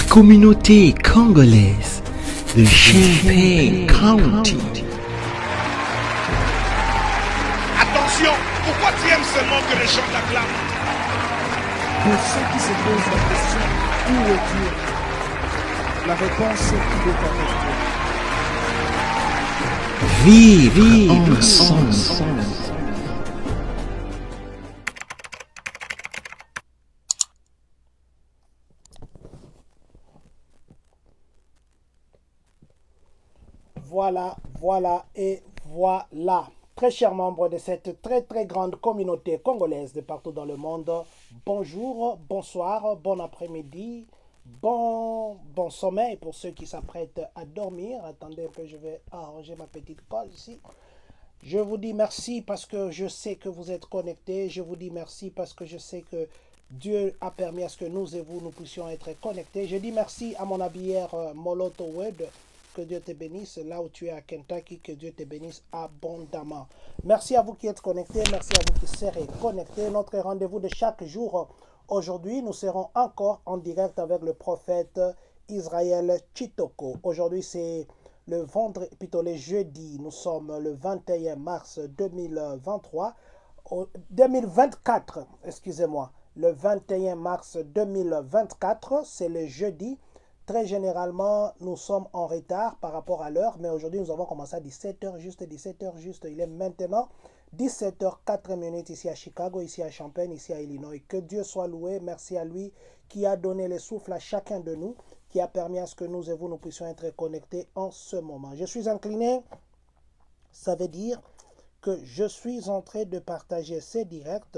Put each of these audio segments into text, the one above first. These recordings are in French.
communauté congolaise de Champaign County. Attention, pourquoi tu aimes seulement que les gens t'acclament? Pour ceux qui se posent la question, où est Dieu? La réponse est qu'il est avec nous. Vivre ensemble. Voilà et voilà. Très chers membres de cette très grande communauté congolaise de partout dans le monde, bonjour, bonsoir, bon après-midi, bon sommeil pour ceux qui s'apprêtent à dormir. Attendez que je vais arranger ma petite colle ici. Je vous dis merci parce que je sais que vous êtes connectés. Je vous dis merci parce que je sais que Dieu a permis à ce que nous et vous, nous puissions être connectés. Je dis merci à mon habillère Moloto Wed. Que Dieu te bénisse là où tu es à Kentucky, que Dieu te bénisse abondamment. Merci à vous qui êtes connectés, merci à vous qui serez connectés. Notre rendez-vous de chaque jour, aujourd'hui, nous serons encore en direct avec le prophète Israël Chitoko. Aujourd'hui, c'est le vendredi, plutôt le jeudi, nous sommes le 21 mars 2024, excusez-moi. Le 21 mars 2024, c'est le jeudi. Très généralement, nous sommes en retard par rapport à l'heure, mais aujourd'hui, nous avons commencé à 17h juste, 17h juste. Il est maintenant 17h04 ici à Chicago, ici à Champaign, ici à Illinois. Que Dieu soit loué. Merci à lui qui a donné le souffle à chacun de nous, qui a permis à ce que nous et vous, nous puissions être connectés en ce moment. Je suis incliné. Ça veut dire que je suis en train de partager ces directs.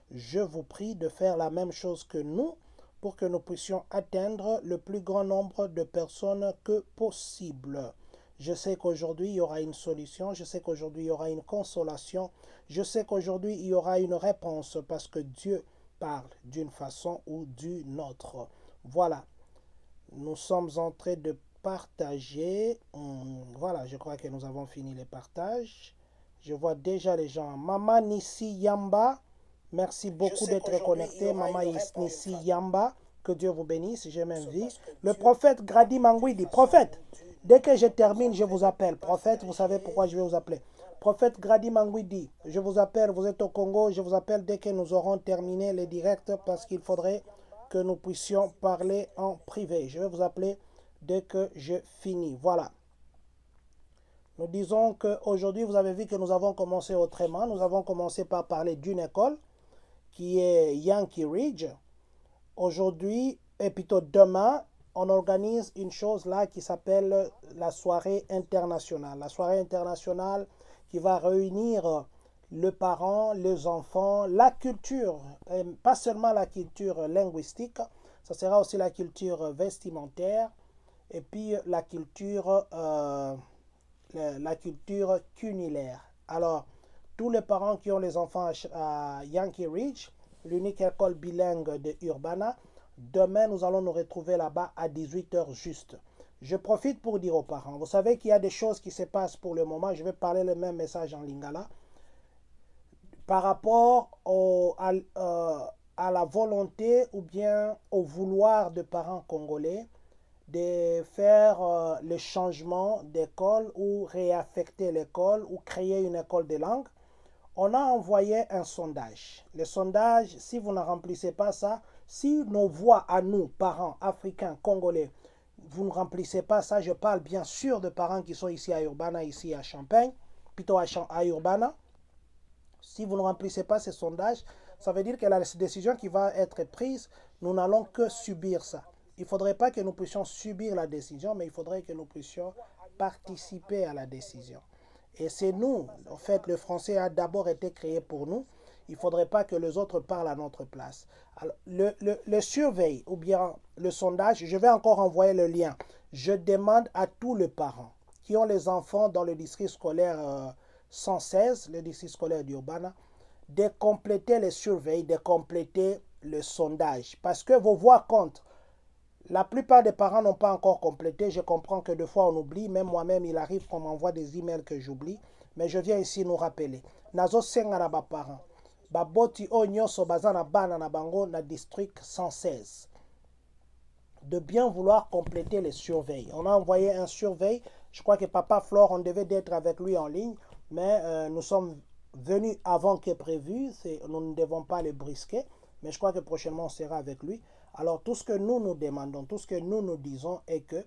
Je vous prie de faire la même chose que nous, pour que nous puissions atteindre le plus grand nombre de personnes que possible. Je sais qu'aujourd'hui, il y aura une solution. Je sais qu'aujourd'hui, il y aura une consolation. Je sais qu'aujourd'hui, il y aura une réponse parce que Dieu parle d'une façon ou d'une autre. Voilà. Nous sommes en train de partager. Voilà, je crois que nous avons fini les partages. Je vois déjà les gens. Maman Nissi Yamba. Merci beaucoup d'être connecté, Maman Nissi Yamba. Que Dieu vous bénisse, j'ai même vu. Le prophète Grady Mangwidi. Prophète, dès que je termine, je vous appelle. Prophète, vous savez pourquoi je vais vous appeler. Prophète Grady Mangwidi, je vous appelle, vous êtes au Congo, je vous appelle dès que nous aurons terminé les directs parce qu'il faudrait que nous puissions parler en privé. Je vais vous appeler dès que je finis. Voilà. Nous disons qu'aujourd'hui, vous avez vu que nous avons commencé autrement. Nous avons commencé par parler d'une école qui est Yankee Ridge. Aujourd'hui, et plutôt demain, on organise une chose là qui s'appelle la soirée internationale. La soirée internationale qui va réunir les parents, les enfants, la culture, et pas seulement la culture linguistique, ça sera aussi la culture vestimentaire et puis la culture culinaire. Alors, tous les parents qui ont les enfants à Yankee Ridge, l'unique école bilingue de Urbana, demain nous allons nous retrouver là-bas à 18h juste. Je profite pour dire aux parents, vous savez qu'il y a des choses qui se passent pour le moment, je vais parler le même message en lingala, par rapport à la volonté ou bien au vouloir de parents congolais de faire le changement d'école ou réaffecter l'école ou créer une école de langue. On a envoyé un sondage. Le sondage, si vous ne remplissez pas ça, si nos voix à nous, parents africains, congolais, vous ne remplissez pas ça, je parle bien sûr de parents qui sont ici à Urbana, ici à Champaign, plutôt à Urbana. Si vous ne remplissez pas ce sondage, ça veut dire que la décision qui va être prise, nous n'allons que subir ça. Il ne faudrait pas que nous puissions subir la décision, mais il faudrait que nous puissions participer à la décision. Et c'est nous, en fait, le français a d'abord été créé pour nous. Il ne faudrait pas que les autres parlent à notre place. Alors, le surveille ou bien le sondage, je vais encore envoyer le lien. Je demande à tous les parents qui ont les enfants dans le district scolaire 116, le district scolaire d'Urbana, de compléter le surveille, de compléter le sondage. Parce que vos voix comptent. La plupart des parents n'ont pas encore complété. Je comprends que des fois on oublie. Même moi-même, il arrive qu'on m'envoie des emails que j'oublie. Mais je viens ici nous rappeler. Nazo senga na ba parents. Baboti o nyonso baza na bana na bango na district 116. de bien vouloir compléter les surveilles. On a envoyé un surveille. Je crois que Papa Flore, on devait d'être avec lui en ligne, mais nous sommes venus avant que prévu. Nous ne devons pas le brisquer, mais je crois que prochainement on sera avec lui. Alors tout ce que nous nous demandons, tout ce que nous nous disons est que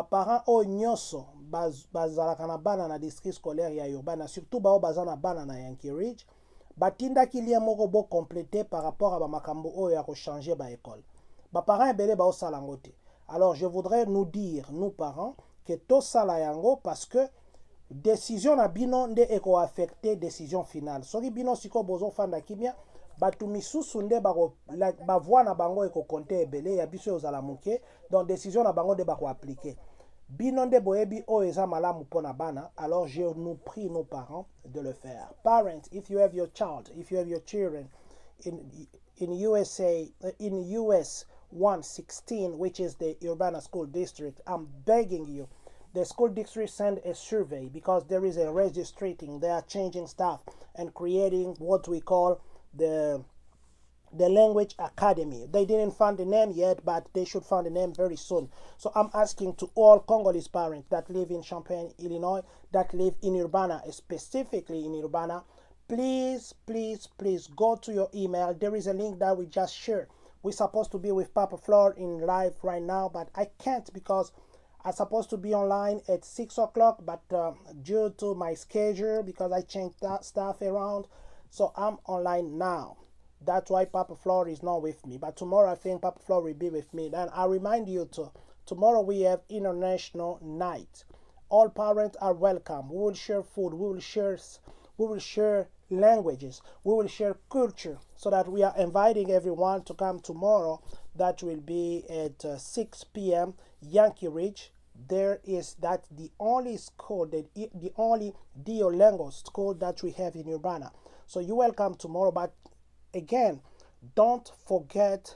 parents au nyonso bazalaka na bana na district scolaire ya Urbana, surtout bao baza na bana na Yankee Ridge, batindaki lia moko bo compléter par rapport à makambo oyo ya ko changer ba école. Parents ebele bao sala yango te. Alors je voudrais nous dire, nous parents, que to sala yango parce que décision na bino nde eko affecter décision finale. Soki bino siko bozo fanda kimia, batu misusu nde bavoi na bango eko konte ebele ya biso ozala muke, donc décision na bango nde bako appliquer. Bino nde boyebi o eza malamu pona bana, alors je nous prie nos parents de le faire. Parents, if you have your child, if you have your children in USA, in US 116, which is the Urbana School District, I'm begging you, the school district send a survey because there is a registering. They are changing stuff and creating what we call the language academy. They didn't find the name yet, but they should find the name very soon. So I'm asking to all Congolese parents that live in Champaign, Illinois, that live in Urbana, specifically in Urbana, please, please, please go to your email. There is a link that we just shared. We're supposed to be with Papa Flore in live right now, but I can't because I'm supposed to be online at 6 o'clock, but due to my schedule, because I changed that stuff around, so I'm online now. That's why Papa Flore is not with me. But tomorrow I think Papa Flore will be with me. Then I remind you tomorrow we have International Night. All parents are welcome. We will share food. We will share languages. We will share culture, so that we are inviting everyone to come tomorrow. That will be at 6 p.m. Yankee Ridge. There is that the only school, the only Duolingo school that we have in Urbana. So you're welcome tomorrow. But again, don't forget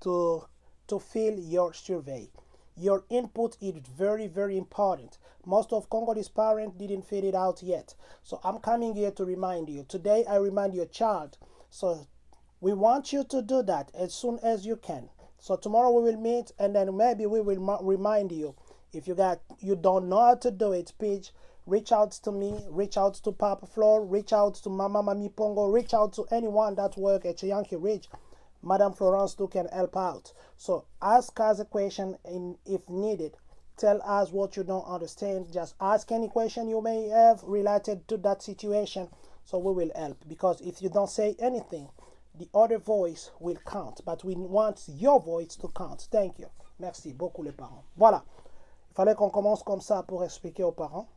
to fill your survey. Your input is very, very important. Most of Congolese parents didn't fill it out yet. So I'm coming here to remind you. Today I remind your child. So we want you to do that as soon as you can. So tomorrow we will meet, and then maybe we will remind you. If you don't know how to do it, please reach out to me, reach out to Papa Flore, reach out to Mama Mami Pongo, reach out to anyone that works at Yankee Ridge. Madam Florence too can help out. So ask us a question, and if needed, tell us what you don't understand. Just ask any question you may have related to that situation, so we will help. Because if you don't say anything, the other voice will count. But we want your voice to count. Thank you. Merci beaucoup les parents. Voilà. Il fallait qu'on commence comme ça pour expliquer aux parents.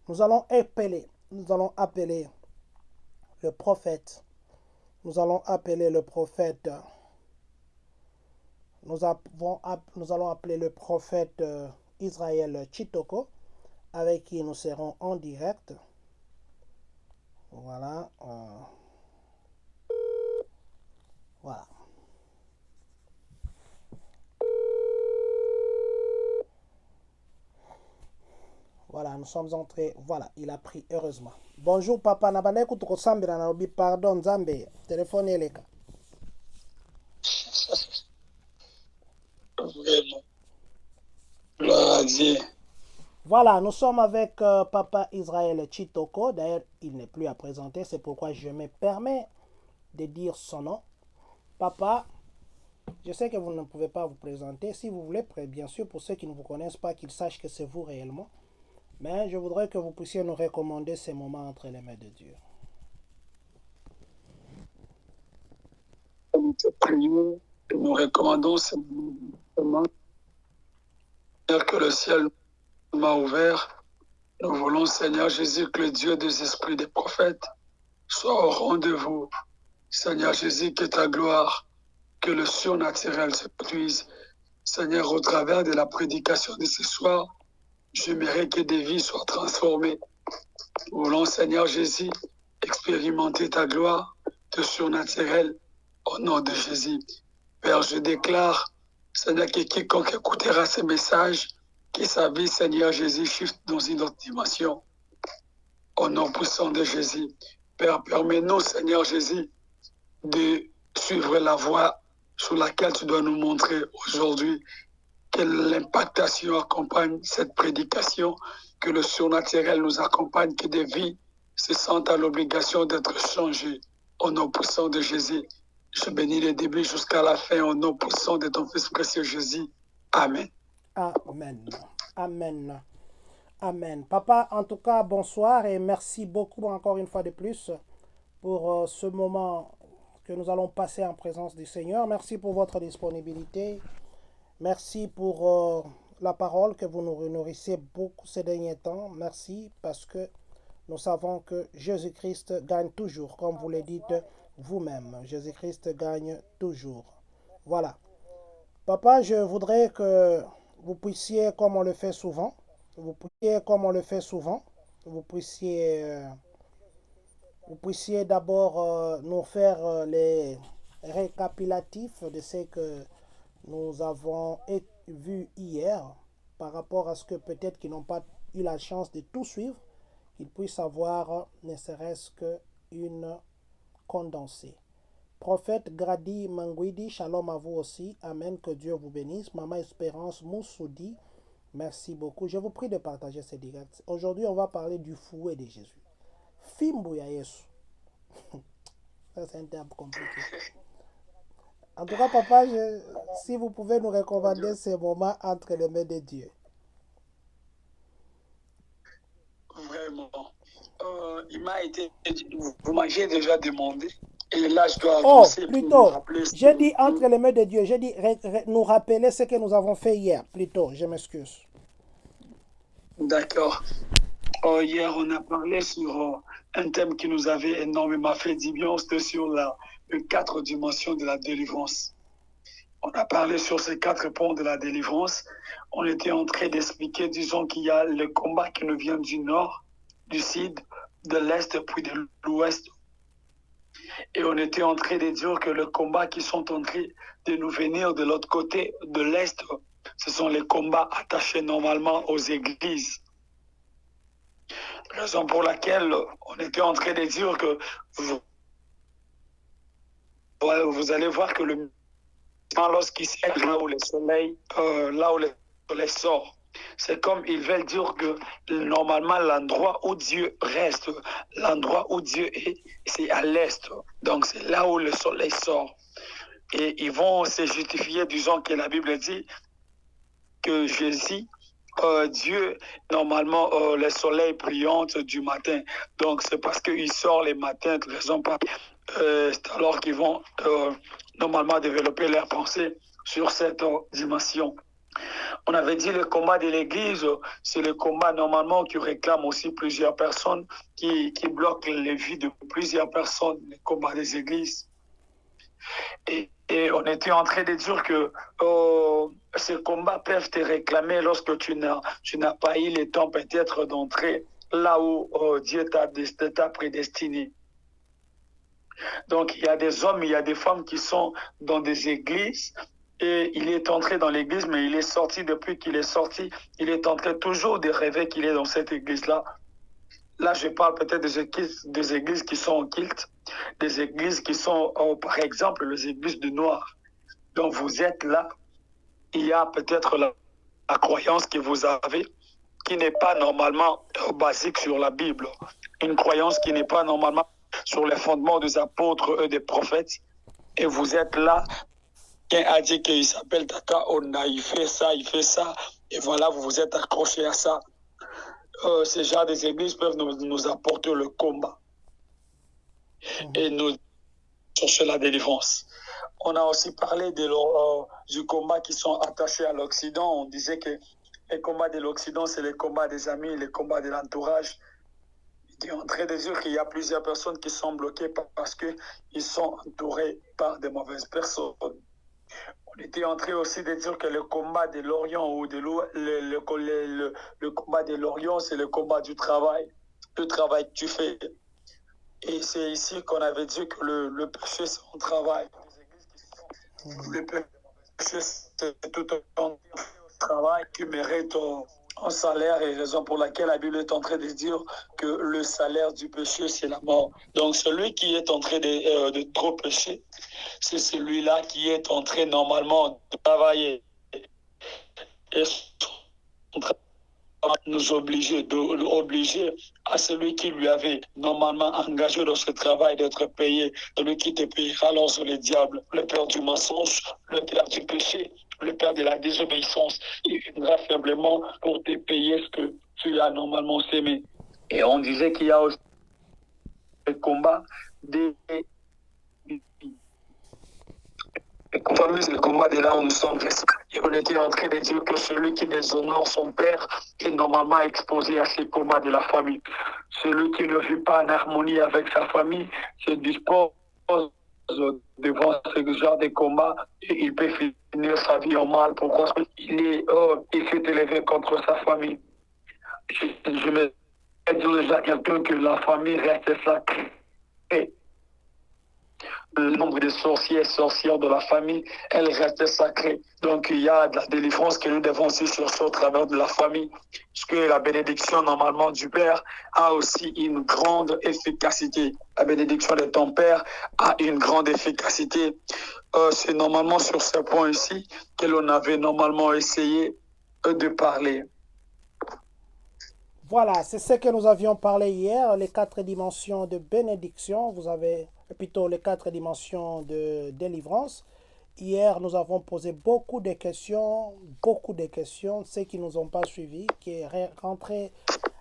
Nous allons appeler le prophète. Nous allons appeler le prophète. Nous allons appeler le prophète Israël Chitoko, avec qui nous serons en direct. Voilà. Voilà. Voilà, nous sommes entrés. Voilà, il a pris, heureusement. Bonjour, papa. Nabane kutuko sambira na obi pardon Zambe. Téléphone eleka. Vraiment. Gloire à Dieu. Voilà, nous sommes avec papa Israël Chitoko. D'ailleurs, il n'est plus à présenter. C'est pourquoi je me permets de dire son nom. Papa, je sais que vous ne pouvez pas vous présenter. Si vous voulez, bien sûr, pour ceux qui ne vous connaissent pas, qu'ils sachent que c'est vous réellement. Mais je voudrais que vous puissiez nous recommander ces moments entre les mains de Dieu. Nous te prions et nous recommandons ces moments. Que le ciel m'a ouvert. Nous voulons, Seigneur Jésus, que le Dieu des esprits des prophètes soit au rendez-vous. Seigneur Jésus, que ta gloire, que le surnaturel se produise. Seigneur, au travers de la prédication de ce soir, j'aimerais que des vies soient transformées. Nous voulons, Seigneur Jésus, expérimenter ta gloire, de surnaturel, au nom de Jésus. Père, je déclare, Seigneur, que quiconque écoutera ces messages, que sa vie, Seigneur Jésus, shift dans une autre dimension. Au nom puissant de Jésus. Père, permets-nous, Seigneur Jésus, de suivre la voie sur laquelle tu dois nous montrer aujourd'hui. que l'impactation accompagne cette prédication, que le surnaturel nous accompagne, que des vies se sentent à l'obligation d'être changées au nom puissant de Jésus. Je bénis le début jusqu'à la fin au nom puissant de ton Fils précieux Jésus. Amen. Amen. Amen. Amen. Papa, en tout cas, bonsoir et merci beaucoup encore une fois de plus pour ce moment que nous allons passer en présence du Seigneur. Merci pour votre disponibilité. Merci pour la parole que vous nous nourrissez beaucoup ces derniers temps. Merci parce que nous savons que Jésus-Christ gagne toujours, comme vous le dites vous-même. Jésus-Christ gagne toujours. Voilà. Papa, je voudrais que vous puissiez, comme on le fait souvent, vous puissiez d'abord nous faire les récapitulatifs de ce que nous avons vu hier par rapport à ce que peut-être qu'ils n'ont pas eu la chance de tout suivre, qu'ils puissent avoir ne serait-ce qu'une condensée. Prophète Grady Manguidi, shalom à vous aussi. Amen, que Dieu vous bénisse. Maman Espérance Moussoudi, merci beaucoup. Je vous prie de partager ces directs. Aujourd'hui, on va parler du fouet de Jésus. Fimbuya Yesu. Ça, c'est un terme compliqué. En tout cas, papa, si vous pouvez nous recommander ces moments entre les mains de Dieu. Vraiment. Il m'a été... Vous m'avez déjà demandé. Et là, je dois avancer. Oh, plutôt, j'ai dit entre les mains de Dieu. J'ai dit nous rappeler ce que nous avons fait hier. Plutôt, je m'excuse. D'accord. Hier, on a parlé sur un thème qui nous avait énormément fait du bien. C'était sur les 4 dimensions de la délivrance. On a parlé sur ces 4 points de la délivrance. On était en train d'expliquer, disons, qu'il y a le combat qui nous vient du nord, du sud, de l'est, puis de l'ouest. Et on était en train de dire que le combat qui sont en train de nous venir de l'autre côté, de l'est, ce sont les combats attachés normalement aux églises. Raison pour laquelle on était en train de dire que vous allez voir que le lorsqu'il s'est là où le soleil sort, c'est comme ils veulent dire que normalement l'endroit où Dieu reste, l'endroit où Dieu est, c'est à l'est. Donc c'est là où le soleil sort. Et ils vont se justifier, disons que la Bible dit que Jésus, Dieu, normalement, le soleil brillante du matin. Donc c'est parce qu'il sort les matins, de raison pas. C'est alors qu'ils vont normalement développer leur pensée sur cette dimension. On avait dit le combat de l'Église, c'est le combat normalement qui réclame aussi plusieurs personnes, qui bloque les vies de plusieurs personnes, le combat des églises. Et on était en train de dire que ces combats peuvent te réclamer lorsque tu n'as pas eu le temps peut-être d'entrer là où Dieu t'a prédestiné. Donc il y a des hommes, il y a des femmes qui sont dans des églises. Et il est entré dans l'église, mais il est sorti. Depuis qu'il est sorti, il est en train toujours de rêver qu'il est dans cette église-là. Là, je parle peut-être des églises qui sont en culte, des églises qui sont, par exemple, les églises de Noirs. Donc, vous êtes là. Il y a peut-être la croyance que vous avez qui n'est pas normalement basique sur la Bible. Une croyance qui n'est pas normalement sur les fondements des apôtres et des prophètes. Et vous êtes là. Quelqu'un a dit qu'il s'appelle Tata Ona, il fait ça, et voilà, vous vous êtes accroché à ça. Ces genres des églises peuvent nous apporter le combat et nous chercher la délivrance. On a aussi parlé du combat qui sont attachés à l'Occident. On disait que les combats de l'Occident, c'est les combats des amis, les combats de l'entourage. Il est en train de dire qu'il y a plusieurs personnes qui sont bloquées parce qu'ils sont entourés par de mauvaises personnes. On était en train aussi de dire que le combat de l'Orient ou le combat de l'Orient, c'est le combat du travail, le travail que tu fais. Et c'est ici qu'on avait dit que le péché, c'est un travail. Le péché, c'est tout un travail qui mérite un salaire, et raison pour laquelle la Bible est en train de dire que le salaire du péché, c'est la mort. Donc celui qui est en train de trop pécher, c'est celui-là qui est en train normalement de travailler. et son travail nous obliger à celui qui lui avait normalement engagé dans ce travail d'être payé, celui qui te payera alors le diable, le père du mensonge, le père du péché, le père de la désobéissance. Il viendra simplement pour te payer ce que tu as normalement sémé. Et on disait qu'il y a aussi le combat des le combat de là où nous sommes. Et on était en train de dire que celui qui déshonore son père est normalement exposé à ces combats de la famille. Celui qui ne vit pas en harmonie avec sa famille se dispose devant ce genre de combat et il peut finir sa vie en mal. Pourquoi? Il s'est élevé contre sa famille. Je me dis déjà à quelqu'un que la famille reste sacrée. Le nombre de sorciers et sorcières de la famille, elle reste sacrée. Donc, il y a de la délivrance que nous devons aussi chercher au travers de la famille. Parce que la bénédiction, normalement, du Père a aussi une grande efficacité. La bénédiction de ton Père a une grande efficacité. C'est normalement sur ce point ici que l'on avait normalement essayé de parler. Voilà, c'est ce que nous avions parlé hier, les 4 dimensions de bénédiction. Vous avez plutôt les 4 dimensions de délivrance. Hier, nous avons posé beaucoup de questions. Ceux qui ne nous ont pas suivis, qui est rentré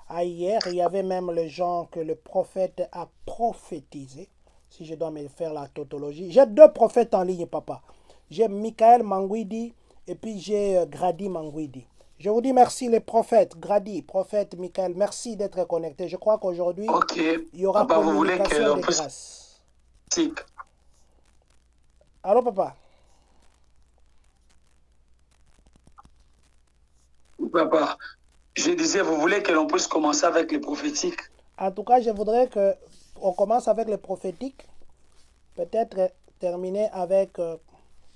à hier. Il y avait même les gens que le prophète a prophétisé. Si je dois me faire la tautologie. J'ai 2 prophètes en ligne, papa. J'ai Michael Manguidi et puis j'ai Grady Manguidi. Je vous dis merci les prophètes, Grady, prophète Michael, merci d'être connectés. Je crois qu'aujourd'hui, il y aura communication de grâce. Allô, papa? Papa, je disais, vous voulez que l'on puisse commencer avec les prophétiques? En tout cas, je voudrais qu'on commence avec les prophétiques. Peut-être terminer avec, je ne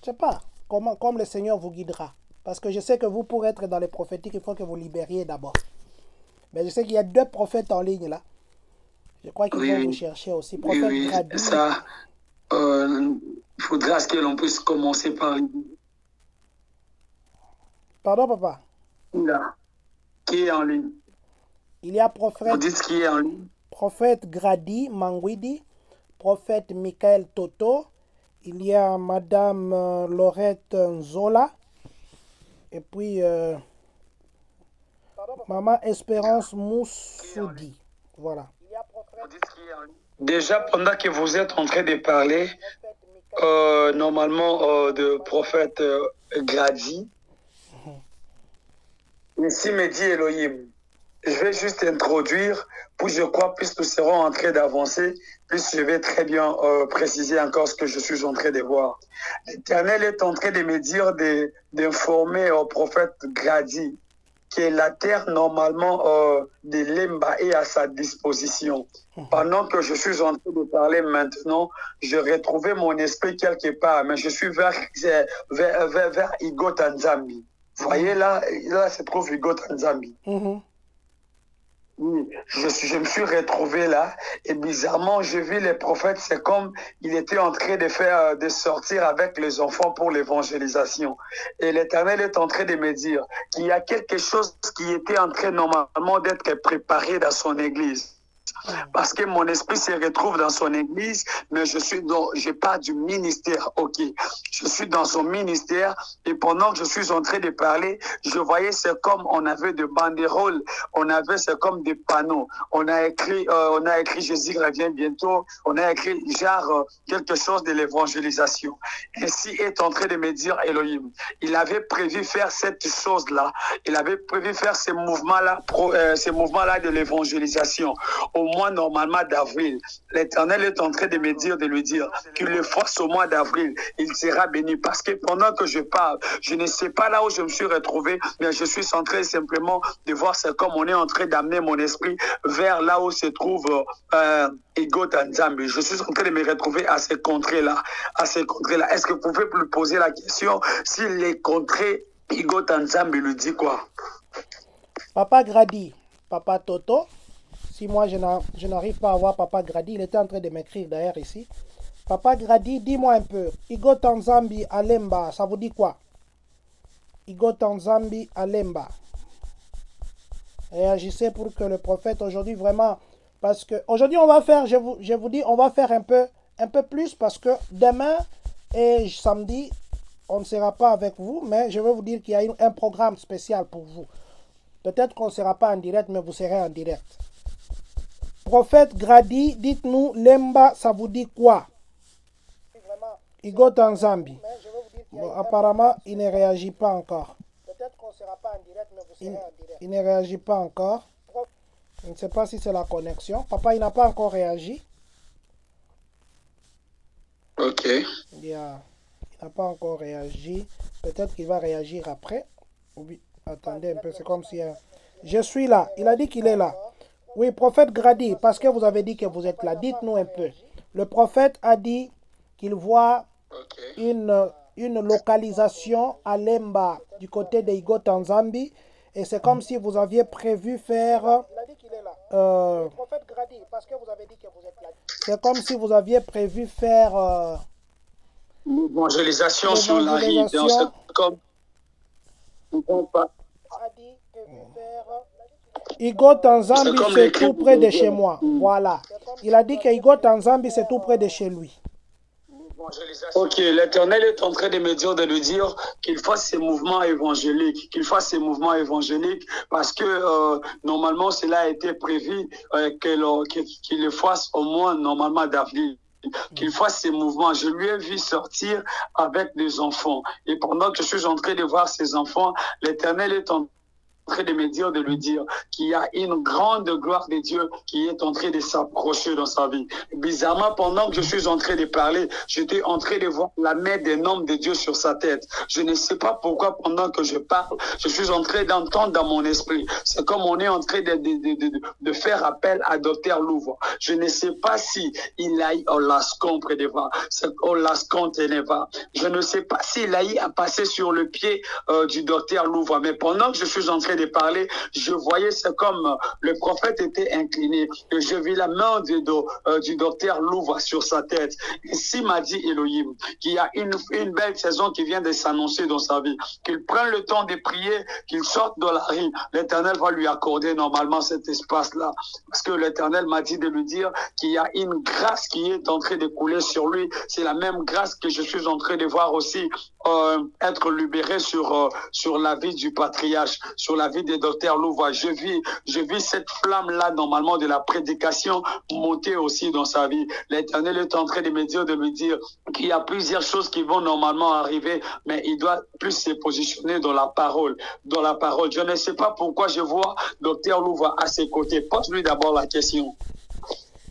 sais pas, comme le Seigneur vous guidera. Parce que je sais que vous, pour être dans les prophétiques, il faut que vous libériez d'abord. Mais je sais qu'il y a 2 prophètes en ligne là. Je crois qu'ils vont vous chercher aussi. Prophète Grady. Ça, il faudra que l'on puisse commencer par... Pardon, papa? Là. Qui est en ligne? Il y a prophète... Vous dites qui est en ligne? Prophète Grady Manguidi, prophète Michael Toto, il y a Madame Laurette Nzola, et puis Maman Espérance Moussoudi. Voilà. Déjà, pendant que vous êtes en train de parler, normalement, de prophète Grady, ici me dit Elohim. Je vais juste introduire, puis je crois, plus nous serons en train d'avancer, plus je vais très bien préciser encore ce que je suis en train de voir. L'Éternel est en train de me dire d'informer au prophète Grady que la terre, normalement, de Lemba est à sa disposition. Pendant que je suis en train de parler maintenant, je retrouvais mon esprit quelque part, mais je suis vers Igo Tanzambi. Vous voyez là se trouve Igo Tanzambi. Oui, je me suis retrouvé là et bizarrement, j'ai vu les prophètes, c'est comme il était en train de sortir avec les enfants pour l'évangélisation. Et l'Éternel est en train de me dire qu'il y a quelque chose qui était en train normalement d'être préparé dans son église. Parce que mon esprit se retrouve dans son église, mais je pars du ministère, ok. Je suis dans son ministère et pendant que je suis en train de parler, je voyais c'est comme on avait des banderoles, c'est comme des panneaux. On a écrit Jésus revient bientôt, on a écrit genre quelque chose de l'évangélisation. Ainsi est en train de me dire Elohim. Il avait prévu faire cette chose-là, il avait prévu faire ces mouvements-là de l'évangélisation. Au mois normalement d'avril, l'Éternel est en train de me dire, de lui dire qu'il le fasse au mois d'avril, il sera béni. Parce que pendant que je parle, je ne sais pas là où je me suis retrouvé, mais je suis en train simplement de voir c'est comme on est en train d'amener mon esprit vers là où se trouve Igo Tanzambi. Je suis en train de me retrouver à ces contrées-là. Est-ce que vous pouvez me poser la question si les contrées Igo Tanzambi lui dit quoi? Papa Grady, Papa Toto. Si moi je n'arrive pas à voir Papa Grady, il était en train de m'écrire d'ailleurs ici. Papa Grady, dis-moi un peu, Igo Tanzambi à Lemba, ça vous dit quoi? Igotanzambi Alemba. Réagissez pour que le prophète aujourd'hui vraiment, parce que aujourd'hui on va faire, je vous dis, on va faire un peu plus parce que demain et samedi, on ne sera pas avec vous, mais je veux vous dire qu'il y a un programme spécial pour vous. Peut-être qu'on ne sera pas en direct, mais vous serez en direct. Prophète Grady, dites-nous, Lemba, ça vous dit quoi? Igo Tanzambi. Bon, apparemment, il ne réagit pas encore. Peut-être qu'on ne sera pas en direct, mais vous serez en direct. Il ne réagit pas encore. Je ne sais pas si c'est la connexion. Papa, il n'a pas encore réagi. Ok. Il n'a pas encore réagi. Peut-être qu'il va réagir après. Oui, attendez un peu, c'est comme si... Je suis là. Il a dit qu'il est là. Oui, prophète Grady, parce que vous avez dit que vous êtes là. Dites-nous un peu. Le prophète a dit qu'il voit une localisation à Lemba, du côté de Igo Tanzambi. Et c'est comme si vous aviez prévu faire... c'est comme si vous aviez prévu faire... l'évangélisation sur la rive. Comme... Igo Tanzambi, c'est tout près de chez moi. Voilà. Il a dit que Igo Tanzambi, c'est tout près de chez lui. Ok, l'Éternel est en train de me dire, de lui dire qu'il fasse ses mouvements évangéliques, parce que normalement cela a été prévu qu'il le fasse au moins normalement d'avril. Qu'il fasse ses mouvements. Je lui ai vu sortir avec des enfants. Et pendant que je suis en train de voir ces enfants, l'Éternel est en train de me dire, de lui dire qu'il y a une grande gloire de Dieu qui est en train de s'approcher dans sa vie. Bizarrement, pendant que je suis en train de parler, j'étais en train de voir la main d'un homme de Dieu sur sa tête. Je ne sais pas pourquoi pendant que je parle, je suis en train d'entendre dans mon esprit. C'est comme on est en train de faire appel à Dr Louvre. Je ne sais pas si il a eu Olascon près de moi. C'est Olascon Teneva. Je ne sais pas s'il a eu à passer sur le pied du Dr Louvre. Mais pendant que je suis en train de parler, je voyais, c'est comme le prophète était incliné et je vis la main du docteur Louvre sur sa tête. Ici m'a dit Elohim qu'il y a une belle saison qui vient de s'annoncer dans sa vie, qu'il prenne le temps de prier, qu'il sorte de la rue. L'Éternel va lui accorder normalement cet espace-là, parce que l'Éternel m'a dit de lui dire qu'il y a une grâce qui est en train de couler sur lui. C'est la même grâce que je suis en train de voir aussi être libéré sur la vie du patriarche, sur la vie des docteurs Louvre. Je vis cette flamme-là, normalement, de la prédication monter aussi dans sa vie. L'Éternel est en train de me dire, qu'il y a plusieurs choses qui vont normalement arriver, mais il doit plus se positionner dans la parole. Je ne sais pas pourquoi je vois docteur Louvre à ses côtés. Pose-lui d'abord la question.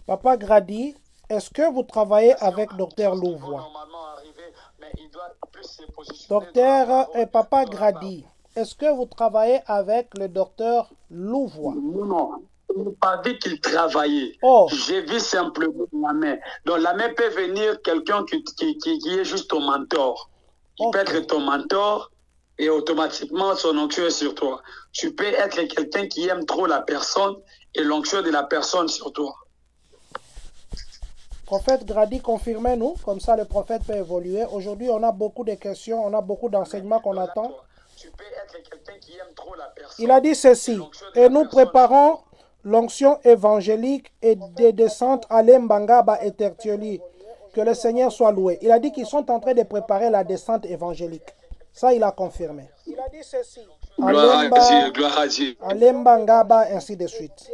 Papa Grady, est-ce que vous travaillez avec docteur Louvre? Docteur et Papa Grady, est-ce que vous travaillez avec le docteur Louvre? Non. Je n'ai pas dit qu'il travaillait. Oh. J'ai vu simplement la main. Donc la main peut venir quelqu'un qui est juste ton mentor. Il peut être ton mentor et automatiquement son onction est sur toi. Tu peux être quelqu'un qui aime trop la personne et l'onction de la personne sur toi. Prophète Grady, confirmez-nous, comme ça le prophète peut évoluer. Aujourd'hui, on a beaucoup de questions, on a beaucoup d'enseignements qu'on attend. Tu peux être quelqu'un qui aime trop la personne. Il a dit ceci, et nous préparons l'onction évangélique et des descentes à Lembangaba et Tertioli. Que le Seigneur soit loué. Il a dit qu'ils sont en train de préparer la descente évangélique. Ça, il a confirmé. Il a dit ceci. Gloire à Dieu. À Lembangaba, ainsi de suite.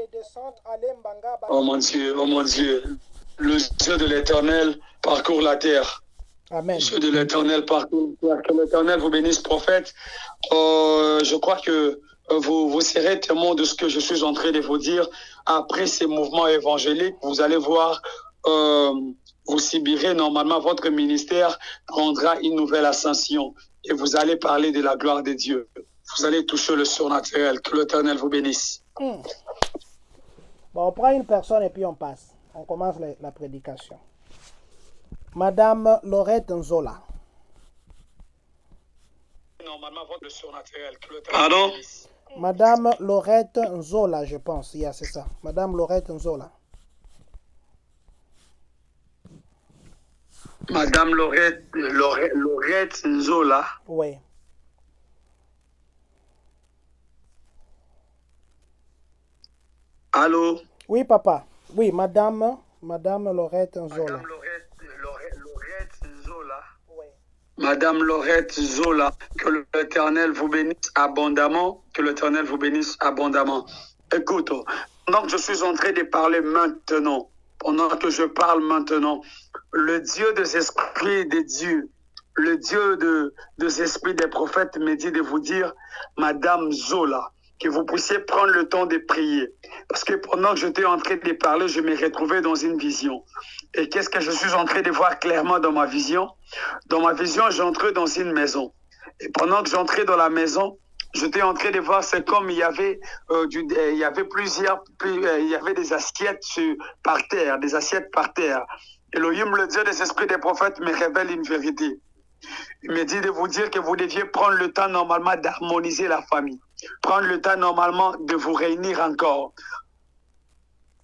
Oh mon Dieu. Le Dieu de l'Éternel parcourt la terre. Amen. Le Dieu de l'Éternel parcourt la terre. Que l'Éternel vous bénisse, prophète. Je crois que vous serez témoin de ce que je suis en train de vous dire. Après ces mouvements évangéliques, vous allez voir, vous subirez normalement, votre ministère prendra une nouvelle ascension et vous allez parler de la gloire de Dieu. Vous allez toucher le surnaturel. Que l'Éternel vous bénisse. Bon, on prend une personne et puis on passe. On commence la prédication. Madame Laurette Nzola. Normalement, votre surnaturel. Pardon? Madame Laurette Nzola, je pense. Yeah, c'est ça. Madame Laurette Nzola. Madame Laurette Nzola. Oui. Allô? Oui, papa. Oui, madame Laurette Nzola. Laurette Zola. Oui. Madame Laurette Zola, que l'Éternel vous bénisse abondamment, que l'Éternel vous bénisse abondamment. Écoute, pendant que je suis en train de parler maintenant, pendant que je parle maintenant, le Dieu des esprits des dieux, le Dieu des esprits des prophètes me dit de vous dire, Madame Zola, que vous puissiez prendre le temps de prier. Parce que pendant que j'étais en train de parler, je me retrouvais dans une vision. Et qu'est-ce que je suis en train de voir clairement dans ma vision? Dans ma vision, j'entrais dans une maison. Et pendant que j'entrais dans la maison, j'étais en train de voir, c'est comme il y avait il y avait il y avait des assiettes par terre, des assiettes par terre. Elohim, le Dieu des esprits des prophètes, me révèle une vérité. Il me dit de vous dire que vous deviez prendre le temps normalement d'harmoniser la famille. Prendre le temps normalement de vous réunir encore.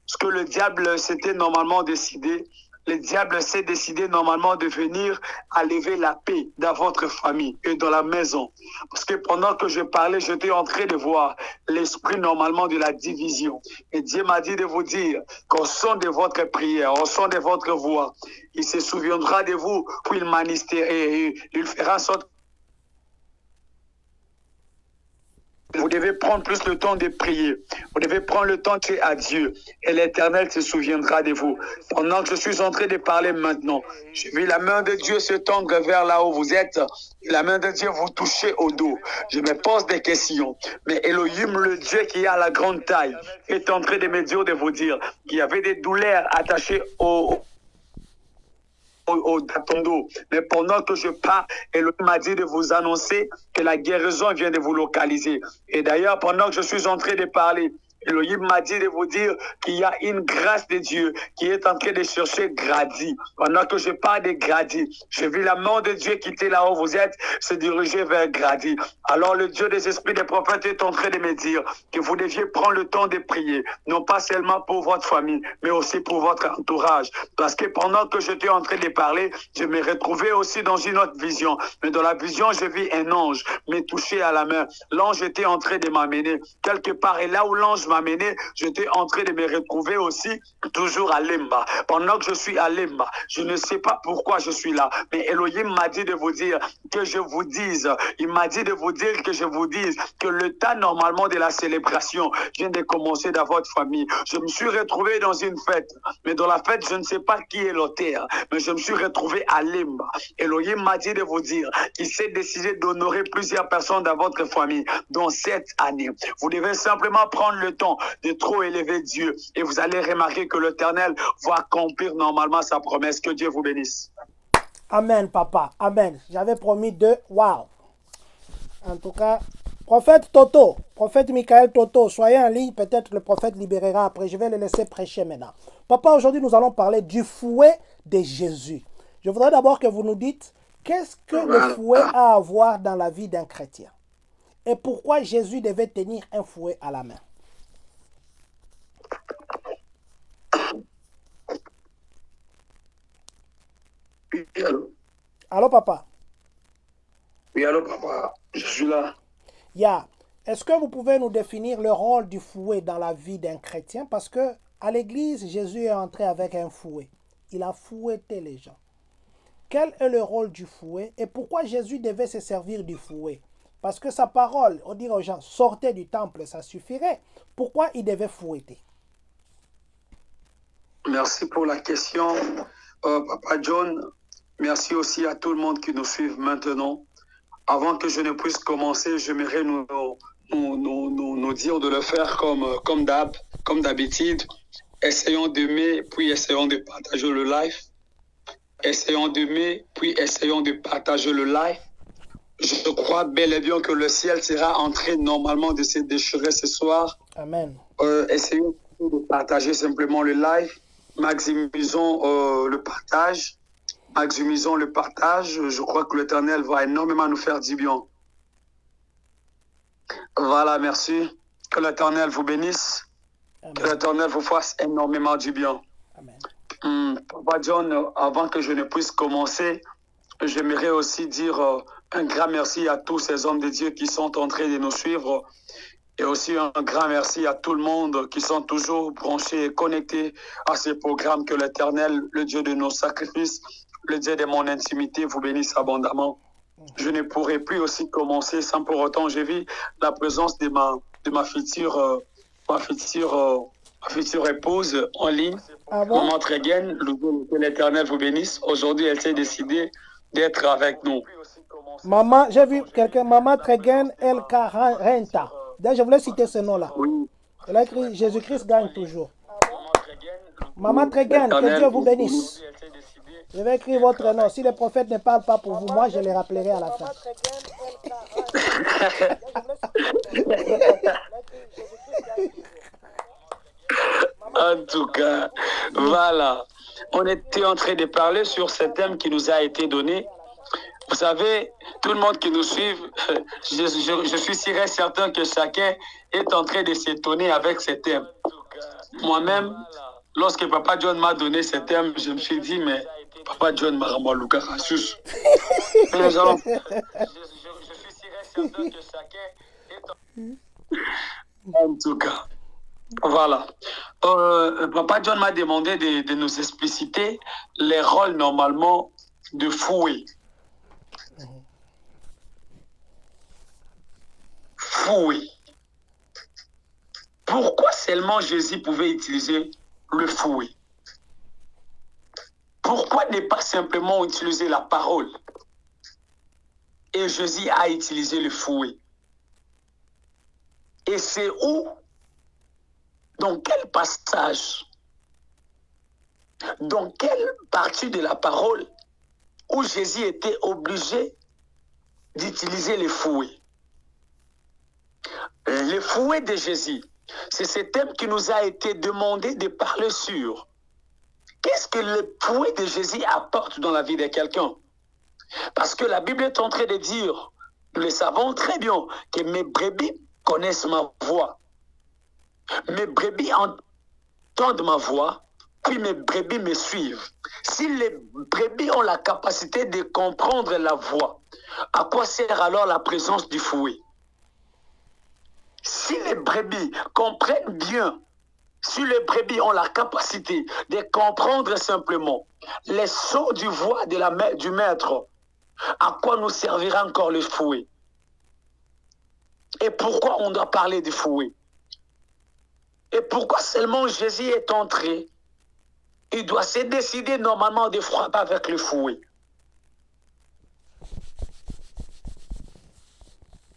Ce que le diable s'était normalement décidé, le diable s'est décidé normalement de venir enlever la paix dans votre famille et dans la maison. Parce que pendant que je parlais, j'étais en train de voir l'esprit normalement de la division. Et Dieu m'a dit de vous dire qu'au son de votre prière, au son de votre voix, il se souviendra de vous, puis il fera en sorte. Vous devez prendre plus le temps de prier. Vous devez prendre le temps de prier à Dieu. Et l'Éternel se souviendra de vous. Pendant que je suis en train de parler maintenant, je vis la main de Dieu se tendre vers là où vous êtes. Et la main de Dieu vous toucher au dos. Je me pose des questions. Mais Elohim, le Dieu qui a la grande taille, est en train de me dire de vous dire qu'il y avait des douleurs attachées au ton dos. Mais pendant que je parle, Elohim m'a dit de vous annoncer que la guérison vient de vous localiser. Et d'ailleurs, pendant que je suis en train de parler, Elohim m'a dit de vous dire qu'il y a une grâce de Dieu qui est en train de chercher Grady. Pendant que je parle de Grady, je vis la main de Dieu qui était là où vous êtes se diriger vers Grady. Alors le Dieu des esprits des prophètes est en train de me dire que vous deviez prendre le temps de prier, non pas seulement pour votre famille, mais aussi pour votre entourage. Parce que pendant que j'étais en train de parler, je me retrouvais aussi dans une autre vision. Mais dans la vision, je vis un ange me toucher à la main. L'ange était en train de m'amener quelque part. Et là où l'ange m'amenait, j'étais en train de me retrouver aussi toujours à Lemba. Pendant que je suis à Lemba, je ne sais pas pourquoi je suis là, mais Elohim m'a dit de vous dire que je vous dise, il m'a dit de vous dire que je vous dise que le temps normalement de la célébration vient de commencer dans votre famille. Je me suis retrouvé dans une fête, mais dans la fête, je ne sais pas qui est l'auteur, mais je me suis retrouvé à Lemba. Elohim m'a dit de vous dire qu'il s'est décidé d'honorer plusieurs personnes dans votre famille dans cette année. Vous devez simplement prendre le temps de trop élever Dieu et vous allez remarquer que l'Éternel va accomplir normalement sa promesse. Que Dieu vous bénisse. Amen, papa. Amen. J'avais promis de... Waouh. En tout cas, prophète Toto, prophète Michael Toto, soyez en ligne. Peut-être le prophète libérera après. Je vais le laisser prêcher maintenant. Papa, aujourd'hui, nous allons parler du fouet de Jésus. Je voudrais d'abord que vous nous dites qu'est-ce que le fouet a à voir dans la vie d'un chrétien et pourquoi Jésus devait tenir un fouet à la main. Oui, allô? Allô, papa? Oui, allô, papa? Je suis là. Est-ce que vous pouvez nous définir le rôle du fouet dans la vie d'un chrétien? Parce que à l'église, Jésus est entré avec un fouet. Il a fouetté les gens. Quel est le rôle du fouet et pourquoi Jésus devait se servir du fouet? Parce que sa parole, on dit aux gens, sortez du temple, ça suffirait. Pourquoi il devait fouetter? Merci pour la question, Papa John. Merci aussi à tout le monde qui nous suit maintenant. Avant que je ne puisse commencer, j'aimerais nous dire de le faire comme d'habitude. Essayons d'aimer, puis essayons de partager le live. Essayons d'aimer, puis essayons de partager le live. Je crois bel et bien que le ciel sera en train normalement de se déchirer ce soir. Amen. Essayons de partager simplement le live. Maximisons le partage. Maximisons le partage. Je crois que l'Éternel va énormément nous faire du bien. Voilà, merci. Que l'Éternel vous bénisse. Amen. Que l'Éternel vous fasse énormément du bien. Amen. Papa John, avant que je ne puisse commencer, j'aimerais aussi dire un grand merci à tous ces hommes de Dieu qui sont en train de nous suivre. Et aussi un grand merci à tout le monde qui sont toujours branchés et connectés à ces programmes. Que l'Éternel, le Dieu de nos sacrifices, le Dieu de mon intimité, vous bénisse abondamment. Je ne pourrais plus aussi commencer sans pour autant, j'ai vu la présence de ma future épouse en ligne, Ah bon? Maman Trégaine. Que l'Éternel vous bénisse. Aujourd'hui, elle s'est décidée d'être avec nous. Maman, j'ai vu quelqu'un, Maman Tregen El Carenta. D'ailleurs, je voulais citer ce nom-là. Oui. Elle a écrit Jésus-Christ gagne toujours. Maman Tregen, que Dieu vous bénisse. Je vais écrire votre nom. Si les prophètes ne parlent pas pour vous, moi, je les rappellerai à la fin. En tout cas, voilà. On était en train de parler sur ce thème qui nous a été donné. Vous savez, tout le monde qui nous suit, je suis sûr et certain que chacun est en train de s'étonner avec ce thème. Moi-même, lorsque Papa John m'a donné ce thème, je me suis dit, mais Papa John m'a ramené Lucas Rassus. Je suis sûr et certain que chacun est en tout cas. Voilà. Papa John m'a demandé de nous expliciter les rôles normalement de fouet. Fouet. Pourquoi seulement Jésus pouvait utiliser le fouet? Pourquoi ne pas simplement utiliser la parole? Et Jésus a utilisé le fouet. Et c'est où? Dans quel passage? Dans quelle partie de la parole où Jésus était obligé d'utiliser le fouet? Le fouet de Jésus, c'est ce thème qui nous a été demandé de parler sur. Qu'est-ce que le fouet de Jésus apporte dans la vie de quelqu'un? Parce que la Bible est en train de dire, nous le savons très bien, que mes brebis connaissent ma voix. Mes brebis entendent ma voix, puis mes brebis me suivent. Si les brebis ont la capacité de comprendre la voix, à quoi sert alors la présence du fouet? Si les brebis comprennent bien, si les brebis ont la capacité de comprendre simplement les sons du voix du maître, à quoi nous servira encore le fouet? Et pourquoi on doit parler du fouet? Et pourquoi seulement Jésus est entré? Il doit se décider normalement de frapper avec le fouet.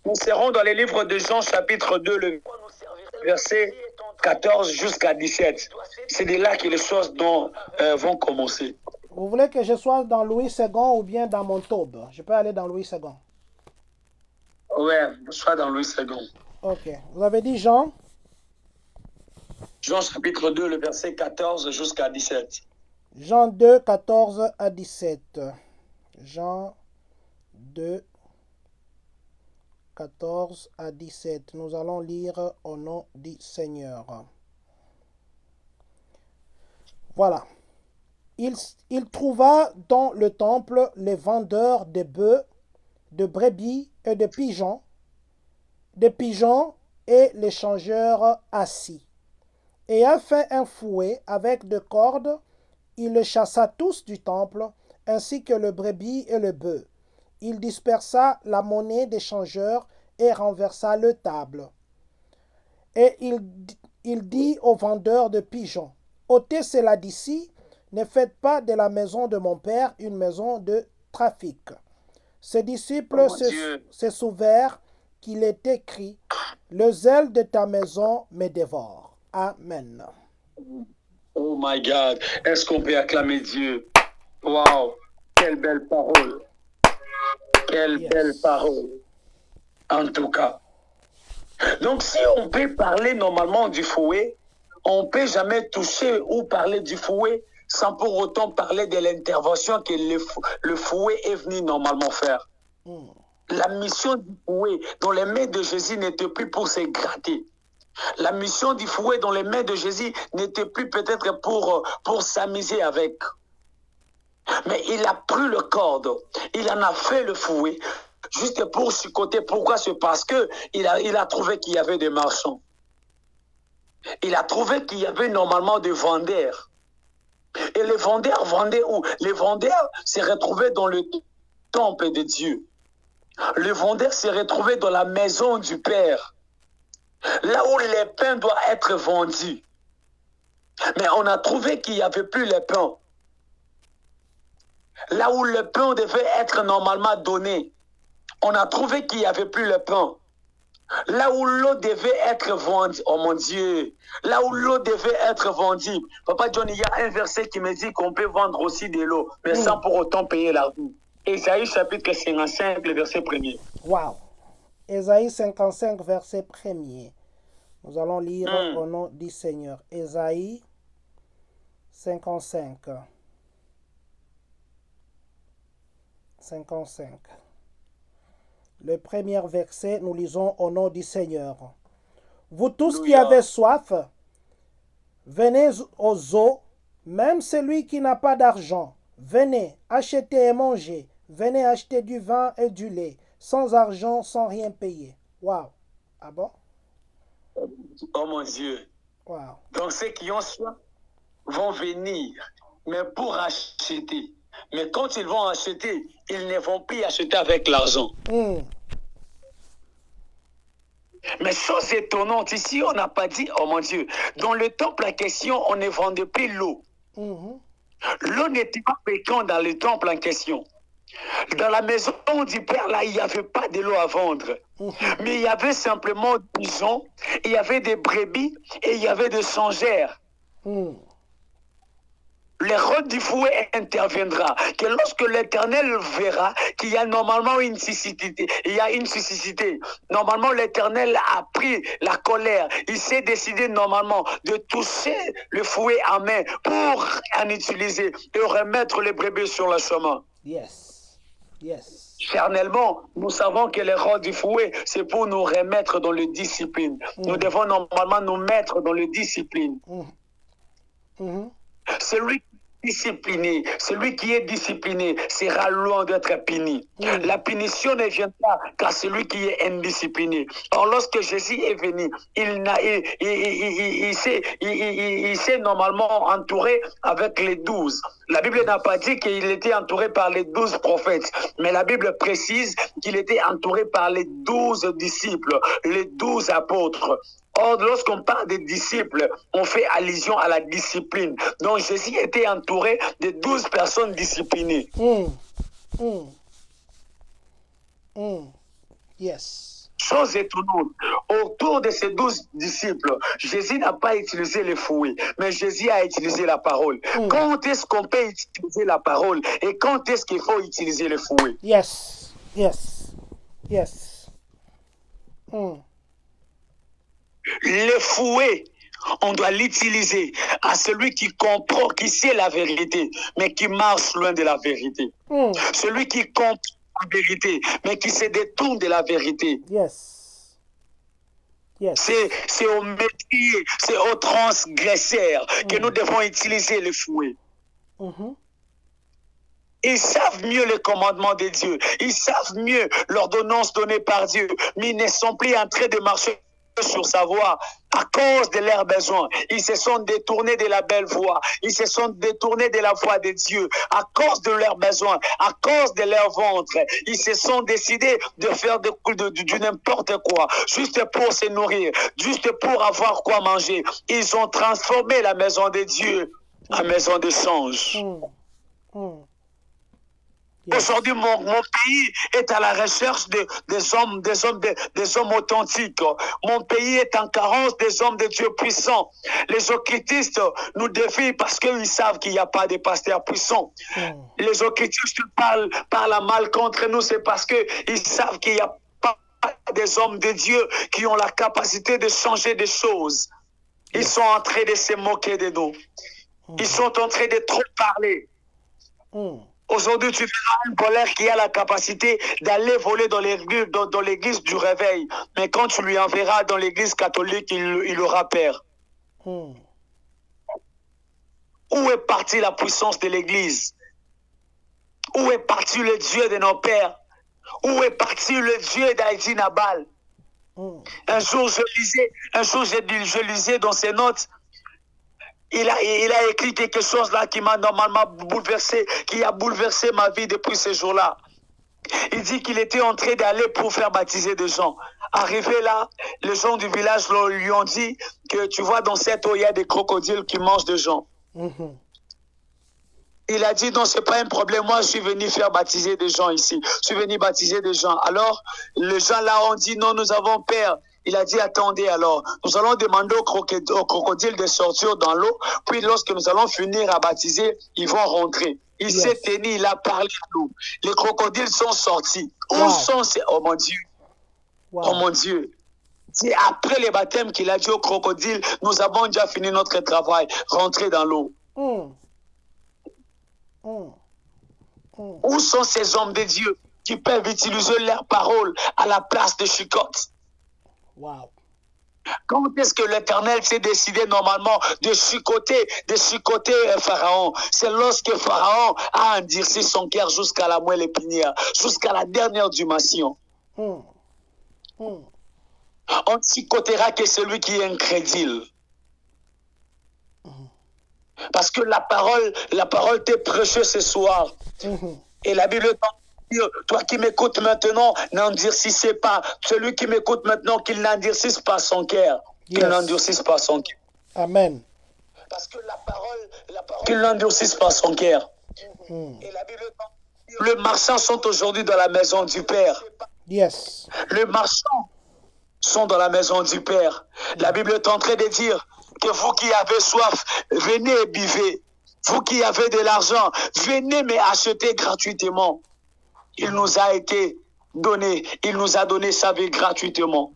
Nous serons dans les livres de Jean chapitre 2, le verset 14 jusqu'à 17. C'est de là que les choses vont commencer. Vous voulez que je sois dans Louis II ou bien dans mon taube? Je peux aller dans Louis II. Ouais, soit dans Louis II. Ok. Vous avez dit Jean? Jean chapitre 2, le verset 14 jusqu'à 17. Jean 2, 14 à 17. Jean 2, 14 à 17. Nous allons lire au nom du Seigneur. Voilà. Il trouva dans le temple les vendeurs de bœufs, de brebis et de pigeons et les changeurs assis. Et a fait un fouet avec deux cordes, il les chassa tous du temple, ainsi que le brebis et le bœuf. Il dispersa la monnaie des changeurs et renversa le table. Et il dit aux vendeurs de pigeons, ôtez cela d'ici, ne faites pas de la maison de mon père une maison de trafic. Ses disciples se souvinrent qu'il est écrit, le zèle de ta maison me dévore. Amen. Oh my God, est-ce qu'on peut acclamer Dieu? Wow, quelle belle parole. Quelle belle parole. En tout cas. Donc si on peut parler normalement du fouet, on ne peut jamais toucher ou parler du fouet sans pour autant parler de l'intervention que le fouet est venu normalement faire. La mission du fouet dans les mains de Jésus n'était plus pour se gratter. La mission du fouet dans les mains de Jésus n'était plus peut-être pour s'amuser avec. Mais il a pris le corde, il en a fait le fouet juste pour chicoter. Pourquoi? C'est parce que il a trouvé qu'il y avait des marchands. Il a trouvé qu'il y avait normalement des vendeurs. Et les vendeurs vendaient où? Les vendeurs se retrouvaient dans le temple de Dieu. Les vendeurs se retrouvaient dans la maison du Père. Là où les pains doivent être vendus. Mais on a trouvé qu'il n'y avait plus les pains. Là où le pain devait être normalement donné, on a trouvé qu'il n'y avait plus le pain. Là où l'eau devait être vendue, oh mon Dieu, là où l'eau devait être vendue. Papa John, il y a un verset qui me dit qu'on peut vendre aussi de l'eau, mais sans pour autant payer l'argent. Ésaïe chapitre 55, le verset 1er. Wow. Ésaïe 55, verset 1er. Nous allons lire au nom du Seigneur. Ésaïe 55. 55. Le premier verset, nous lisons au nom du Seigneur. Vous tous qui avez soif, venez aux eaux, même celui qui n'a pas d'argent. Venez, achetez et mangez. Venez acheter du vin et du lait, sans argent, sans rien payer. Waouh. Ah bon? Oh mon Dieu. Wow. Donc ceux qui ont soif vont venir, mais pour acheter. Mais quand ils vont acheter, ils ne vont plus acheter avec l'argent. Mais chose étonnante, ici on n'a pas dit, oh mon Dieu, dans le temple en question, on ne vendait plus l'eau. L'eau n'était pas fréquente dans le temple en question. Dans la maison du Père, là, il n'y avait pas de l'eau à vendre. Mais il y avait simplement des pigeons, il y avait des brebis et il y avait des sangères. Le rôle du fouet interviendra. Que lorsque l'Éternel verra qu'il y a normalement une cécité, normalement l'Éternel a pris la colère. Il s'est décidé normalement de toucher le fouet à main pour en utiliser et remettre les brebis sur le chemin. Yes. Yes. Charnellement, nous savons que le rôle du fouet, c'est pour nous remettre dans le discipline. Nous devons normalement nous mettre dans le discipline. Celui qui est discipliné sera loin d'être puni. La punition ne vient pas qu'à celui qui est indiscipliné. Or, lorsque Jésus est venu, il s'est normalement entouré avec les 12. La Bible n'a pas dit qu'il était entouré par les 12 prophètes, mais la Bible précise qu'il était entouré par les 12 disciples, les 12 apôtres. Or, lorsqu'on parle des disciples, on fait allusion à la discipline. Donc, Jésus était entouré de 12 personnes disciplinées. Yes. Chose étonnante, autour de ces 12 disciples, Jésus n'a pas utilisé le fouet, mais Jésus a utilisé la parole. Quand est-ce qu'on peut utiliser la parole et quand est-ce qu'il faut utiliser le fouet? Yes. Yes. Yes. Le fouet, on doit l'utiliser à celui qui comprend, qui sait la vérité, mais qui marche loin de la vérité. Celui qui comprend la vérité, mais qui se détourne de la vérité. Yes. Yes. C'est au métier, c'est aux transgresseurs que nous devons utiliser le fouet. Ils savent mieux les commandements de Dieu. Ils savent mieux l'ordonnance donnée par Dieu, mais ils ne sont plus en train de marcher sur sa voie à cause de leurs besoins. Ils se sont détournés de la belle voie. Ils se sont détournés de la voie de Dieu à cause de leurs besoins, à cause de leur ventre. Ils se sont décidés de faire du n'importe quoi, juste pour se nourrir, juste pour avoir quoi manger. Ils ont transformé la maison de Dieu en maison de songe. Aujourd'hui, mon pays est à la recherche des hommes authentiques. Mon pays est en carence des hommes de Dieu puissants. Les occultistes nous défient parce qu'ils savent qu'il n'y a pas de pasteurs puissants. Les occultistes parlent mal contre nous, c'est parce qu'ils savent qu'il n'y a pas des hommes de Dieu qui ont la capacité de changer des choses. Ils sont en train de se moquer de nous. Ils sont en train de trop parler. Aujourd'hui, tu verras un voleur qui a la capacité d'aller voler dans l'église du réveil. Mais quand tu lui enverras dans l'église catholique, il aura peur. Où est partie la puissance de l'église? Où est parti le Dieu de nos pères? Où est parti le Dieu d'Haïti Nabal? Un jour, je lisais dans ses notes, il a écrit quelque chose là qui m'a normalement bouleversé, qui a bouleversé ma vie depuis ce jour-là. Il dit qu'il était en train d'aller pour faire baptiser des gens. Arrivé là, les gens du village lui ont dit que tu vois, dans cette eau, il y a des crocodiles qui mangent des gens. Il a dit non, c'est pas un problème. Moi, je suis venu faire baptiser des gens ici. Je suis venu baptiser des gens. Alors, les gens là ont dit non, nous avons peur. Il a dit attendez alors. Nous allons demander aux crocodiles de sortir dans l'eau. Puis lorsque nous allons finir à baptiser, ils vont rentrer. Il s'est tenu, il a parlé à nous. Les crocodiles sont sortis. Où sont ces... Oh mon Dieu. Oh mon Dieu. C'est après les baptêmes qu'il a dit aux crocodiles, nous avons déjà fini notre travail. Rentrez dans l'eau. Où sont ces hommes de Dieu qui peuvent utiliser leurs paroles à la place de chicotte? Quand est-ce que l'Éternel s'est décidé normalement de chicoter Pharaon? C'est lorsque Pharaon a endurci son cœur jusqu'à la moelle épinière, jusqu'à la dernière dimension. On ne chicotera que celui qui est incrédule. Parce que la parole t'est prêchée ce soir. Et la Bible dit, toi qui m'écoutes maintenant, n'endurcissez pas. Celui qui m'écoute maintenant, qu'il n'endurcisse pas son cœur. Qu'il n'endurcisse pas son cœur. Amen. Parce que la parole qu'il n'endurcisse pas son cœur. Et la Bible dit, les marchands sont aujourd'hui dans la maison du Père. Yes. Les marchands sont dans la maison du Père. La Bible est en train de dire que vous qui avez soif, venez et buvez. Vous qui avez de l'argent, venez mais achetez gratuitement. Il nous a été donné, il nous a donné sa vie gratuitement.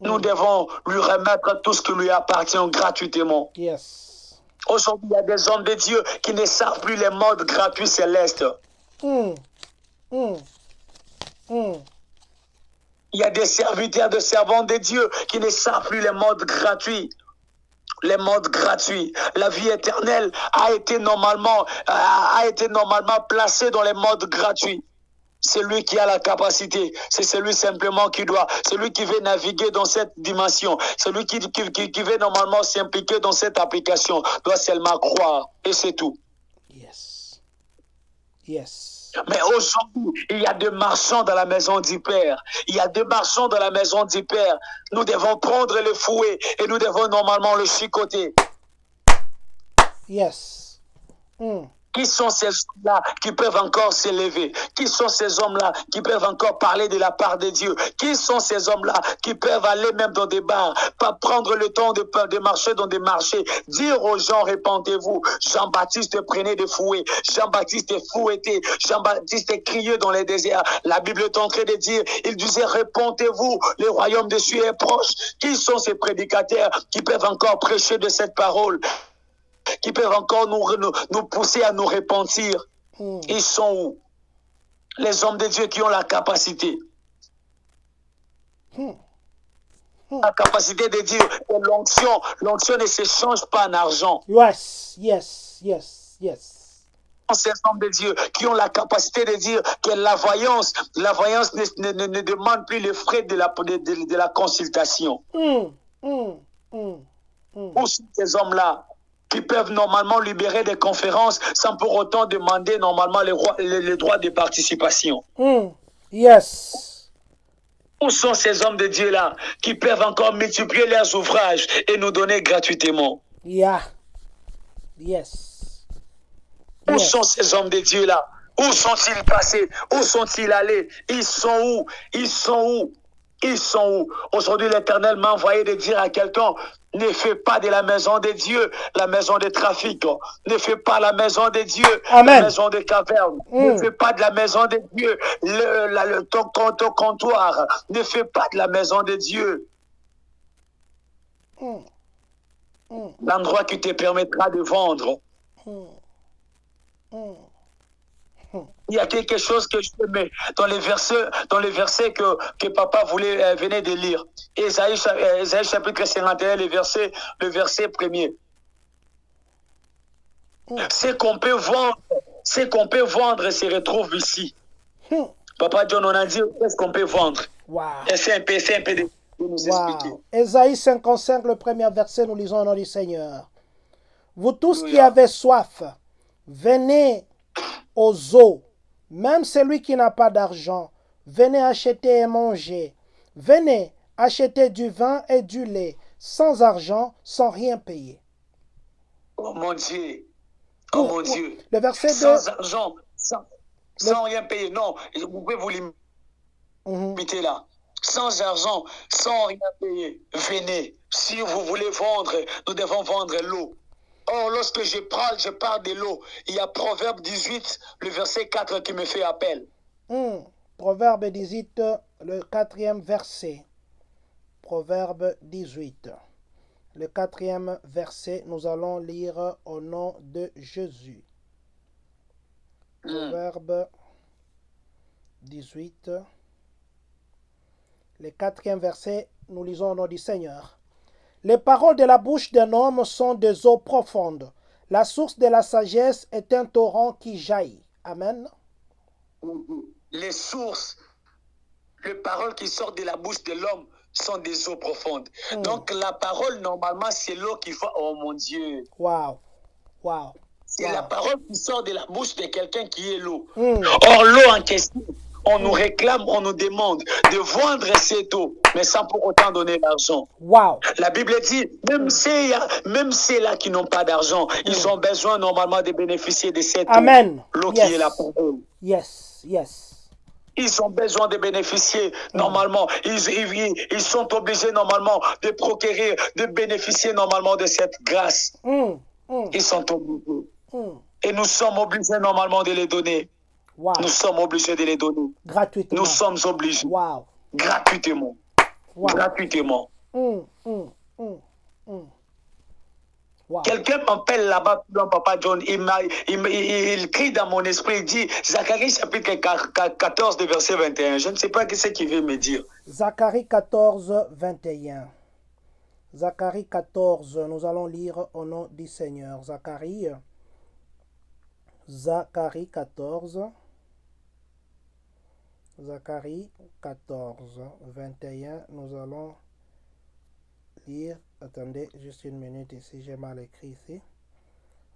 Nous devons lui remettre tout ce qui lui appartient gratuitement. Yes. Aujourd'hui, il y a des hommes de Dieu qui ne savent plus les modes gratuits célestes. Il y a des serviteurs, des servants de Dieu qui ne savent plus les modes gratuits. Les modes gratuits. La vie éternelle a été normalement placée dans les modes gratuits. C'est lui qui a la capacité. C'est celui simplement qui doit. Celui qui veut naviguer dans cette dimension. Celui qui veut normalement s'impliquer dans cette application doit seulement croire. Et c'est tout. Yes. Yes. Mais aujourd'hui, il y a des marchands dans la maison du Père. Il y a des marchands dans la maison du Père. Nous devons prendre le fouet et nous devons normalement le chicoter. Yes. Qui sont ces hommes-là qui peuvent encore s'élever? Qui sont ces hommes-là qui peuvent encore parler de la part de Dieu? Qui sont ces hommes-là qui peuvent aller même dans des bars, pas prendre le temps de marcher dans des marchés, dire aux gens, répentez-vous. Jean-Baptiste prenait des fouets, Jean-Baptiste fouettait, Jean-Baptiste criait dans les déserts. La Bible est en train de dire, il disait, répentez-vous, le royaume des cieux est proche. Qui sont ces prédicateurs qui peuvent encore prêcher de cette parole? Qui peuvent encore nous pousser à nous repentir? Ils sont où? Les hommes de Dieu qui ont la capacité. La capacité de dire que l'onction ne se change pas en argent. Yes, yes, yes, yes. Ces hommes de Dieu qui ont la capacité de dire que la voyance ne demande plus les frais de la consultation. Où sont ces hommes-là qui peuvent normalement libérer des conférences sans pour autant demander normalement les droits de participation? Yes. Où sont ces hommes de Dieu-là qui peuvent encore multiplier leurs ouvrages et nous donner gratuitement? Yeah. Yes. Où sont ces hommes de Dieu-là? Où sont-ils passés? Où sont-ils allés? Ils sont où? Ils sont où? Ils sont où? Aujourd'hui, l'Éternel m'a envoyé de dire à quelqu'un, ne fais pas de la maison de Dieu la maison de trafic. Ne fais pas la maison de Dieu la maison de caverne. Ne fais pas de la maison de Dieu ton comptoir. Ne fais pas de la maison de Dieu l'endroit qui te permettra de vendre. Il y a quelque chose que je mets dans les versets que papa venait de lire. Ésaïe chapitre 51, le verset 1er. Ce qu'on peut vendre se retrouve ici. Papa John, on a dit qu'est-ce qu'on peut vendre. Wow. C'est un peu de nous expliquer. Wow. Ésaïe 55, le premier verset, nous lisons au nom du Seigneur. Vous tous qui Alléluia. avez soif, venez aux eaux. Même celui qui n'a pas d'argent, venez acheter et manger. Venez acheter du vin et du lait, sans argent, sans rien payer. Oh mon Dieu. Oh mon Dieu. Le verset 2. Sans argent, sans rien payer. Non, vous pouvez vous limiter là. Sans argent, sans rien payer. Venez. Si vous voulez vendre, nous devons vendre l'eau. Or, lorsque je parle de l'eau, il y a Proverbe 18, le verset 4 qui me fait appel. Proverbe 18, le 4e verset. Proverbe 18. Le 4e verset, nous allons lire au nom de Jésus. Proverbe 18. Le 4e verset, nous lisons au nom du Seigneur. Les paroles de la bouche d'un homme sont des eaux profondes. La source de la sagesse est un torrent qui jaillit. Amen. Les sources, les paroles qui sortent de la bouche de l'homme sont des eaux profondes. Donc la parole, normalement, c'est l'eau qui va... Oh mon Dieu. Wow. Wow. C'est la parole qui sort de la bouche de quelqu'un qui est l'eau. Mm. Or, l'eau en question, on nous réclame, on nous demande de vendre cette eau, mais sans pour autant donner l'argent. Wow. La Bible dit, même ceux-là qui n'ont pas d'argent, ils ont besoin normalement de bénéficier de cette Amen. eau. L'eau Yes. qui est la parole. Yes, yes. Ils ont besoin de bénéficier normalement. Ils sont obligés normalement de procurer, de bénéficier normalement de cette grâce. Ils sont obligés. Et nous sommes obligés normalement de les donner. Wow. Nous sommes obligés de les donner. Gratuitement. Nous sommes obligés. Wow. Gratuitement. Wow. Gratuitement. Wow. Quelqu'un m'appelle là-bas, Papa John, il crie dans mon esprit, il dit, Zacharie chapitre 14, de verset 21. Je ne sais pas ce qu'il veut me dire. Zacharie 14, 21. Zacharie 14, nous allons lire au nom du Seigneur. Zacharie 14. Zacharie 14, 21. Nous allons lire. Attendez, juste une minute ici, j'ai mal écrit ici.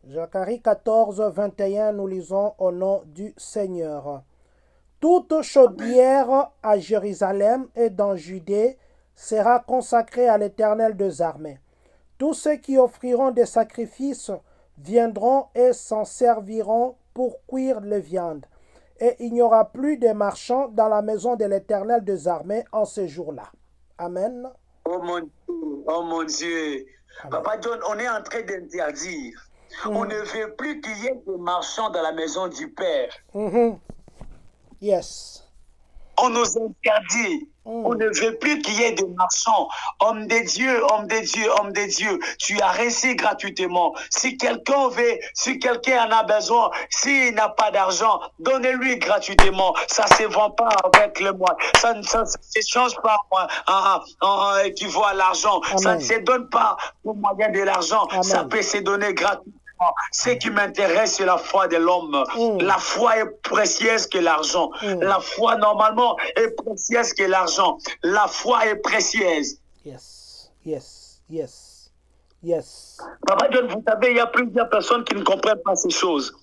Zacharie 14, 21, nous lisons au nom du Seigneur. Toute chaudière à Jérusalem et dans Judée sera consacrée à l'Éternel des armées. Tous ceux qui offriront des sacrifices viendront et s'en serviront pour cuire les viandes. Et il n'y aura plus de marchands dans la maison de l'Éternel des armées en ce jour-là. Amen. Oh mon Dieu. Amen. Papa John, on est en train d'interdire. On ne veut plus qu'il y ait des marchands dans la maison du Père. Yes. On nous interdit. On ne veut plus qu'il y ait des marchands. Homme de Dieu, homme de Dieu, homme de Dieu. Tu as reçu gratuitement. Si quelqu'un en a besoin, s'il n'a pas d'argent, donnez-lui gratuitement. Ça ne se vend pas avec le mois. Ça ne s'échange pas en équivaut à l'argent. Ça ne se donne pas au moyen de l'argent. Ça peut se donner gratuitement. Ce qui m'intéresse, c'est la foi de l'homme. La foi est précieuse que l'argent. La foi, normalement, est précieuse que l'argent. La foi est précieuse. Yes, yes, yes, yes. Papa John, vous savez, il y a plusieurs personnes qui ne comprennent pas ces choses.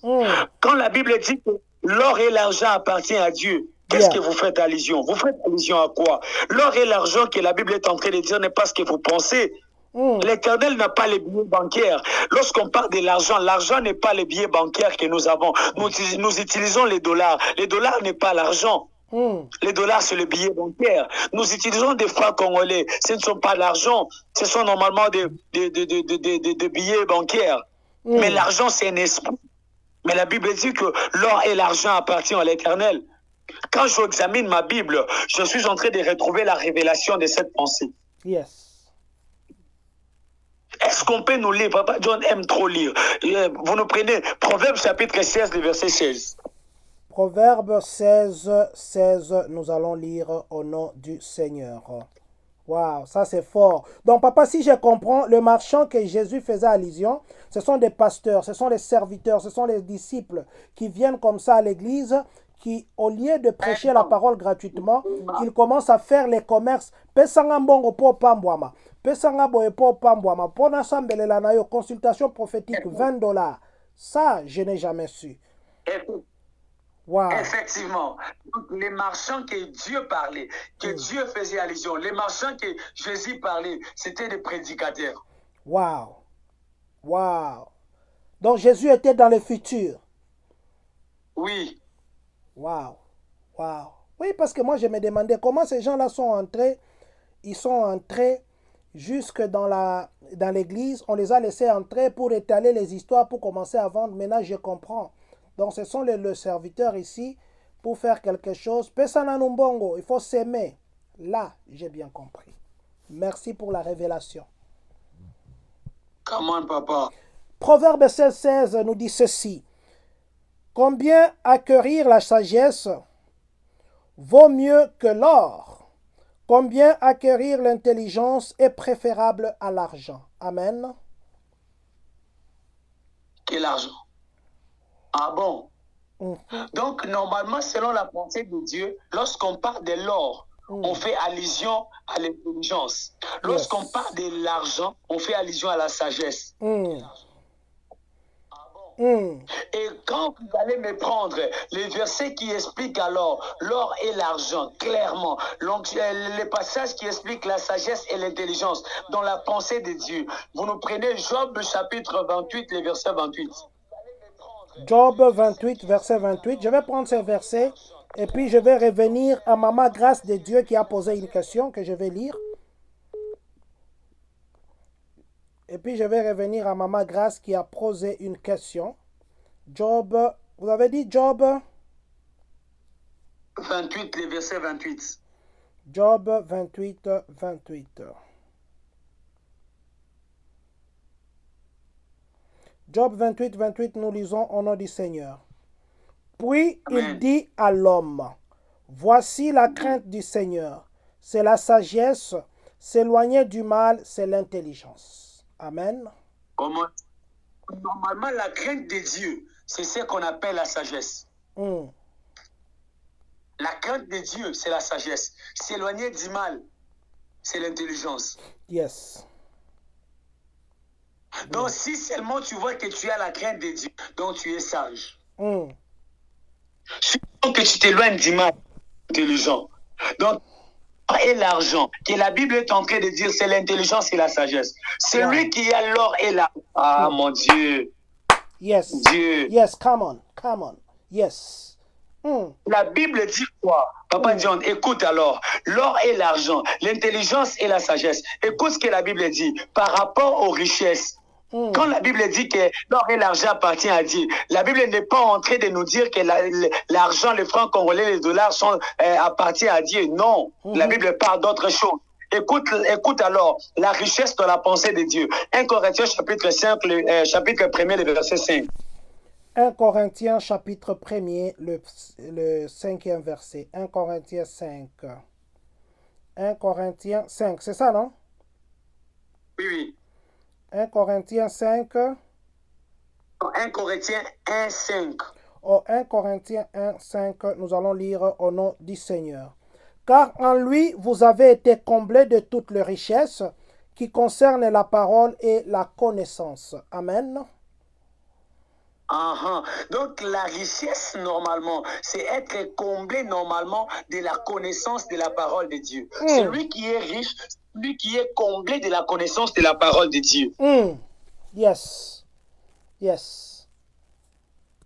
Quand la Bible dit que l'or et l'argent appartiennent à Dieu, qu'est-ce que vous faites allusion? Vous faites allusion à quoi? L'or et l'argent que la Bible est en train de dire n'est pas ce que vous pensez. L'Éternel n'a pas les billets bancaires. Lorsqu'on parle de l'argent, l'argent n'est pas les billets bancaires que nous avons. Nous utilisons les dollars. Les dollars n'est pas l'argent. Les dollars, c'est le billet bancaire. Nous utilisons des francs congolais. Ce ne sont pas l'argent. Ce sont normalement des billets bancaires. Mais l'argent, c'est un esprit. Mais la Bible dit que l'or et l'argent appartiennent à l'Éternel. Quand j'examine ma Bible, je suis en train de retrouver la révélation de cette pensée. Yes. Est-ce qu'on peut nous lire? Papa John aime trop lire. Vous nous prenez Proverbe chapitre 16, le verset 16. Proverbe 16, 16, nous allons lire au nom du Seigneur. Waouh, ça c'est fort. Donc papa, si je comprends, le marchand que Jésus faisait allusion, ce sont des pasteurs, ce sont les serviteurs, ce sont les disciples qui viennent comme ça à l'église, qui, au lieu de prêcher la parole gratuitement, ils commencent à faire les commerces. Pesanga mbongo po pambwama. Pesanga boye po pambwama. Pona sambelela na yo, consultation prophétique, $20. Ça, je n'ai jamais su. Wow. Effectivement. Donc, les marchands que Dieu parlait, que Dieu faisait allusion, les marchands que Jésus parlait, c'était des prédicateurs. Wow. Wow. Donc Jésus était dans le futur. Oui. Wow. Wow. Oui, parce que moi je me demandais comment ces gens-là sont entrés. Ils sont entrés jusque dans l'église. On les a laissés entrer pour étaler les histoires, pour commencer à vendre. Maintenant je comprends. Donc ce sont les serviteurs ici pour faire quelque chose. Pesana numbongo, il faut s'aimer. Là, j'ai bien compris. Merci pour la révélation. Come on, papa. Proverbe 16 nous dit ceci. Combien acquérir la sagesse vaut mieux que l'or. Combien acquérir l'intelligence est préférable à l'argent. Amen. Et l'argent. Ah bon? Donc, normalement, selon la pensée de Dieu, lorsqu'on parle de l'or, on fait allusion à l'intelligence. Lorsqu'on parle de l'argent, on fait allusion à la sagesse. Et quand vous allez me prendre les versets qui expliquent alors l'or et l'argent, clairement, donc, les passages qui expliquent la sagesse et l'intelligence dans la pensée de Dieu, vous nous prenez Job chapitre 28, le verset 28. Job 28, verset 28. Je vais prendre ces versets et puis je vais revenir à Maman Grâce de Dieu qui a posé une question que je vais lire. Et puis je vais revenir à Maman Grâce qui a posé une question. Job, vous avez dit Job 28, le verset 28. Job 28, 28. Job 28, 28, nous lisons au nom du Seigneur. Puis il dit à l'homme, voici la crainte du Seigneur, c'est la sagesse, s'éloigner du mal, c'est l'intelligence. Amen. Normalement, la crainte de Dieu, c'est ce qu'on appelle la sagesse. La crainte de Dieu, c'est la sagesse. S'éloigner du mal, c'est l'intelligence. Yes. Donc, si seulement tu vois que tu as la crainte de Dieu, donc tu es sage. Si que tu t'éloignes du mal, intelligent. Donc, et l'argent, que la Bible est en train de dire, c'est l'intelligence et la sagesse. Celui qui a l'or et l'argent. Ah, mon Dieu. Yes. Dieu. Yes, come on, come on. Yes. La Bible dit quoi? Papa John, écoute alors. L'or et l'argent, l'intelligence et la sagesse. Écoute ce que la Bible dit par rapport aux richesses. Quand la Bible dit que l'or et l'argent appartient à Dieu, la Bible n'est pas en train de nous dire que l'argent, les francs congolais, les dollars appartiennent à Dieu. Non, la Bible parle d'autre chose. Écoute alors la richesse de la pensée de Dieu. 1 Corinthiens chapitre 5, chapitre 1er, le verset 5. 1 Corinthiens chapitre 1er, le 5e verset. 1 Corinthiens 5. 1 Corinthiens 5, c'est ça, non? Oui, oui. 1 Corinthiens 5. 1 Corinthiens 1, 5. Au 1 Corinthiens 1, 5, nous allons lire au nom du Seigneur. Car en lui, vous avez été comblés de toutes les richesses qui concernent la parole et la connaissance. Amen. Donc la richesse normalement, c'est être comblé normalement de la connaissance de la parole de Dieu. Celui qui est riche, celui qui est comblé de la connaissance de la parole de Dieu. Yes. Yes.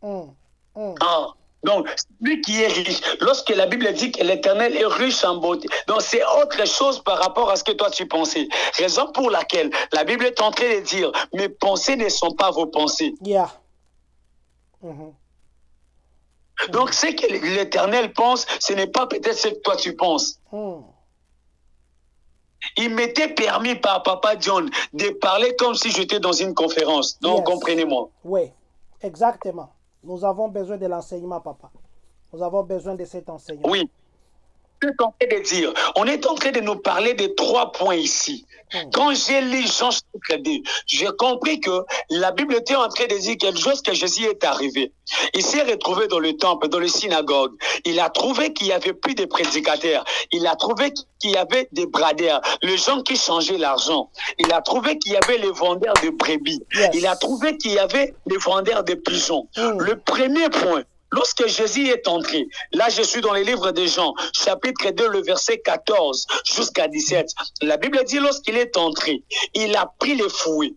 Donc, celui qui est riche, lorsque la Bible dit que l'Éternel est riche en beauté, donc c'est autre chose par rapport à ce que toi tu pensais. Raison pour laquelle la Bible est en train de dire, mes pensées ne sont pas vos pensées. Yeah. Donc, ce que l'Éternel pense, ce n'est pas peut-être ce que toi tu penses. Il m'était permis par Papa John de parler comme si j'étais dans une conférence. Donc, comprenez-moi. Oui, exactement. Nous avons besoin de l'enseignement, papa. Nous avons besoin de cet enseignement. Oui. est en train de dire, on est en train de nous parler de 3 points ici. Quand j'ai lu Jean chapitre 2, j'ai compris que la Bible était en train de dire quelque chose que Jésus est arrivé. Il s'est retrouvé dans le temple, dans les synagogues. Il a trouvé qu'il n'y avait plus de prédicateurs. Il a trouvé qu'il y avait des bradeurs, les gens qui changeaient l'argent. Il a trouvé qu'il y avait les vendeurs de brebis. Yes. Il a trouvé qu'il y avait les vendeurs de pigeons. Le premier point, lorsque Jésus est entré, là je suis dans les livres de Jean, chapitre 2, le verset 14 jusqu'à 17. La Bible dit lorsqu'il est entré, il a pris les fouets.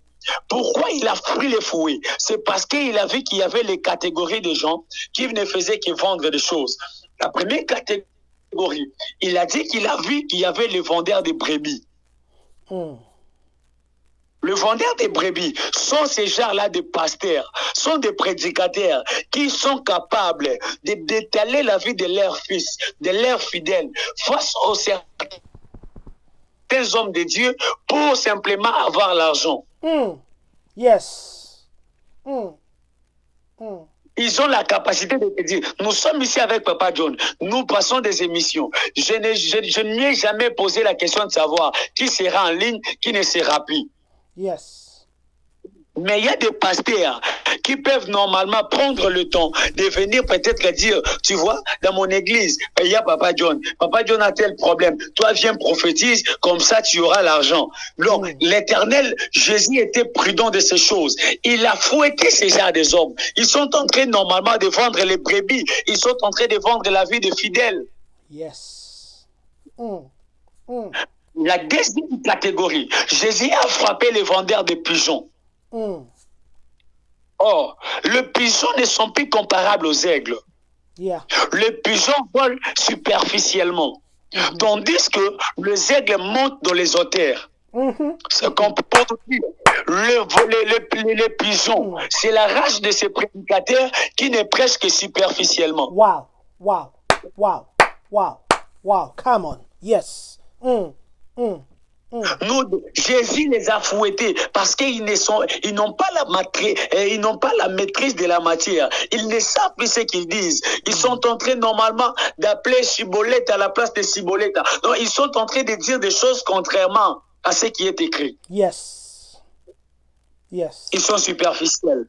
Pourquoi il a pris les fouets? C'est parce qu'il a vu qu'il y avait les catégories de gens qui ne faisaient que vendre des choses. La première catégorie, il a dit qu'il a vu qu'il y avait les vendeurs de brebis. Le vendeur des brebis sont ces gens-là de pasteurs, sont des prédicateurs qui sont capables d'étaler la vie de leurs fils, de leurs fidèles, face aux certains hommes de Dieu pour simplement avoir l'argent. Yes. Ils ont la capacité de te dire, nous sommes ici avec Papa John, nous passons des émissions. Je ne lui ai jamais posé la question de savoir qui sera en ligne, qui ne sera plus. Yes. Mais il y a des pasteurs qui peuvent normalement prendre le temps de venir peut-être dire, tu vois, dans mon église, il y a Papa John. Papa John a tel problème. Toi, viens prophétise, comme ça tu auras l'argent. Donc, l'Éternel, Jésus était prudent de ces choses. Il a fouetté ces gens des hommes. Ils sont en train normalement de vendre les brebis. Ils sont en train de vendre la vie des fidèles. Yes. La deuxième catégorie, Jésus a frappé les vendeurs de pigeons. Or, les pigeons ne sont plus comparables aux aigles. Les pigeons volent superficiellement. Tandis que les aigles montent dans les hauteurs. C'est qu'on peut dire. Les pigeons, c'est la rage de ces prédicateurs qui ne prêchent que superficiellement. Wow. Come on. Yes. Jésus les a fouettés parce qu'ils n'ont pas la maîtrise de la matière. Ils ne savent plus ce qu'ils disent. Ils sont en train normalement d'appeler Cibolette à la place de Cibolette. Donc ils sont en train de dire des choses contrairement à ce qui est écrit. Yes. Ils sont superficiels.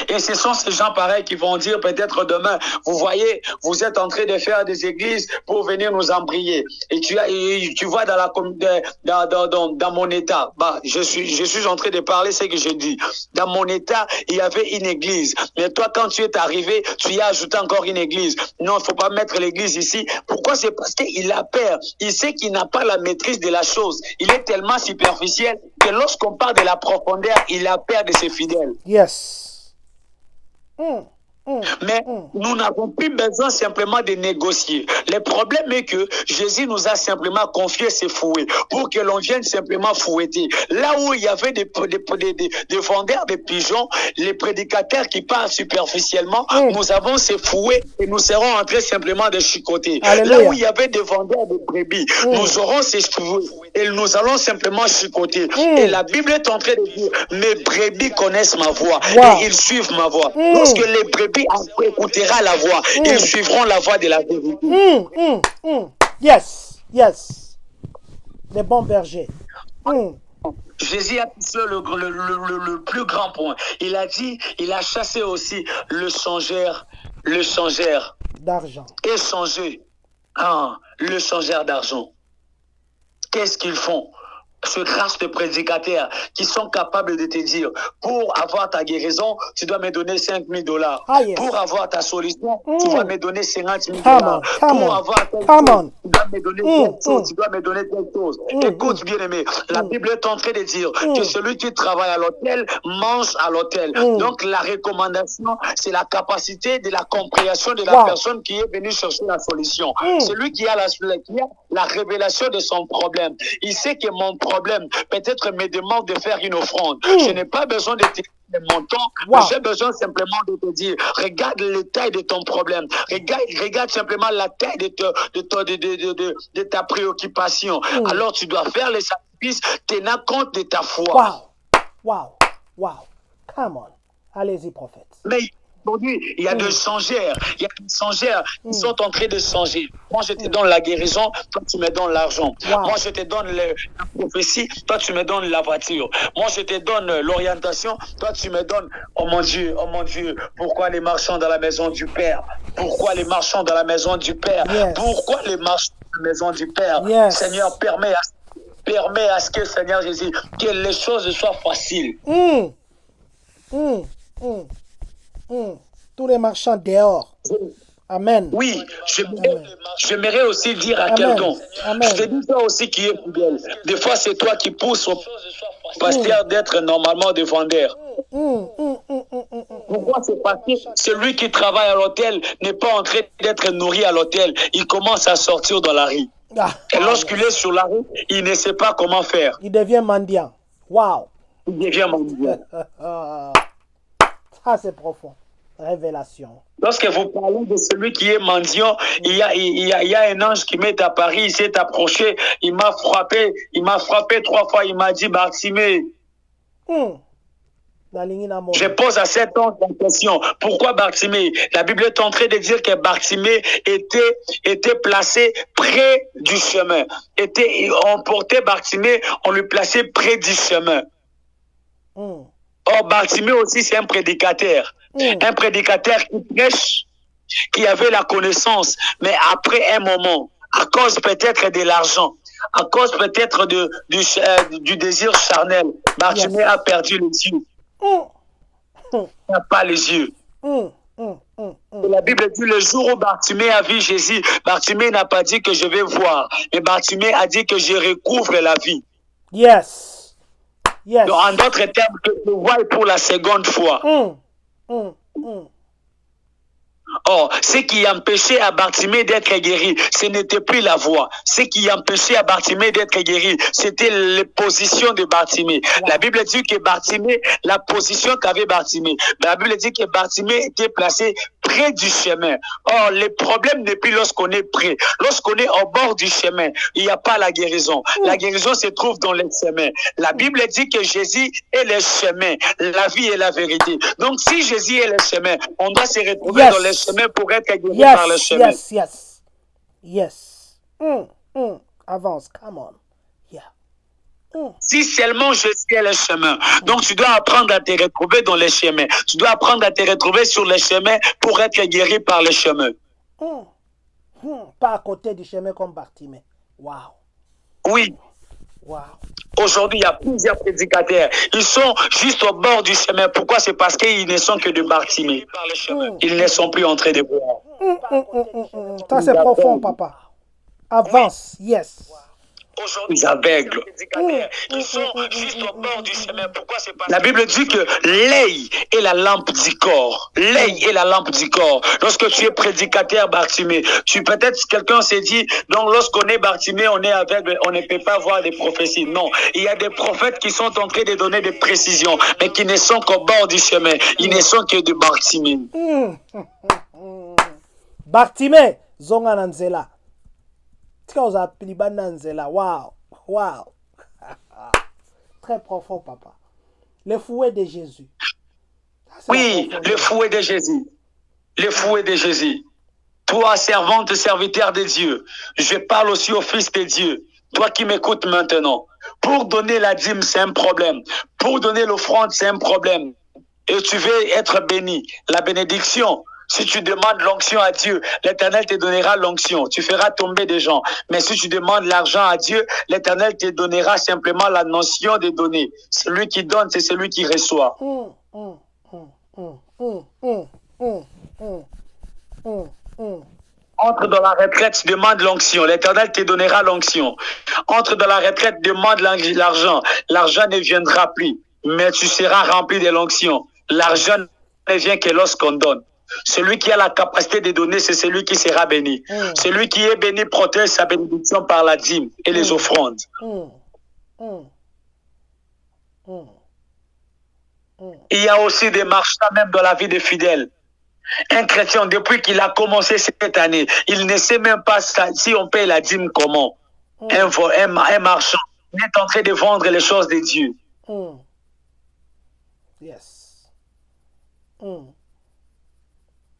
Et ce sont ces gens pareils qui vont dire peut-être demain, vous voyez, vous êtes en train de faire des églises pour venir nous embrayer. Et tu vois dans mon état, je suis en train de parler ce que je dis. Dans mon état, il y avait une église. Mais toi, quand tu es arrivé, tu y as ajouté encore une église. Non, il ne faut pas mettre l'église ici. Pourquoi? C'est parce qu'il a peur. Il sait qu'il n'a pas la maîtrise de la chose. Il est tellement superficiel que lorsqu'on parle de la profondeur, il a peur de ses fidèles. Yes. Mais nous n'avons plus besoin simplement de négocier. Le problème est que Jésus nous a simplement confié ses fouets pour que l'on vienne simplement fouetter. Là où il y avait des vendeurs de pigeons, les prédicateurs qui parlent superficiellement, nous avons ces fouets et nous serons en train simplement de chicoter. Alléluia. Là où il y avait des vendeurs de brebis, nous aurons ces fouets et nous allons simplement chicoter. Et la Bible est en train de dire, mes brebis connaissent ma voix et ils suivent ma voix. Lorsque les brebis écoutera la voix, ils suivront la voix de la vérité. Yes. Les bons bergers. Jésus a dit le plus grand point. Il a dit, il a chassé aussi le changeur d'argent. Échanger. Le changeur d'argent. Qu'est-ce qu'ils font? Ce grâce de prédicateurs qui sont capables de te dire, pour avoir ta guérison, tu dois me donner $5,000. Yes. Pour avoir ta solution, tu dois me donner $50,000. Pour avoir telle chose, tu dois me donner telle chose. Tu dois me donner telle chose. Écoute, bien-aimé, la Bible est en train de dire que celui qui travaille à l'hôtel mange à l'hôtel. Donc la recommandation, c'est la capacité de la compréhension de la personne qui est venue chercher la solution. Celui qui a la révélation de son problème. Il sait que mon problème peut-être me demande de faire une offrande. Je n'ai pas besoin de te dire le montant, j'ai besoin simplement de te dire, regarde la taille de ton problème, regarde simplement la taille de ta préoccupation. Alors tu dois faire les sacrifices tenant compte de ta foi. Wow. Come on. Allez-y, prophète. Mais Aujourd'hui, il y a des changeurs. Il y a des changeurs qui sont en train de changer. Moi, je te donne la guérison, toi, tu me donnes l'argent. Wow. Moi, je te donne la prophétie, toi, tu me donnes la voiture. Moi, je te donne l'orientation, toi, tu me donnes, oh mon Dieu, pourquoi les marchands dans la maison du Père? Pourquoi les marchands dans la maison du Père? Yes. Pourquoi les marchands dans la maison du Père? Yes. Seigneur, permets à ce que, Seigneur Jésus, que les choses soient faciles. Tous les marchands dehors. Amen. Oui, j'aimerais aussi dire à quelqu'un, je te dis toi aussi qui est fidèle. Des fois, c'est toi qui pousses au pasteur d'être normalement des vendeurs. Pourquoi c'est parce que celui qui travaille à l'hôtel n'est pas en train d'être nourri à l'hôtel. Il commence à sortir dans la rue. Et lorsqu'il est sur la rue, il ne sait pas comment faire. Il devient mendiant. Wow. Il devient mendiant. Ça, c'est profond. Révélation. Lorsque vous parlez de celui qui est mendiant, il y a un ange qui m'est apparu, il s'est approché, il m'a frappé 3 fois, il m'a dit, Bartimée. Je pose à cet ange la question, pourquoi Bartimée? La Bible est en train de dire que Bartimée était placé près du chemin. On portait Bartimée, on lui plaçait près du chemin. Or, Bartimée aussi, c'est un prédicateur. Un prédicateur qui prêche, qui avait la connaissance, mais après un moment, à cause peut-être de l'argent, à cause peut-être du désir charnel, Bartimée a perdu les yeux. Il n'a pas les yeux. Et la Bible dit, le jour où Bartimée a vu Jésus, Bartimée n'a pas dit que je vais voir, mais Bartimée a dit que je recouvre la vie. Yes. Yes. Donc, en d'autres termes, que je vois pour la seconde fois. Or, ce qui empêchait à Bartimée d'être guéri, ce n'était plus la voix. Ce qui empêchait à Bartimée d'être guéri, c'était les positions de Bartimée. Wow. La Bible dit que Bartimée, la position qu'avait Bartimée, la Bible dit que Bartimée était placé près du chemin. Or, le problème n'est plus lorsqu'on est près. Lorsqu'on est au bord du chemin, il n'y a pas la guérison. La guérison se trouve dans le chemin. La Bible dit que Jésus est le chemin, la vie et la vérité. Donc, si Jésus est le chemin, on doit se retrouver dans le chemin pour être guéri par le chemin. Yes. Avance, come on. Si seulement je sais le chemin. Donc, tu dois apprendre à te retrouver dans le chemin. Tu dois apprendre à te retrouver sur le chemin pour être guéri par le chemin. Pas à côté du chemin comme Bartimée. Wow. Oui. Wow. Aujourd'hui, il y a plusieurs prédicateurs. Ils sont juste au bord du chemin. Pourquoi? C'est parce qu'ils ne sont que de Bartimée. Ils ne sont plus en train de voir. Ça, c'est profond, papa. Avance, yes. Aujourd'hui, ils aveugles. Ils sont juste au bord du chemin. Pourquoi? C'est parce que la Bible dit que l'œil est la lampe du corps. L'œil est la lampe du corps. Lorsque tu es prédicateur Bartimée, peut-être quelqu'un s'est dit, donc lorsqu'on est Bartimée, on est aveugle, on ne peut pas voir des prophéties. Non, il y a des prophètes qui sont en train de donner des précisions, mais qui ne sont qu'au bord du chemin. Ils ne sont que de Bartimée. Bartimée, zonga nanzela. Wow. Très profond, papa. Le fouet de Jésus. Oui, le fouet de Jésus. Le fouet de Jésus. Toi, servante, serviteur de Dieu, je parle aussi au Fils de Dieu. Toi qui m'écoutes maintenant, pour donner la dîme, c'est un problème. Pour donner l'offrande, c'est un problème. Et tu veux être béni. La bénédiction. Si tu demandes l'onction à Dieu, l'Éternel te donnera l'onction. Tu feras tomber des gens. Mais si tu demandes l'argent à Dieu, l'Éternel te donnera simplement la notion de donner. Celui qui donne, c'est celui qui reçoit. Entre dans la retraite, tu demandes l'onction. L'Éternel te donnera l'onction. Entre dans la retraite, demande l'argent. L'argent ne viendra plus. Mais tu seras rempli de l'onction. L'argent ne vient que lorsqu'on donne. Celui qui a la capacité de donner, c'est celui qui sera béni. Celui qui est béni protège sa bénédiction par la dîme et les offrandes. Il y a aussi des marchands même dans la vie des fidèles. Un chrétien, depuis qu'il a commencé cette année, il ne sait même pas si on paye la dîme comment. Un marchand est en train de vendre les choses de Dieu. Yes.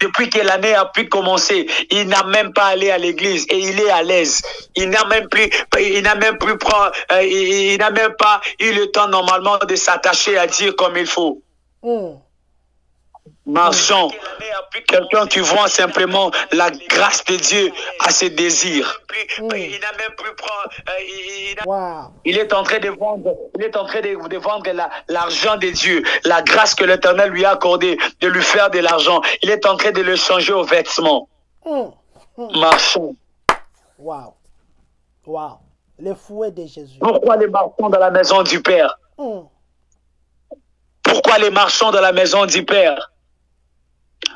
depuis que l'année a pu commencer, il n'a même pas allé à l'église et il est à l'aise. Il n'a même plus pas eu le temps normalement de s'attacher à Dieu comme il faut. Marchons. Quelqu'un qui voit simplement la grâce de Dieu à ses désirs. Il n'a même plus il est en train de vendre, l'argent de Dieu, la grâce que l'Éternel lui a accordée de lui faire de l'argent. Il est en train de le changer aux vêtements. Marchons. Wow. Le fouet de Jésus. Pourquoi les marchons dans la maison du Père? Pourquoi les marchons dans la maison du Père?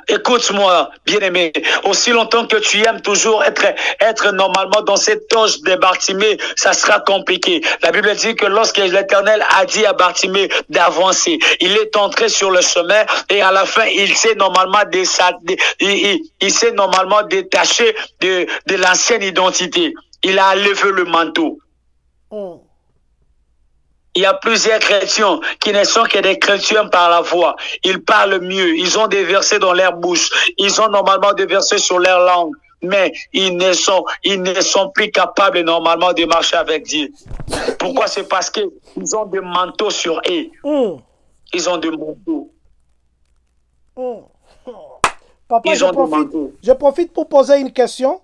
Écoute-moi, bien-aimé, aussi longtemps que tu aimes toujours être normalement dans cette toge de Bartimée, ça sera compliqué. La Bible dit que lorsque l'Éternel a dit à Bartimée d'avancer, il est entré sur le chemin et à la fin, il s'est normalement détaché de l'ancienne identité. Il a levé le manteau. Il y a plusieurs chrétiens qui ne sont que des chrétiens par la voix. Ils parlent mieux. Ils ont des versets dans leur bouche. Ils ont normalement des versets sur leur langue. Mais ils ne sont plus capables normalement de marcher avec Dieu. Pourquoi? C'est parce qu'ils ont des manteaux sur eux. Ils ont des manteaux. Papa, je profite pour poser une question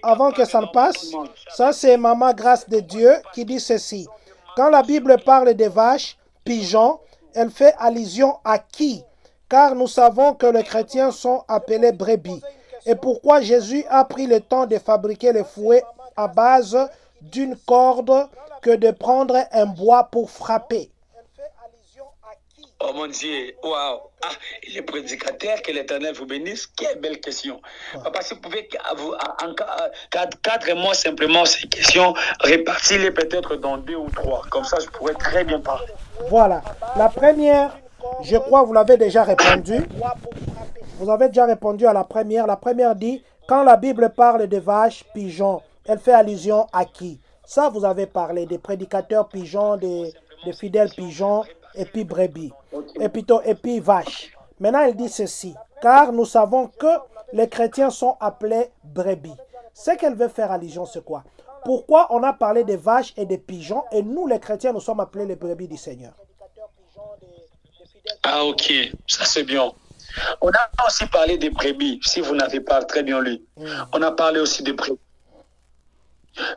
avant que ça ne passe. Ça, c'est Maman Grâce de Dieu qui dit ceci. Quand la Bible parle des vaches, pigeons, elle fait allusion à qui? Car nous savons que les chrétiens sont appelés brebis. Et pourquoi Jésus a pris le temps de fabriquer le fouet à base d'une corde que de prendre un bois pour frapper? Oh mon Dieu, waouh! Ah, les prédicateurs, que l'Éternel vous bénisse. Quelle belle question. Papa, si vous pouvez cadrer-moi simplement ces questions, répartis-les peut-être dans 2 ou 3. Comme ça, je pourrais très bien parler. Voilà. La première, je crois que vous l'avez déjà répondu. Vous avez déjà répondu à la première. La première dit, quand la Bible parle de vaches, pigeons, elle fait allusion à qui? Ça, vous avez parlé des prédicateurs pigeons, des fidèles pigeons, et puis brebis, et puis vaches. Maintenant, elle dit ceci, car nous savons que les chrétiens sont appelés brebis. Ce qu'elle veut faire allusion, c'est quoi? Pourquoi on a parlé des vaches et des pigeons, et nous, les chrétiens, nous sommes appelés les brebis du Seigneur? Ah, ok, ça c'est bien. On a aussi parlé des brebis, si vous n'avez pas très bien lu. On a parlé aussi des brebis.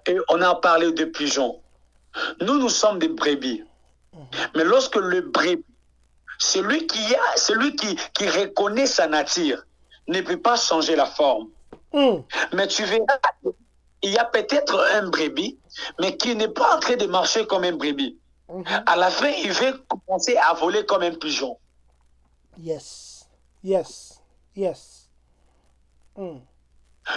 Et on a parlé des pigeons. Nous sommes des brebis. Mais lorsque le brebis, celui qui reconnaît sa nature, ne peut pas changer la forme. Mais tu verras, il y a peut-être un brebis, mais qui n'est pas en train de marcher comme un brebis. À la fin, il va commencer à voler comme un pigeon. Yes.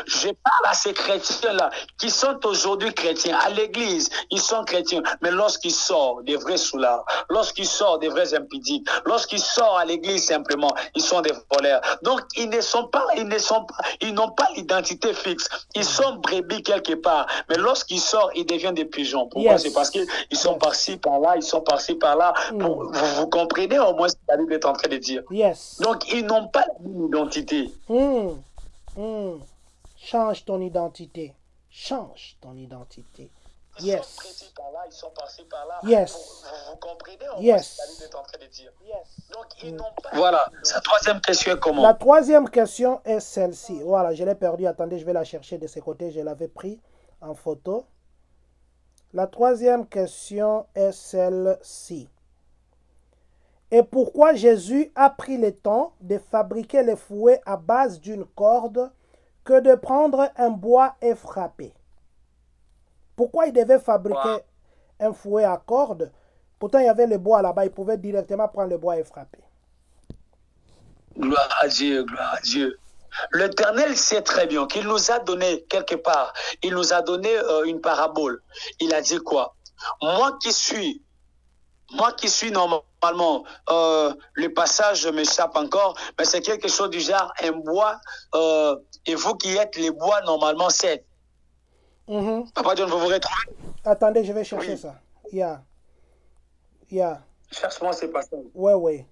Je parle à ces chrétiens-là qui sont aujourd'hui chrétiens. À l'église, ils sont chrétiens. Mais lorsqu'ils sortent des vrais soulards, lorsqu'ils sortent des vrais impudiques, lorsqu'ils sortent à l'église simplement, ils sont des voleurs. Donc, ils n'ont pas l'identité fixe. Ils sont brebis quelque part. Mais lorsqu'ils sortent, ils deviennent des pigeons. Pourquoi? C'est parce qu'ils sont par-ci, par-là, ils sont par-ci, par-là. Vous comprenez au moins ce que la Bible est en train de dire. Donc, ils n'ont pas la même identité. Change ton identité. Change ton identité. Yes. Ils sont par-ci, par-là. Yes. Vous comprenez au moins ce que la Bible est en train de dire. Donc, ils n'ont pas... Voilà. Sa troisième question est comment? La troisième question est celle-ci. Voilà, je l'ai perdue. Attendez, je vais la chercher de ce côté. Je l'avais pris en photo. La troisième question est celle-ci. Et pourquoi Jésus a pris le temps de fabriquer le fouet à base d'une corde que de prendre un bois et frapper? Pourquoi il devait fabriquer un fouet à corde? Pourtant, il y avait le bois là-bas. Il pouvait directement prendre le bois et frapper. Gloire à Dieu, gloire à Dieu. L'Éternel sait très bien qu'il nous a donné quelque part, il nous a donné une parabole. Il a dit quoi? Moi qui suis normalement, le passage m'échappe encore, mais c'est quelque chose du genre un bois, et vous qui êtes les bois normalement 7. Papa John, vous vous retrouvez? Attendez, je vais chercher ça. Cherche-moi ces passages. Ouais.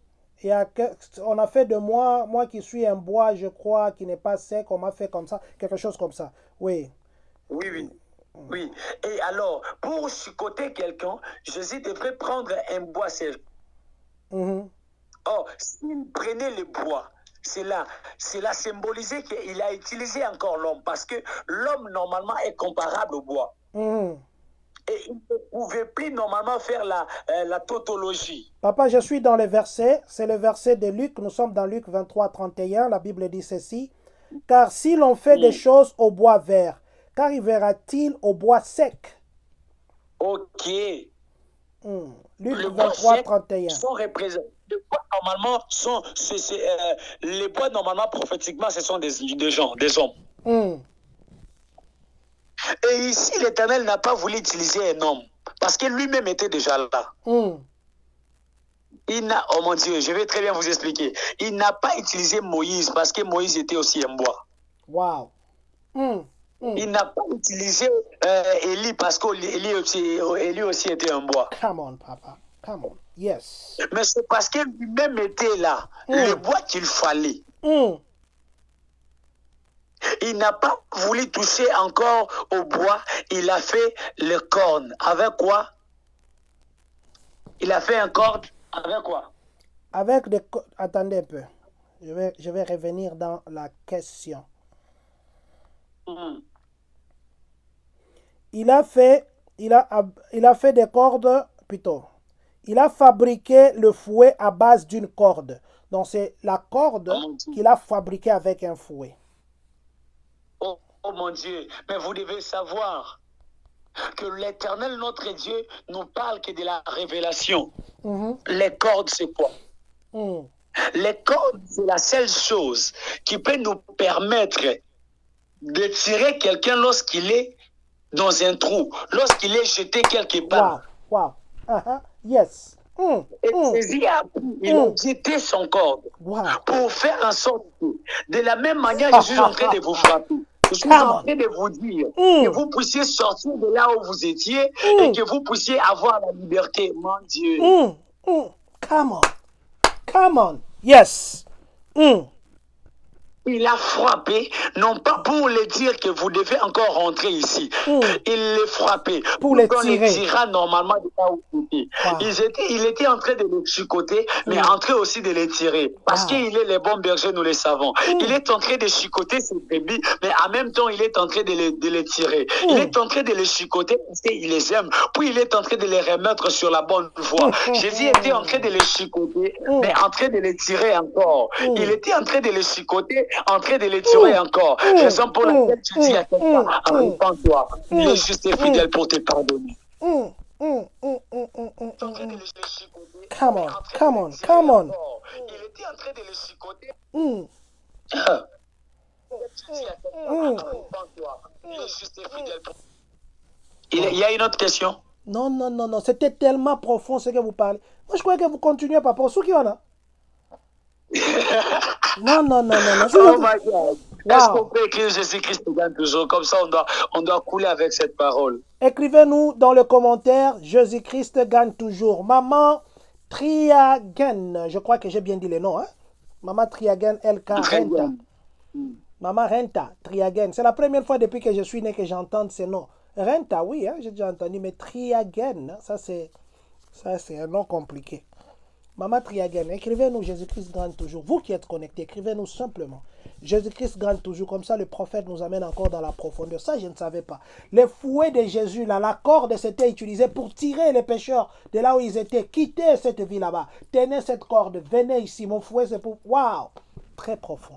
On a fait de moi qui suis un bois, je crois, qui n'est pas sec, on m'a fait comme ça, quelque chose comme ça. Oui. Oui, oui. Oui. Et alors, pour chicoter quelqu'un, Jésus devrait prendre un bois sec. Mhm. Or, s'il prenait le bois, cela symbolisait qu'il a utilisé encore l'homme, parce que l'homme, normalement, est comparable au bois. Mhm. Et il ne pouvait plus, normalement, faire la tautologie. Papa, je suis dans le verset, c'est le verset de Luc, nous sommes dans Luc 23, 31, la Bible dit ceci, « Car si l'on fait des choses au bois vert, qu'arrivera-t-il au bois sec ?» Ok. Luc Le bois 23, sec 31. sont représentés. Les bois, normalement, les bois, normalement, prophétiquement, ce sont des gens, des hommes. Mm. Et ici, l'Éternel n'a pas voulu utiliser un homme, parce que lui-même était déjà là. Mm. Oh mon Dieu, je vais très bien vous expliquer. Il n'a pas utilisé Moïse, parce que Moïse était aussi un bois. Wow. Mm. Mm. Il n'a pas utilisé Élie, parce qu'Élie aussi était un bois. Come on, papa. Come on. Yes. Mais c'est parce que lui-même était là, le bois qu'il fallait. Mm. Il n'a pas voulu toucher encore au bois, il a fait le corne. Avec quoi? Il a fait un corde avec quoi? Avec des... Attendez un peu. Je vais revenir dans la question. Mm. Il a fait des cordes, plutôt. Il a fabriqué le fouet à base d'une corde. Donc c'est la corde qu'il a fabriquée avec un fouet. Oh mon Dieu, mais vous devez savoir que l'Éternel, notre Dieu, nous parle que de la révélation. Mm-hmm. Les cordes, c'est quoi? Mm. Les cordes, c'est la seule chose qui peut nous permettre de tirer quelqu'un lorsqu'il est dans un trou, lorsqu'il est jeté quelque part. Wow, wow. Uh-huh. Yes. Mm. Et Jésus a jeté son corde pour faire en sorte que, de la même manière, je suis en train de vous frapper. Je suis en train de vous dire que vous puissiez sortir de là où vous étiez et que vous puissiez avoir la liberté, mon Dieu. Come on. Come on. Yes. Il a frappé, non pas pour le dire que vous devez encore rentrer ici. Il les frappé pour les qu'on tirer. Les tira normalement de là où c'était. Il était en train de les chicoter, mais en train aussi de les tirer. Parce qu'il est le bon berger, nous le savons. Il est en train de chicoter ses brebis, mais en même temps, il est en train de les tirer. Il est en train de les chicoter parce qu'il les aime. Puis il est en train de les remettre sur la bonne voie. Jésus était en train de les chicoter, mais en train de les tirer encore. Il était en train de les chicoter, en train de les tuer encore. Raison pour laquelle tu dis à quelqu'un, repens-toi. Il est juste et fidèle pour te pardonner. Come on, come on, come on. Il était en train de les chicoter. Il y a une autre question? Non, non, non, non. C'était tellement profond ce que vous parlez. Moi, je croyais que vous continuez, papa. Sous qui on a? Non, non, non, non, non. Oh my God. Est-ce qu'on peut écrire Jésus-Christ gagne toujours? Comme ça, on doit couler avec cette parole. Écrivez-nous dans le commentaire Jésus-Christ gagne toujours. Maman Triagen, je crois que j'ai bien dit le nom, hein? Maman Triagen LK Renta. Maman Renta Triagen. C'est la première fois depuis que je suis né que j'entends ce nom. Renta, oui, hein, j'ai déjà entendu, mais Triagen, ça c'est un nom compliqué. Maman Triagen, écrivez-nous Jésus-Christ gagne toujours. Vous qui êtes connectés, écrivez-nous simplement. Jésus-Christ gagne toujours. Comme ça, le prophète nous amène encore dans la profondeur. Ça, je ne savais pas. Les fouets de Jésus, là, la corde s'était utilisée pour tirer les pécheurs de là où ils étaient. Quittez cette vie là-bas. Tenez cette corde. Venez ici. Mon fouet, c'est pour... Waouh! Très profond.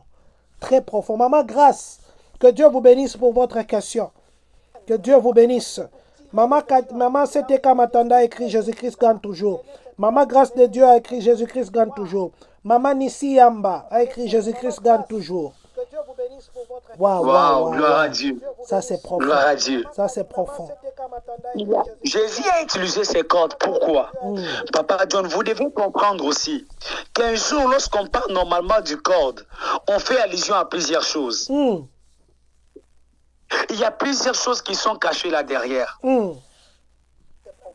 Très profond. Maman, grâce. Que Dieu vous bénisse pour votre question. Que Dieu vous bénisse. Maman c'était Kamatanda a écrit Jésus-Christ gagne toujours. Maman Grâce de Dieu a écrit Jésus-Christ gagne toujours. Maman Nissi Yamba a écrit Jésus-Christ gagne toujours. Waouh, wow, gloire à Dieu. Ça c'est profond. Gloire à Dieu. Ça c'est profond. Jésus a utilisé ces cordes. Pourquoi? Papa John, vous devez comprendre aussi qu'un jour, lorsqu'on parle normalement du corde, on fait allusion à plusieurs choses. Il y a plusieurs choses qui sont cachées là derrière.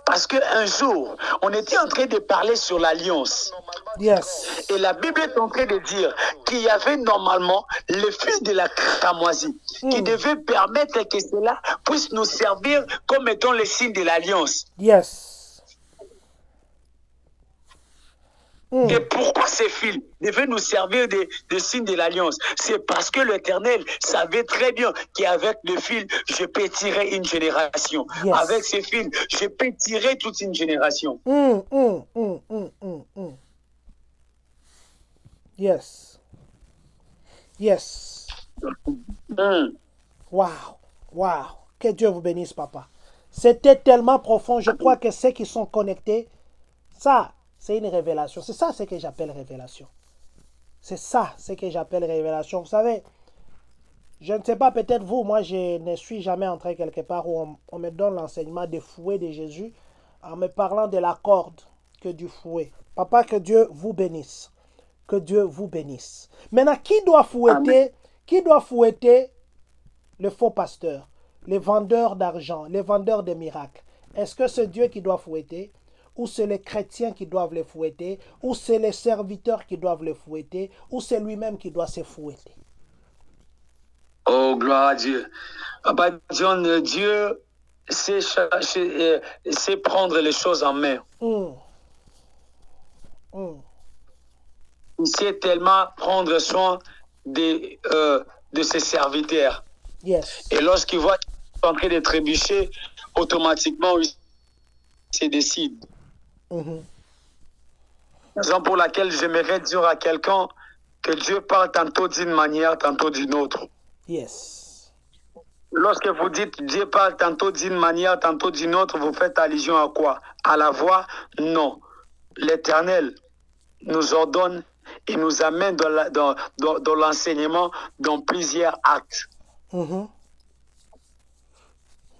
Parce qu'un jour, on était en train de parler sur l'alliance. Yes. Et la Bible est en train de dire qu'il y avait normalement le fil de la cramoisie qui devait permettre que cela puisse nous servir comme étant le signe de l'alliance. Yes. Et pourquoi ces fils devaient nous servir de signe de l'alliance? C'est parce que l'Éternel savait très bien qu'avec le fil, je peux tirer une génération. Yes. Avec ces fils, je peux tirer toute une génération. Yes. Yes. Wow. Wow. Que Dieu vous bénisse, papa. C'était tellement profond. Je crois que ceux qui sont connectés, ça, c'est une révélation. C'est ça ce que j'appelle révélation. C'est ça ce que j'appelle révélation. Vous savez, je ne sais pas, peut-être vous, moi, je ne suis jamais entré quelque part où on me donne l'enseignement des fouets de Jésus en me parlant de la corde que du fouet. Papa, que Dieu vous bénisse. Que Dieu vous bénisse. Maintenant, qui doit fouetter le faux pasteur, les vendeurs d'argent, les vendeurs de miracles? Est-ce que c'est Dieu qui doit fouetter? Ou c'est les chrétiens qui doivent les fouetter? Ou c'est les serviteurs qui doivent les fouetter? Ou c'est lui-même qui doit se fouetter? Oh, gloire à Dieu. Papa John, Dieu sait prendre les choses en main. Il sait tellement prendre soin de ses serviteurs. Yes. Et lorsqu'il voit qu'ils sont en train de trébucher, automatiquement, il se décide. Raison pour laquelle j'aimerais dire à quelqu'un que Dieu parle tantôt d'une manière, tantôt d'une autre. Yes. Lorsque vous dites Dieu parle tantôt d'une manière, tantôt d'une autre, vous faites allusion à quoi? À la voix? Non. L'Éternel nous ordonne et nous amène dans l'enseignement dans plusieurs actes.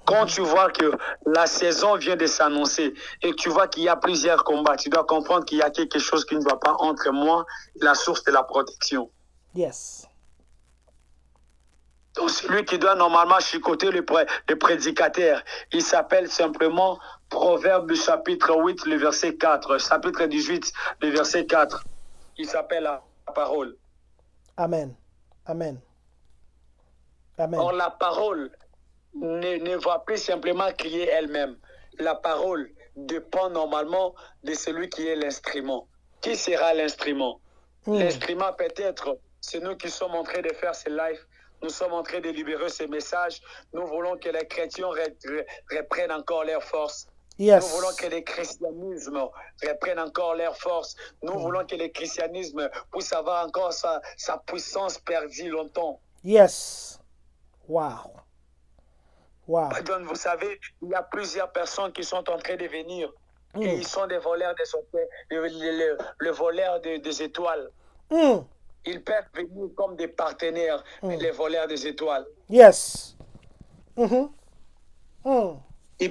Quand tu vois que la saison vient de s'annoncer et que tu vois qu'il y a plusieurs combats, tu dois comprendre qu'il y a quelque chose qui ne va pas entre moi et la source de la protection. Yes. Donc celui qui doit normalement chicoter le prédicateur, il s'appelle simplement Proverbe chapitre 8, le verset 4. Chapitre 18, le verset 4. Il s'appelle la parole. Amen. Amen. Amen. Or la parole ne va plus simplement crier elle-même. La parole dépend normalement de celui qui est l'instrument. Qui sera l'instrument? L'instrument peut-être, c'est nous qui sommes en train de faire ce live. Nous sommes en train de libérer ces messages. Nous voulons que les chrétiens reprennent encore leur force. Yes. Nous voulons que le christianisme reprenne encore leur force. Nous voulons que le christianisme puisse avoir encore sa puissance perdue longtemps. Yes. Wow. Wow. Donc, vous savez, il y a plusieurs personnes qui sont en train de venir. Et ils sont des voleurs le voleur des étoiles. Ils peuvent venir comme des partenaires, les voleurs des étoiles. Yes. Ils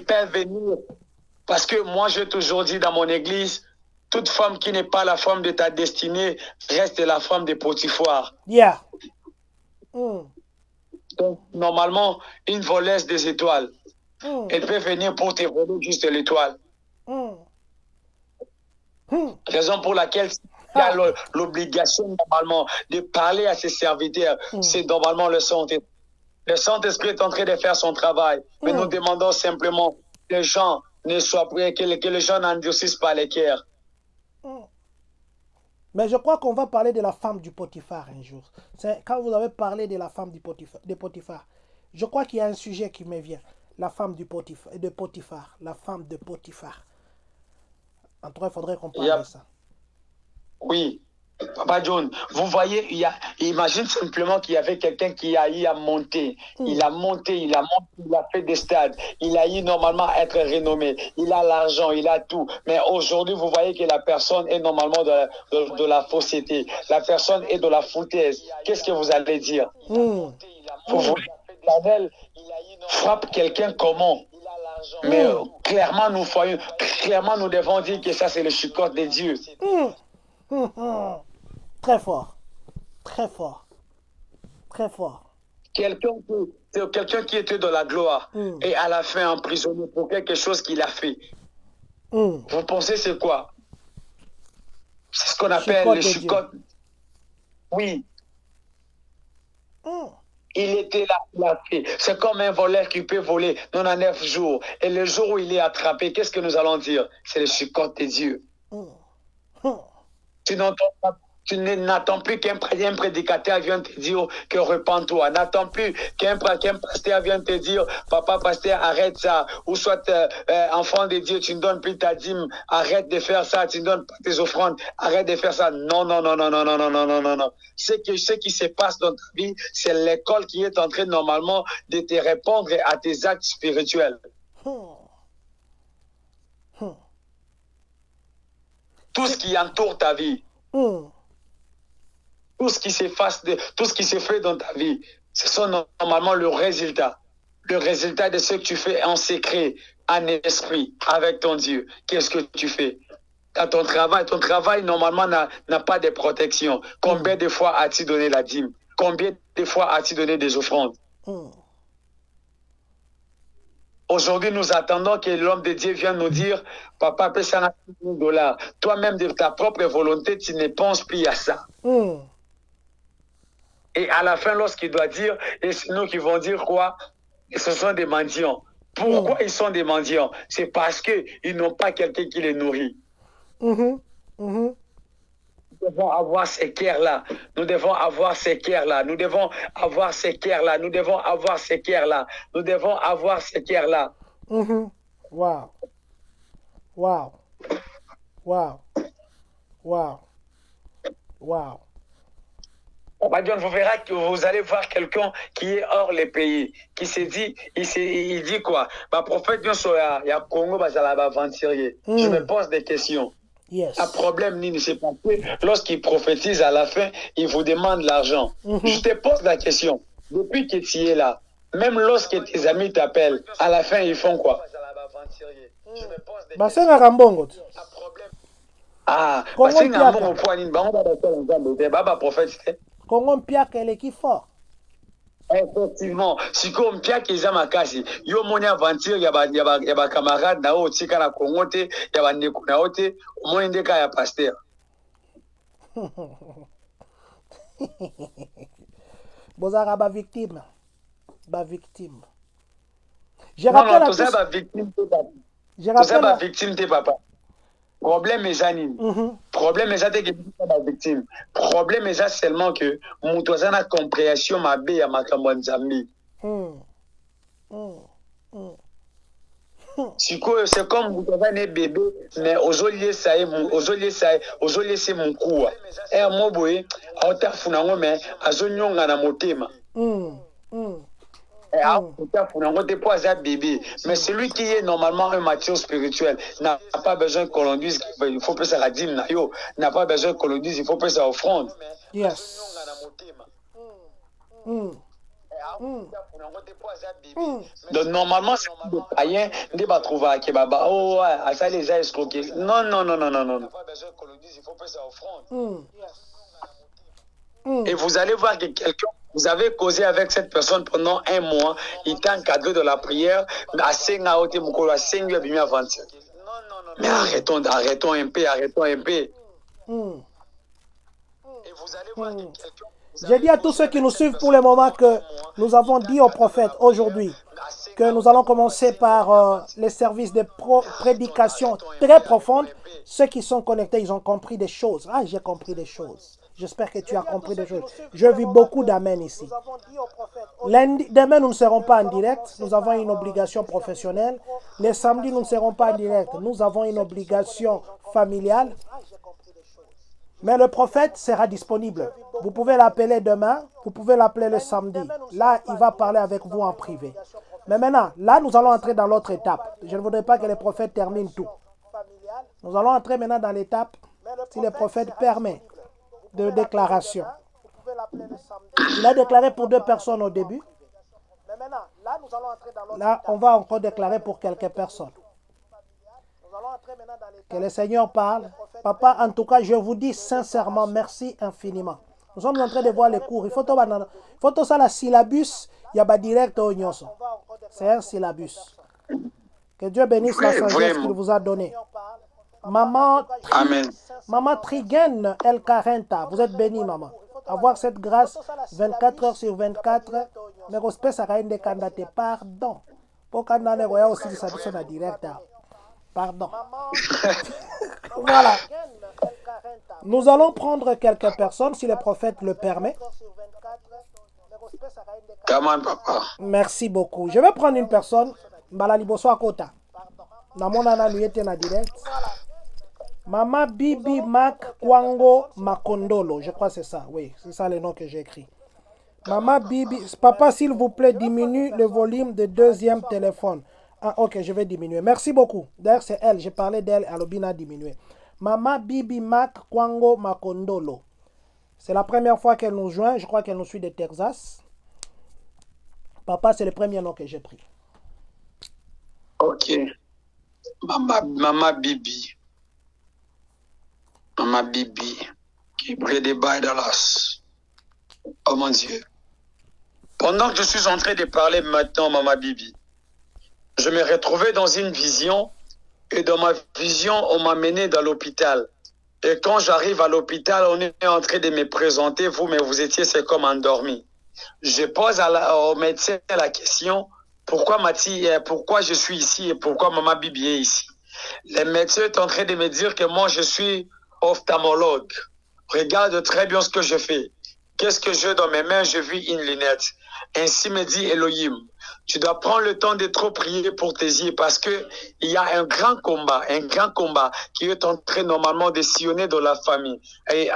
peuvent venir parce que moi, j'ai toujours dit dans mon église, toute femme qui n'est pas la femme de ta destinée reste la femme de Potiphar. Yeah. Donc, normalement, une voleuse des étoiles, elle peut venir pour te voler juste l'étoile. Raison pour laquelle il y a l'obligation normalement de parler à ses serviteurs. C'est normalement le Saint-Esprit. Le Saint-Esprit est en train de faire son travail. Mais nous demandons simplement que les gens ne soient que les gens n'endurcissent pas les cœurs. Mais je crois qu'on va parler de la femme du Potiphar un jour. Quand vous avez parlé de la femme de Potiphar, je crois qu'il y a un sujet qui me vient. La femme de Potiphar. La femme de Potiphar. En tout cas, il faudrait qu'on parle de ça. Oui. Papa John, vous voyez, imagine simplement qu'il y avait quelqu'un qui a eu à monter. Il a monté, il a fait des stades. Il a eu normalement à être renommé. Il a l'argent, il a tout. Mais aujourd'hui, vous voyez que la personne est normalement de la fausseté. La personne est de la foutaise. Qu'est-ce que vous allez dire? Vous voyez, l'Éternel frappe quelqu'un comment? Mais clairement, nous devons dire que ça, c'est le chicote de Dieu. Très fort. Très fort. Très fort. Quelqu'un qui était dans la gloire et à la fin emprisonné pour quelque chose qu'il a fait. Vous pensez c'est quoi? C'est ce qu'on appelle Chicotte le de Dieu. chicotte. Oui, Hmm. il était là, il a fait. C'est comme un voleur qui peut voler 99 jours. Et le jour où il est attrapé, qu'est-ce que nous allons dire? C'est le chicotte de Dieu. Hmm. Hmm. Tu n'attends plus qu'un prédicateur vienne te dire que repens-toi. N'attends plus qu'un pasteur vienne te dire, papa pasteur, arrête ça. Ou soit, enfant de Dieu, tu ne donnes plus ta dîme, arrête de faire ça, tu ne donnes pas tes offrandes, arrête de faire ça. Non, non, non, non, non, non, non, non, non, non, non. Ce qui se passe dans ta vie, c'est l'école qui est en train normalement de te répondre à tes actes spirituels. Hmm. Hmm. Tout ce qui entoure ta vie. Hmm. Tout ce qui tout ce qui se fait dans ta vie, ce sont normalement le résultat de ce que tu fais en secret, en esprit, avec ton Dieu. Qu'est-ce que tu fais? À ton travail normalement n'a pas de protection. Combien de fois as-tu donné la dîme? Combien de fois as-tu donné des offrandes? Aujourd'hui, nous attendons que l'homme de Dieu vienne nous dire, papa, paie ça $1 Toi-même, de ta propre volonté, tu ne penses plus à ça. Et à la fin, lorsqu'il doit dire, et c'est nous qui vont dire quoi? Ce sont des mendiants. Pourquoi ils sont des mendiants? C'est parce qu'ils n'ont pas quelqu'un qui les nourrit. Nous devons avoir ces cœurs-là. Nous devons avoir ces cœurs-là. Nous devons avoir ces cœurs-là. Nous devons avoir ces cœurs-là. Nous devons avoir ces cœurs-là. Wow. Wow. Wow. Wow. Wow. Vous allez voir quelqu'un qui est hors les pays, qui se dit, il dit quoi? Prophète, il y a Congo, je me pose des questions. Yes. Un problème, c'est parce que lorsqu'il prophétise à la fin, il vous demande l'argent. Je te pose la question. Depuis que tu es là, même lorsque tes amis t'appellent, à la fin, ils font quoi? C'est un rambongo. Ah, c'est un bon prophète. Congo Pia qu'elle qui fort. Effectivement, si comme Pia qui est makasi, yo moni aventure ya ba camarade na o tika na Congo te, ya ba ndeko na o te, moni ndeka ya pasteur. Bozara ba victime. Je rappelle rappelle à tous ça ba victime te papa. Problème est ça problème est ça que la victime. Problème est ça seulement que mutoza na compréhension mabe ya makambo nzambi. C'est comme vous avez un bébé, mais aujourd'hui c'est mon coup. Et moi boy, auta funango mais azonyonga na motema. Bébé. Mais celui qui est normalement un mature spirituel n'a pas besoin qu'on le dise, il faut passer la dîme, n'a pas besoin qu'on le dise, il faut passer à offrande. Yes. Donc normalement, c'est des païens, des trouver qui baba, oh, ça les a escroqués. Non, non, non, non, non, non. Pas besoin qu'on le dise, il faut passer à offrande. Et vous allez voir que quelqu'un, vous avez causé avec cette personne pendant 1 mois, il t'a encadré de la prière, mais arrêtons un peu. Et vous allez voir que quelqu'un... J'ai dit à tous ceux qui nous suivent pour le moment que nous avons dit au prophète aujourd'hui que nous allons commencer par les services de prédication très profondes. Ceux qui sont connectés, ils ont compris des choses. Ah, j'ai compris des choses. J'espère que tu as compris des choses. Je vis beaucoup d'amen ici. Demain, nous ne serons pas en direct. Nous avons une obligation professionnelle. Les samedis, nous ne serons pas en direct. Nous avons une obligation familiale. Mais le prophète sera disponible. Vous pouvez l'appeler demain. Vous pouvez l'appeler le samedi. Là, il va parler avec vous en privé. Mais maintenant, là, nous allons entrer dans l'autre étape. Je ne voudrais pas que le prophète termine tout. Nous allons entrer maintenant dans l'étape, si le prophète permet, de déclaration. Il a déclaré pour 2 personnes au début. Là, on va encore déclarer pour quelques personnes. Que le Seigneur parle. Papa, en tout cas, je vous dis sincèrement, merci infiniment. Nous sommes en train de voir les cours. Il faut tout ça, la syllabus, il y a pas direct au nyoso. C'est un syllabus. Que Dieu bénisse la Oui, sagesse vraiment. qu'il vous a donnée. Maman, Amen. Maman Trigen El Carenta, vous êtes bénie, maman. Avoir cette grâce 24 heures sur 24, mais respect ça a une candidate. Pardon. Pour qu'on ait aussi ça sur la directe. Pardon. Voilà. Nous allons prendre quelques personnes, si le prophète le permet. Come on, papa. Merci beaucoup. Je vais prendre une personne. Balali Boso Akota. Namona lui était en direct. Mama Bibi Mac Kwango Makondolo. Je crois que c'est ça. Oui, c'est ça le nom que j'ai écrit. Mama Bibi. Papa, s'il vous plaît, diminue le volume de deuxième téléphone. Ah, ok, je vais diminuer. Merci beaucoup. D'ailleurs, c'est elle. J'ai parlé d'elle. Alobina a diminué. Mama Bibi Mac Kwango Makondolo. C'est la première fois qu'elle nous joint. Je crois qu'elle nous suit de Texas. Papa, c'est le premier nom que j'ai pris. Ok. Mama Bibi. Mama Bibi. Qui brille des bails Dallas. Oh mon Dieu. Pendant que je suis en train de parler maintenant, Mama Bibi, je me retrouvais dans une vision. Et dans ma vision, on m'a mené dans l'hôpital. Et quand j'arrive à l'hôpital, on est en train de me présenter, vous, mais vous étiez, c'est comme endormi. Je pose au médecin la question, pourquoi je suis ici et pourquoi Maman Bibi est ici? Le médecin est en train de me dire que moi, je suis ophtalmologue. Regarde très bien ce que je fais. Qu'est-ce que j'ai dans mes mains? Je vis une lunette. Ainsi me dit Elohim. Tu dois prendre le temps de trop prier pour tes yeux parce que il y a un grand combat qui est en train normalement de sillonner dans la famille. Et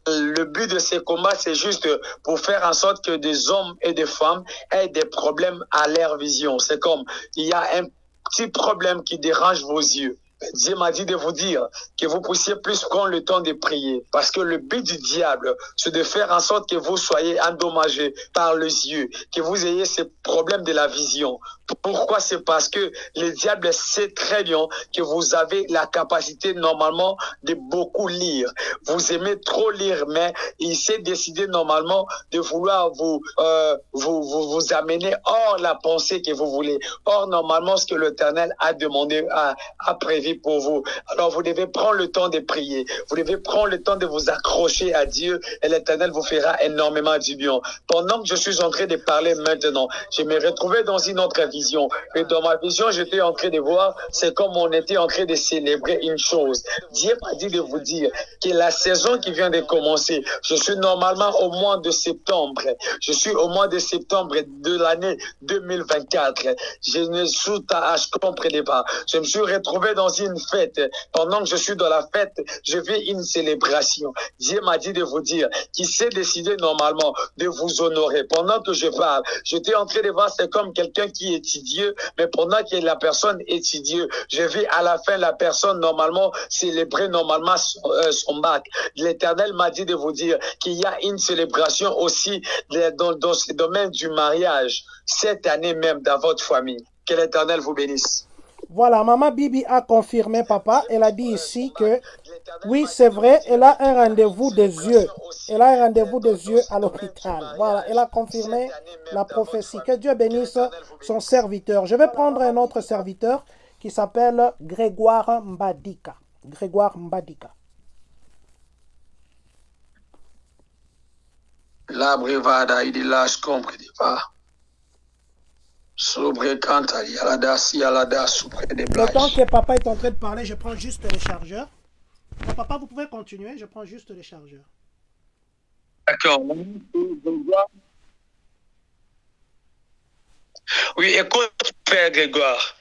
le but de ces combats, c'est juste pour faire en sorte que des hommes et des femmes aient des problèmes à leur vision. C'est comme, il y a un petit problème qui dérange vos yeux. Dieu m'a dit de vous dire que vous puissiez plus prendre le temps de prier. Parce que le but du diable, c'est de faire en sorte que vous soyez endommagés par les yeux, que vous ayez ces problèmes de la vision. Pourquoi? C'est parce que le diable sait très bien que vous avez la capacité normalement de beaucoup lire. Vous aimez trop lire, mais il s'est décidé normalement de vouloir vous amener hors la pensée que vous voulez, hors normalement ce que l'Éternel a demandé, a prévu pour vous. Alors vous devez prendre le temps de prier. Vous devez prendre le temps de vous accrocher à Dieu et l'Éternel vous fera énormément du bien. Pendant que je suis en train de parler maintenant, je me retrouvais dans une autre vision. Et dans ma vision, j'étais en train de voir, c'est comme on était en train de célébrer une chose. Dieu m'a dit de vous dire que la saison qui vient de commencer, je suis normalement au mois de septembre. Je suis au mois de septembre de l'année 2024. Je ne comprenais pas. Je me suis retrouvé dans une fête. Pendant que je suis dans la fête, je vis une célébration. Dieu m'a dit de vous dire qu'il s'est décidé normalement de vous honorer. Pendant que je parle, j'étais en train de voir, c'est comme quelqu'un qui étudie Dieu, mais pendant que la personne étudie Dieu, je vis à la fin la personne normalement célébrer normalement son bac. L'Éternel m'a dit de vous dire qu'il y a une célébration aussi dans ce domaine du mariage, cette année même dans votre famille. Que l'Éternel vous bénisse. Voilà, Maman Bibi a confirmé, papa. Elle a dit ici que, oui, c'est vrai, elle a un rendez-vous des yeux. Elle a un rendez-vous des yeux à l'hôpital. Voilà, elle a confirmé la prophétie. Que Dieu bénisse son serviteur. Je vais prendre un autre serviteur qui s'appelle Grégoire Mbadika. Grégoire Mbadika. La brivada, il dit là, je comprends pas. Le temps que papa est en train de parler, je prends juste le chargeur. Bon, papa, vous pouvez continuer, je prends juste le chargeur. D'accord. Oui, écoute, Père Grégoire.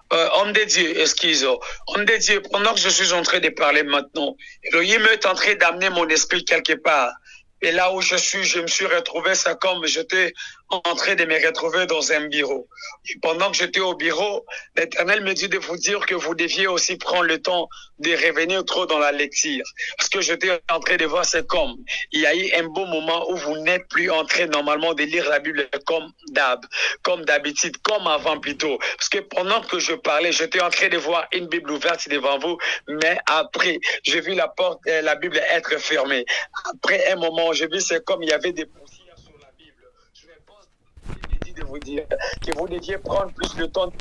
Homme de Dieu, excuse-moi. Homme de Dieu, pendant que je suis en train de parler maintenant, Elohim est en train d'amener mon esprit quelque part. Et là où je suis, je me suis retrouvé, c'est comme j'étais en train de me retrouver dans un bureau. Et pendant que j'étais au bureau, l'Éternel me dit de vous dire que vous deviez aussi prendre le temps de revenir trop dans la lecture. Parce que j'étais en train de voir, c'est comme, il y a eu un beau moment où vous n'êtes plus en train normalement de lire la Bible comme d'habitude, comme avant plutôt. Parce que pendant que je parlais, j'étais en train de voir une Bible ouverte devant vous, mais après, j'ai vu la Bible être fermée. Après un moment, j'ai vu, c'est comme il y avait des poussières sur la Bible. Je pense qu'il me dit de vous dire que vous deviez prendre plus de temps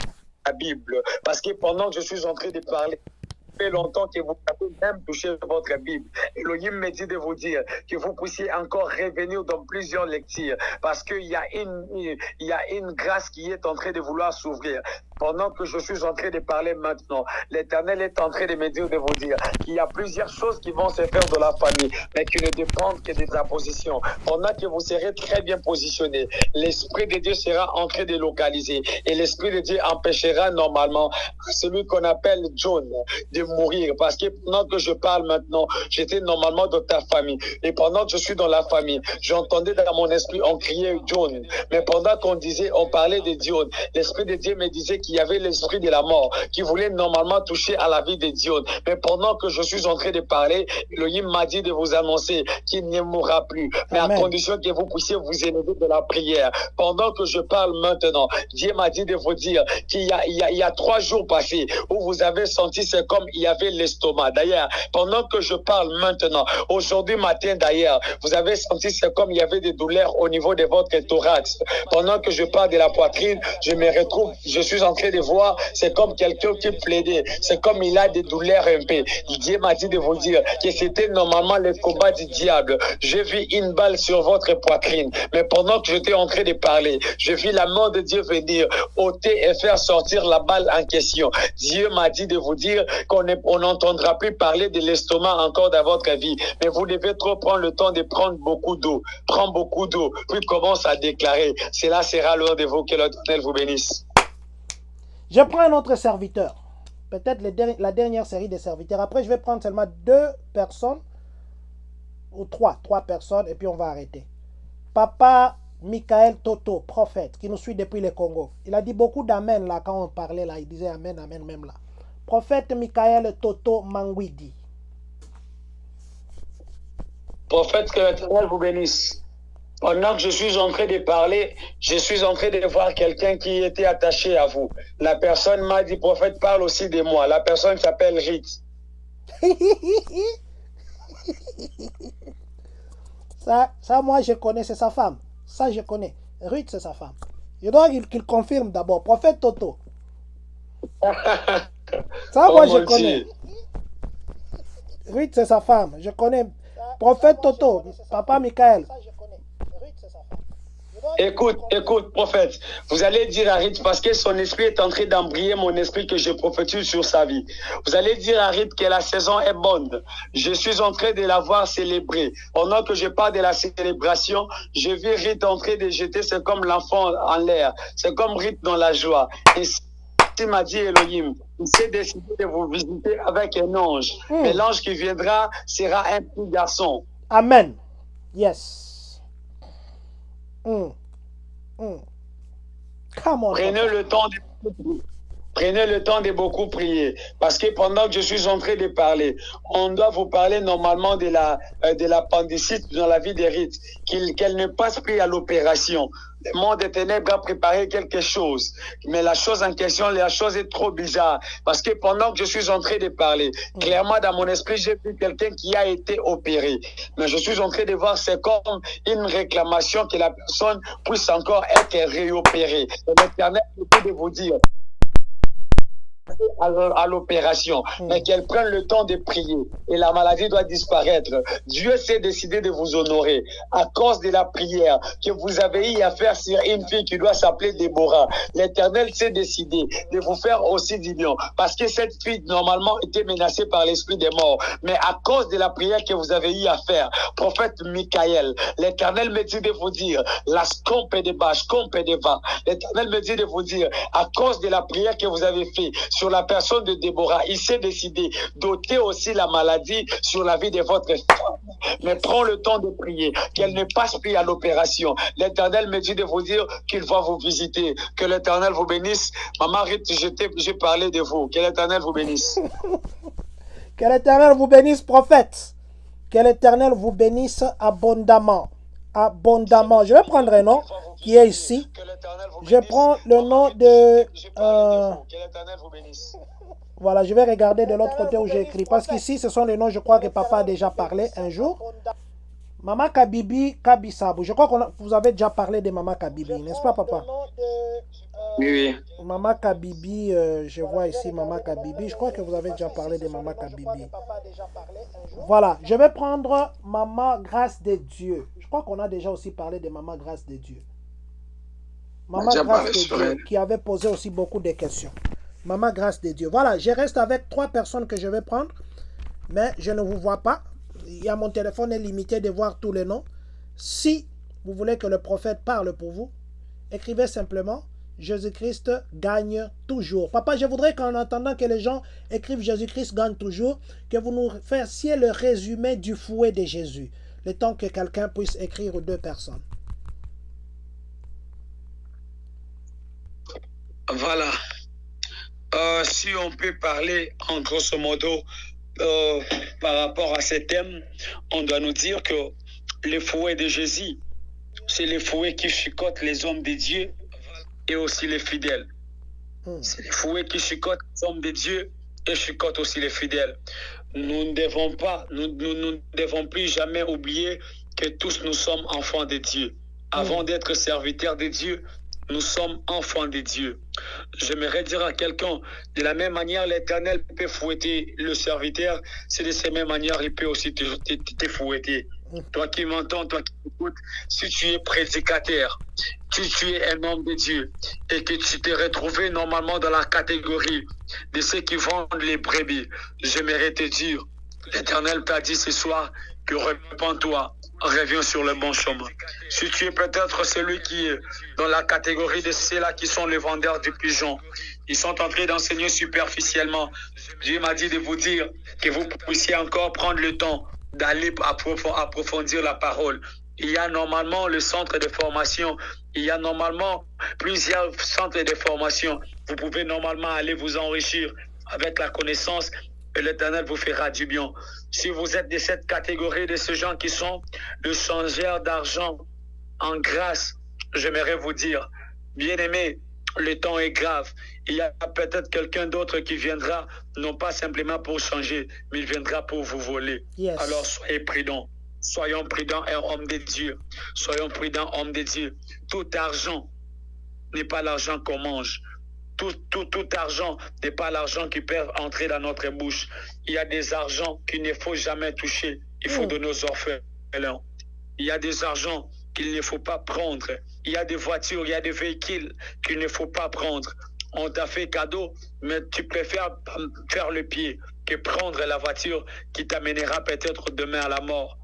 Bible. Parce que pendant que je suis en train de parler, ça fait longtemps que vous avez même touché votre Bible. Elohim me dit de vous dire que vous puissiez encore revenir dans plusieurs lectures parce qu'il y a une grâce qui est en train de vouloir s'ouvrir. Pendant que je suis en train de parler maintenant, l'Éternel est en train de me dire de vous dire qu'il y a plusieurs choses qui vont se faire dans la famille, mais qui ne dépendent que de ta position. Pendant que vous serez très bien positionné, l'Esprit de Dieu sera en train de localiser et l'Esprit de Dieu empêchera normalement celui qu'on appelle John de mourir. Parce que pendant que je parle maintenant, j'étais normalement dans ta famille. Et pendant que je suis dans la famille, j'entendais dans mon esprit, on criait John. Mais pendant qu'on disait, on parlait de John, l'Esprit de Dieu me disait qu'il y avait l'esprit de la mort qui voulait normalement toucher à la vie de John. Mais pendant que je suis en train de parler, Elohim m'a dit de vous annoncer qu'il ne mourra plus. Mais Amen. à condition que vous puissiez vous élever de la prière. Pendant que je parle maintenant, Dieu m'a dit de vous dire qu'il y a 3 jours passés où vous avez senti c'est comme il y avait l'estomac. D'ailleurs, pendant que je parle maintenant, aujourd'hui matin d'ailleurs, vous avez senti c'est comme il y avait des douleurs au niveau de votre thorax. Pendant que je parle de la poitrine, je me retrouve, je suis en train de voir, c'est comme quelqu'un qui plaidait, c'est comme il a des douleurs un peu. Dieu m'a dit de vous dire que c'était normalement le combat du diable. J'ai vu une balle sur votre poitrine, mais pendant que j'étais en train de parler, je vis la main de Dieu venir ôter et faire sortir la balle en question. Dieu m'a dit de vous dire qu'on n'entendra plus parler de l'estomac encore dans votre vie, mais vous devez trop prendre le temps de prendre beaucoup d'eau. Prends beaucoup d'eau, puis commence à déclarer. Cela sera l'heure de vous, que l'Éternel vous bénisse. Je prends un autre serviteur. Peut-être la dernière série des serviteurs. Après, je vais prendre seulement 2 personnes. Ou 3 personnes. Et puis, on va arrêter. Papa Michael Toto, prophète, qui nous suit depuis le Congo. Il a dit beaucoup d'amen là quand on parlait là. Il disait amen, amen même là. Prophète Michael Toto Mangwidi. Prophète, que l'Éternel vous bénisse. Pendant que je suis en train de parler, je suis en train de voir quelqu'un qui était attaché à vous. La personne m'a dit, prophète, parle aussi de moi. La personne s'appelle Rite. Ça, moi, je connais, c'est sa femme. Ça, je connais. Ruth, c'est sa femme. Je dois qu'il confirme d'abord. Prophète Toto. Ça, moi, je connais. Ruth, c'est sa femme. Je connais. Prophète Toto. Papa Michael. Écoute, prophète, vous allez dire à Rite, parce que son esprit est en train d'embrayer mon esprit que je prophétise sur sa vie. Vous allez dire à Rite que la saison est bonne. Je suis en train de la voir célébrer. Pendant que je parle de la célébration, je vis Rite en train de jeter, c'est comme l'enfant en l'air. C'est comme Rite dans la joie. Et il m'a dit Elohim, il s'est décidé de vous visiter avec un ange. Mais l'ange qui viendra sera un petit garçon. Amen. Yes. Come on, Prenez le temps de beaucoup prier. Parce que pendant que je suis en train de parler, on doit vous parler normalement de l'appendicite dans la vie de Rite, qu'elle ne passe plus à l'opération. Le monde des ténèbres a préparé quelque chose. Mais la chose en question, la chose est trop bizarre. Parce que pendant que je suis en train de parler, clairement dans mon esprit, j'ai vu quelqu'un qui a été opéré. Mais je suis en train de voir, c'est comme une réclamation que la personne puisse encore être réopérée. L'Éternel peut de vous dire à l'opération, mais qu'elle prenne le temps de prier et la maladie doit disparaître. Dieu s'est décidé de vous honorer à cause de la prière que vous avez eu à faire sur une fille qui doit s'appeler Déborah. L'Éternel s'est décidé de vous faire aussi du bien parce que cette fille normalement était menacée par l'esprit des morts, mais à cause de la prière que vous avez eu à faire, prophète Michael, l'Éternel me dit de vous dire la scompe de bas, scompe de bas. L'Éternel me dit de vous dire à cause de la prière que vous avez fait sur la personne de Déborah, il s'est décidé d'ôter aussi la maladie sur la vie de votre femme. Mais prends le temps de prier, qu'elle ne passe plus à l'opération. L'Éternel me dit de vous dire qu'il va vous visiter. Que l'Éternel vous bénisse. Maman Rite, j'ai parlé de vous. Que l'Éternel vous bénisse. Que l'Éternel vous bénisse, prophète. Que l'Éternel vous bénisse abondamment. Abondamment. Je vais prendre un nom qui est ici. Je prends le nom de... Voilà, je vais regarder de l'autre côté où j'ai écrit. Parce qu'ici, ce sont les noms, je crois que papa a déjà parlé un jour. Maman Kabibi Kabisabou. Je crois que vous avez déjà parlé de Maman Kabibi, n'est-ce pas, papa? Oui, Maman Kabibi, je vois ici Maman Kabibi. Je crois que vous avez déjà parlé de Maman Kabibi. Voilà, je vais prendre Maman Grâce de Dieu. Je crois qu'on a déjà aussi parlé de Maman Grâce de Dieu. Maman déjà Grâce parlé de sur Dieu, elle. qui avait posé aussi beaucoup de questions. Maman Grâce de Dieu. Voilà, je reste avec 3 personnes que je vais prendre, mais je ne vous vois pas. Il y a mon téléphone est limité de voir tous les noms. Si vous voulez que le prophète parle pour vous, écrivez simplement Jésus-Christ gagne toujours. Papa, je voudrais qu'en attendant que les gens écrivent Jésus-Christ gagne toujours, que vous nous fassiez le résumé du fouet de Jésus, le temps que quelqu'un puisse écrire aux 2 personnes. Voilà. Si on peut parler en grosso modo par rapport à ce thème, on doit nous dire que le fouet de Jésus, c'est le fouet qui chicote les hommes de Dieu et aussi les fidèles. C'est le fouet qui chicote les hommes de Dieu et chicote aussi les fidèles. Nous ne devons plus jamais oublier que tous nous sommes enfants de Dieu. Avant d'être serviteurs de Dieu, nous sommes enfants de Dieu. J'aimerais dire à quelqu'un, de la même manière, l'Éternel peut fouetter le serviteur, c'est de cette même manière, il peut aussi te fouetter. Toi qui m'entends, toi qui m'écoutes, si tu es prédicateur, si tu es un homme de Dieu et que tu t'es retrouvé normalement dans la catégorie de ceux qui vendent les brebis, j'aimerais te dire, l'Éternel t'a dit ce soir que repens-toi, reviens sur le bon chemin. Si tu es peut-être celui qui est dans la catégorie de ceux-là qui sont les vendeurs du pigeon, ils sont entrés d'enseigner superficiellement. Dieu m'a dit de vous dire que vous puissiez encore prendre le temps d'aller approfondir la parole. Il y a normalement le centre de formation, il y a normalement plusieurs centres de formation. Vous pouvez normalement aller vous enrichir avec la connaissance et l'Éternel vous fera du bien. Si vous êtes de cette catégorie de ces gens qui sont le changeur d'argent en grâce, j'aimerais vous dire, bien-aimés, le temps est grave. Il y a peut-être quelqu'un d'autre qui viendra, non pas simplement pour changer, mais il viendra pour vous voler. Yes. Alors soyez prudents. Soyons prudents, homme de Dieu. Soyons prudents, homme de Dieu. Tout argent n'est pas l'argent qu'on mange. Tout argent n'est pas l'argent qui peut entrer dans notre bouche. Il y a des argents qu'il ne faut jamais toucher. Il faut donner aux orphelins. Il y a des argents qu'il ne faut pas prendre. Il y a des voitures, il y a des véhicules qu'il ne faut pas prendre. On t'a fait cadeau, mais tu préfères faire le pied que prendre la voiture qui t'amènera peut-être demain à la mort.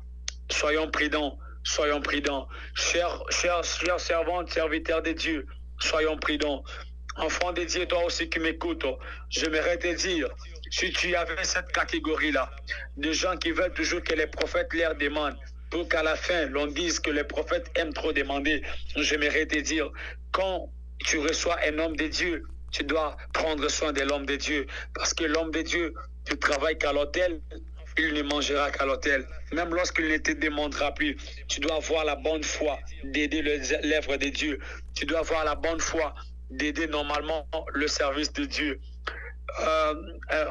Soyons prudents, soyons prudents. Chers servantes, serviteurs de Dieu, soyons prudents. Enfant de Dieu, toi aussi qui m'écoutes, j'aimerais te dire, si tu avais cette catégorie-là, de gens qui veulent toujours que les prophètes leur demandent, pour qu'à la fin, l'on dise que les prophètes aiment trop demander, j'aimerais te dire, quand tu reçois un homme de Dieu, tu dois prendre soin de l'homme de Dieu, parce que l'homme de Dieu ne travaille qu'à l'hôtel, il ne mangera qu'à l'hôtel. Même lorsqu'il ne te demandera plus, tu dois avoir la bonne foi d'aider l'œuvre de Dieu. Tu dois avoir la bonne foi d'aider normalement le service de Dieu.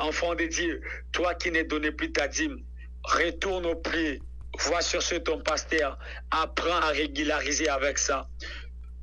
Enfant de Dieu, toi qui n'es donné plus ta dîme, retourne au prix, vois sur ce ton pasteur, apprends à régulariser avec ça.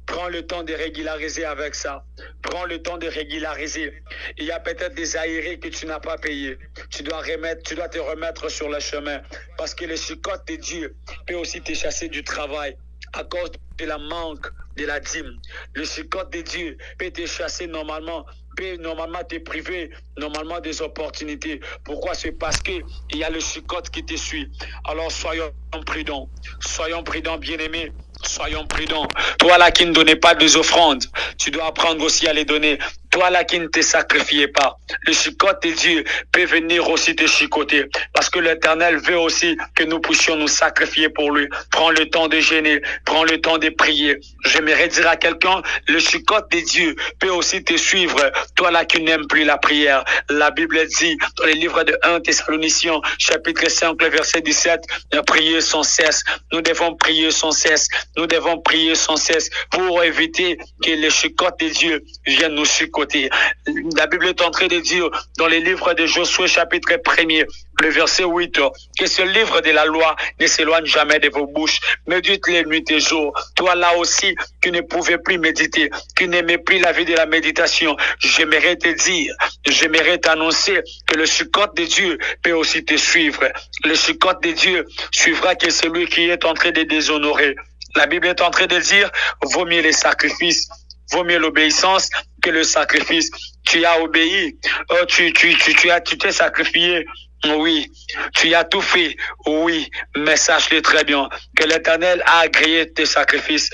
Prends le temps de régulariser avec ça. Prends le temps de régulariser. Il y a peut-être des aérés que tu n'as pas payés. Tu dois te remettre sur le chemin. Parce que le chicote de Dieu peut aussi te chasser du travail à cause de la manque de la dîme. Le chicote de Dieu peut te chasser normalement, peut normalement te priver normalement des opportunités. Pourquoi? C'est parce que il y a le chicote qui te suit. Alors soyons prudents. Soyons prudents, bien-aimés. Soyons prudents. Toi là qui ne donnais pas des offrandes, tu dois apprendre aussi à les donner. Toi là qui ne te sacrifiais pas, le chicote de Dieu peut venir aussi te chicoter. Parce que l'Éternel veut aussi que nous puissions nous sacrifier pour lui. Prends le temps de jeûner, prends le temps de prier. J'aimerais dire à quelqu'un, le chicote de Dieu peut aussi te suivre. Toi là qui n'aimes plus la prière. La Bible dit dans le livre de 1 Thessaloniciens, chapitre 5, le verset 17, prier sans cesse. Nous devons prier sans cesse. Nous devons prier sans cesse pour éviter que le chicote de Dieu vienne nous chicoter. chicoté. La Bible est en train de dire dans les livres de Josué chapitre 1er, le verset 8, que ce livre de la loi ne s'éloigne jamais de vos bouches. Médite-les nuit et jour. Toi là aussi, qui ne pouvais plus méditer, qui n'aimais plus la vie de la méditation, j'aimerais te dire, j'aimerais t'annoncer que le Sukkot de Dieu peut aussi te suivre. Le Sukkot de Dieu suivra que celui qui est en train de déshonorer. La Bible est en train de dire, vaut mieux les sacrifices, vaut mieux l'obéissance que le sacrifice. Tu as obéi, tu t'es sacrifié. Oui, tu as tout fait, oui, mais sache-le très bien, que l'Éternel a agréé tes sacrifices,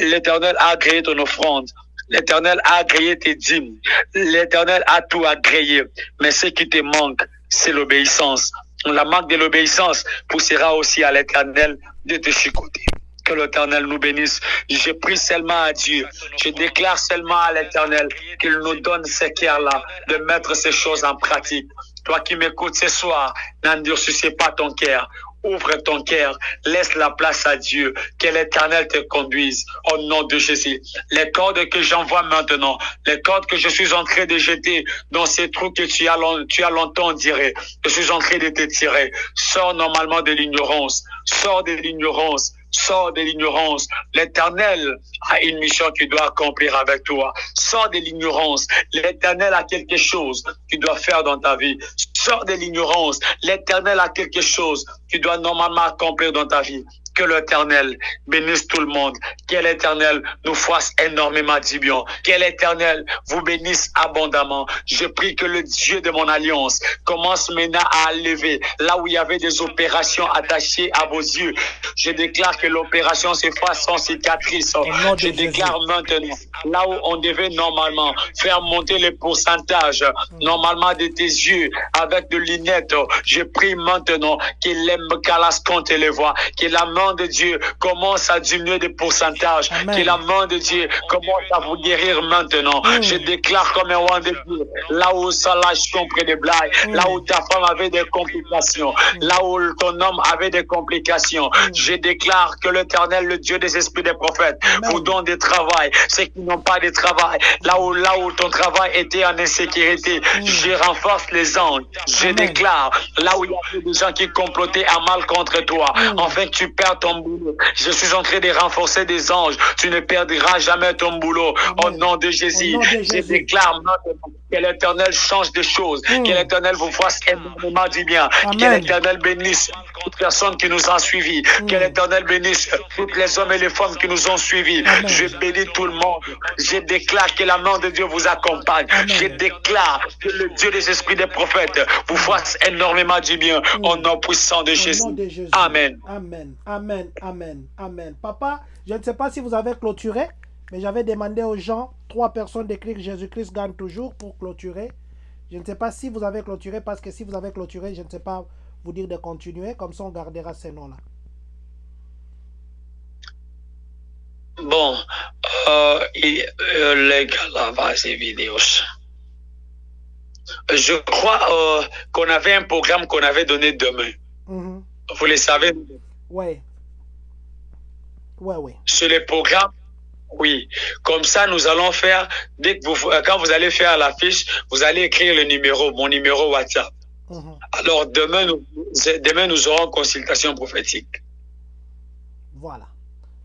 l'Éternel a agréé ton offrande, l'Éternel a agréé tes dîmes, l'Éternel a tout agréé, mais ce qui te manque, c'est l'obéissance. La marque de l'obéissance poussera aussi à l'Éternel de te chicoter. Que l'Éternel nous bénisse. Je prie seulement à Dieu. Je déclare seulement à l'Éternel qu'il nous donne ce cœur-là de mettre ces choses en pratique. Toi qui m'écoutes ce soir, n'endurcissez pas ton cœur. Ouvre ton cœur, laisse la place à Dieu, que l'Éternel te conduise au nom de Jésus. Les cordes que j'envoie maintenant, les cordes que je suis en train de jeter dans ces trous que tu as longtemps tiré, je suis en train de te tirer. Sors normalement de l'ignorance, sors de l'ignorance. Sors de l'ignorance. L'Éternel a une mission qu'il doit accomplir avec toi. Sors de l'ignorance. L'Éternel a quelque chose qu'il doit faire dans ta vie. Sors de l'ignorance. L'Éternel a quelque chose qu'il doit normalement accomplir dans ta vie. Que l'Éternel bénisse tout le monde. Que l'Éternel nous fasse énormément du bien. Que l'Éternel vous bénisse abondamment. Je prie que le Dieu de mon alliance commence maintenant à lever là où il y avait des opérations attachées à vos yeux. Je déclare que l'opération se fasse sans cicatrice. Je déclare maintenant, là où on devait normalement faire monter les pourcentages, normalement de tes yeux avec de lunettes, je prie maintenant qu'il aime calasconte les voix, que la main de Dieu commence à diminuer des pourcentages, que la main de Dieu commence à vous guérir maintenant. Je déclare comme un roi de Dieu, là où ça lâche près des blagues, là où ta femme avait des complications, là où ton homme avait des complications, je déclare que l'Éternel, le Dieu des esprits des prophètes, vous donne des travail, ceux qui n'ont pas de travail, là où ton travail était en insécurité, je renforce les anges, je déclare, là où il y avait des gens qui complotaient à mal contre toi, afin que tu perds ton boulot, je suis en train de renforcer des anges, tu ne perdras jamais ton boulot, au nom de Jésus, je déclare maintenant que l'Éternel change de choses, que l'Éternel vous fasse énormément du bien, que l'Éternel bénisse toutes les personnes qui nous ont suivis, que l'Éternel bénisse toutes les hommes et les femmes qui nous ont suivis. Je bénis tout le monde. Je déclare que la main de Dieu vous accompagne. Je déclare que le Dieu des esprits des prophètes vous fasse énormément du bien au nom puissant de Jésus. Amen. Amen. Amen. Amen. Amen. Papa, je ne sais pas si vous avez clôturé, mais j'avais demandé aux gens, 3 personnes d'écrire Jésus-Christ gagne toujours pour clôturer. Je ne sais pas si vous avez clôturé, parce que si vous avez clôturé, je ne sais pas vous dire de continuer, comme ça on gardera ces noms-là. Bon, les gars, là, vas-y, vidéos. Je crois qu'on avait un programme qu'on avait donné demain. Vous le savez? Oui. Oui. Sur les programmes, oui. Comme ça, nous allons faire, quand vous allez faire la fiche, vous allez écrire le numéro, mon numéro WhatsApp. Alors, demain, nous aurons consultation prophétique. Voilà.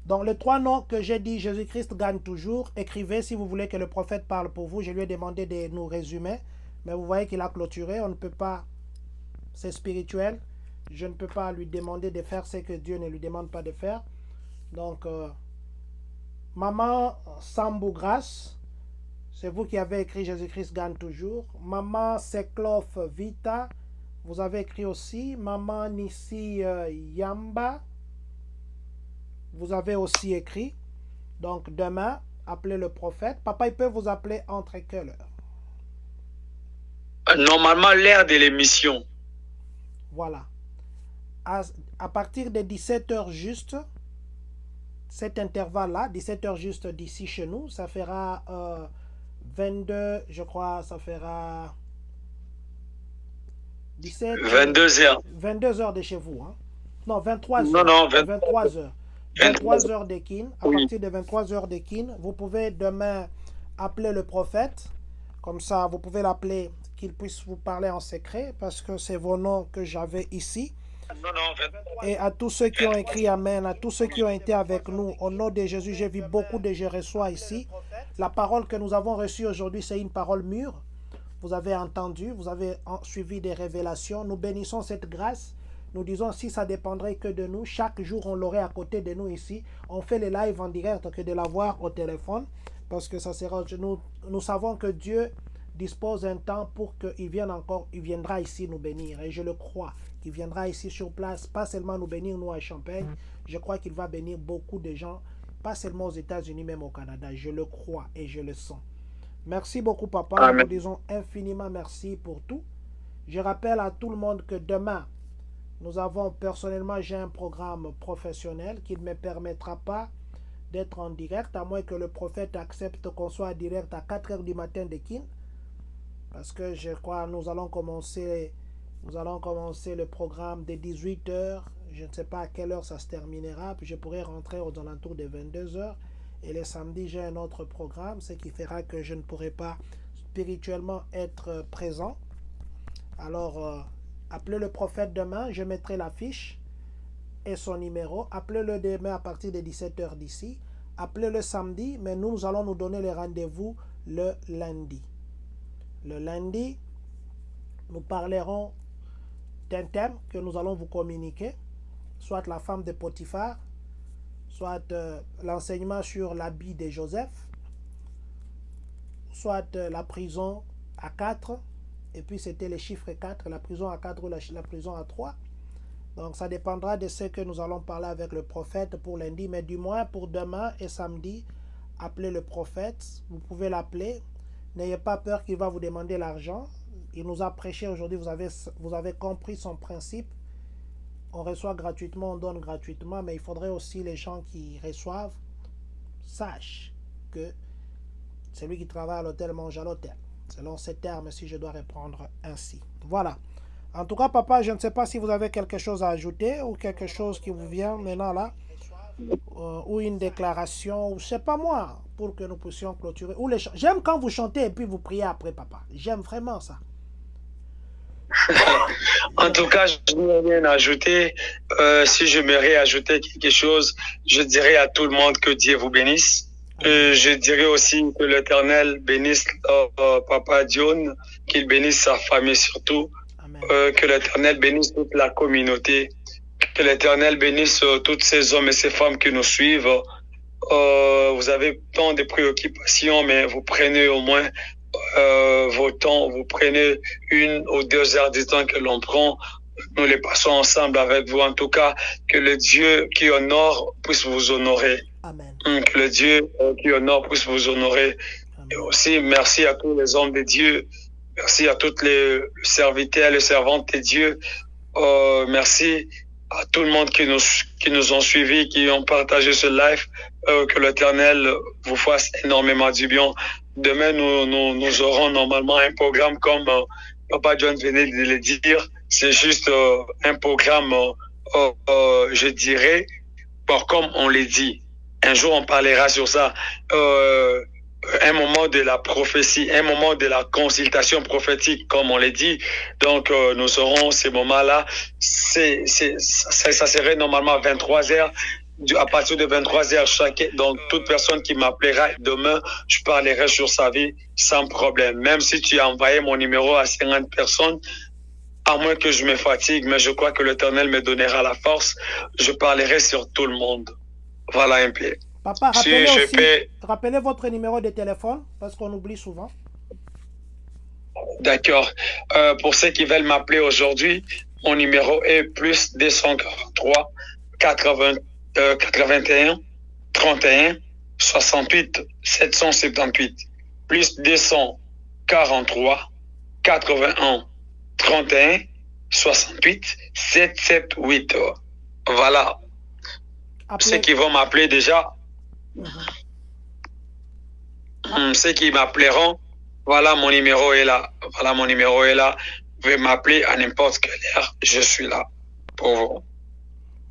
Donc, les 3 noms que j'ai dit, Jésus-Christ gagne toujours. Écrivez si vous voulez que le prophète parle pour vous. Je lui ai demandé de nous résumer. Mais vous voyez qu'il a clôturé. On ne peut pas. C'est spirituel. Je ne peux pas lui demander de faire ce que Dieu ne lui demande pas de faire. Donc, Maman Sambou Grasse, c'est vous qui avez écrit Jésus-Christ gagne toujours. Maman Seklof Vita, vous avez écrit aussi. Maman Nissi Yamba, vous avez aussi écrit. Donc demain, appelez le prophète. Papa, il peut vous appeler entre quelle heure? Normalement, l'heure de l'émission. Voilà. À partir de 17h juste, cet intervalle-là, 17h juste d'ici chez nous, ça fera 22, je crois, ça fera 17... 22h. 22h de chez vous, hein? Non, 23h. Non, 23h. 23h de Kin. À partir de 23h de Kin, vous pouvez demain appeler le prophète Comme ça, vous pouvez l'appeler, qu'il puisse vous parler en secret, parce que c'est vos noms que j'avais ici. Non, non, Et à tous ceux qui ont écrit Amen, à tous ceux qui ont été avec nous, au nom de Jésus, j'ai vu beaucoup de je reçois ici. La parole que nous avons reçue aujourd'hui, c'est une parole mûre. Vous avez entendu, vous avez suivi des révélations. Nous bénissons cette grâce. Nous disons, si ça dépendrait que de nous, chaque jour, on l'aurait à côté de nous ici. On fait les lives en direct que de l'avoir au téléphone. Parce que ça sera... Nous savons que Dieu dispose d'un temps pour qu'il vienne encore. Il viendra ici nous bénir. Et je le crois. Il viendra ici sur place. Pas seulement nous bénir, nous, à Champagne. Je crois qu'il va bénir beaucoup de gens. Pas seulement aux États-Unis, même au Canada. Je le crois et je le sens. Merci beaucoup, papa. Amen. Nous disons infiniment merci pour tout. Je rappelle à tout le monde que demain, personnellement, j'ai un programme professionnel qui ne me permettra pas d'être en direct, à moins que le prophète accepte qu'on soit en direct à 4 heures du matin de Kin. Parce que je crois que nous allons commencer le programme de 18 heures. Je ne sais pas à quelle heure ça se terminera. Puis je pourrai rentrer aux alentours de 22 heures. Et le samedi, j'ai un autre programme, ce qui fera que je ne pourrai pas spirituellement être présent. Alors, appelez le prophète demain, je mettrai l'affiche et son numéro. Appelez-le demain à partir de 17 h d'ici. Appelez-le samedi, mais nous allons nous donner les rendez-vous le lundi. Le lundi, nous parlerons d'un thème que nous allons vous communiquer, soit la femme de Potiphar, soit l'enseignement sur l'habit de Joseph, soit la prison à 4, et puis c'était les chiffres 4, la prison à 4 ou la prison à 3. Donc ça dépendra de ce que nous allons parler avec le prophète pour lundi, mais du moins pour demain et samedi, appelez le prophète, vous pouvez l'appeler. N'ayez pas peur qu'il va vous demander l'argent. Il nous a prêché aujourd'hui, vous avez compris son principe. On reçoit gratuitement, on donne gratuitement, mais il faudrait aussi les gens qui reçoivent sachent que celui qui travaille à l'hôtel mange à l'hôtel. Selon ces termes, si je dois répondre ainsi. Voilà. En tout cas, papa, je ne sais pas si vous avez quelque chose à ajouter ou quelque chose qui vous vient maintenant là, ou une déclaration, ou je ne sais pas moi, pour que nous puissions clôturer. J'aime quand vous chantez et puis vous priez après, papa. J'aime vraiment ça. En tout cas, je n'ai rien à ajouter. Si je me réajouter quelque chose, je dirais à tout le monde que Dieu vous bénisse. Je dirais aussi que l'Éternel bénisse Papa John, qu'il bénisse sa famille surtout, que l'Éternel bénisse toute la communauté, que l'Éternel bénisse tous ces hommes et ces femmes qui nous suivent. Vous avez tant de préoccupations, mais vous prenez au moins vos temps, vous prenez 1 ou 2 heures du temps que l'on prend, nous les passons ensemble avec vous. En tout cas, que le Dieu qui honore puisse vous honorer. Amen. Que le Dieu qui honore puisse vous honorer. Amen. Et aussi, merci à tous les hommes de Dieu, merci à toutes les serviteurs, les servantes de Dieu, merci à tout le monde qui nous ont suivis, qui ont partagé ce live, que l'Éternel vous fasse énormément du bien. Demain, nous aurons normalement un programme comme Papa John venait de le dire. C'est juste un programme, je dirais, comme on l'a dit. Un jour, on parlera sur ça. Un moment de la prophétie, un moment de la consultation prophétique, comme on l'a dit. Donc, nous aurons ces moments-là. Ça serait normalement à 23h. À partir de 23h, donc toute personne qui m'appellera demain, je parlerai sur sa vie sans problème. Même si tu as envoyé mon numéro à 50 personnes, à moins que je me fatigue, mais je crois que l'Éternel me donnera la force, je parlerai sur tout le monde. Voilà un peu. Papa, rappelez votre numéro de téléphone, parce qu'on oublie souvent. D'accord. Pour ceux qui veulent m'appeler aujourd'hui, mon numéro est plus 243 81 31 68 778. Plus 243 81 31 68 778. Voilà. Ceux qui vont m'appeler déjà, ceux qui m'appelleront, voilà mon numéro est là. Voilà mon numéro est là. Vous pouvez m'appeler à n'importe quelle heure. Je suis là pour vous.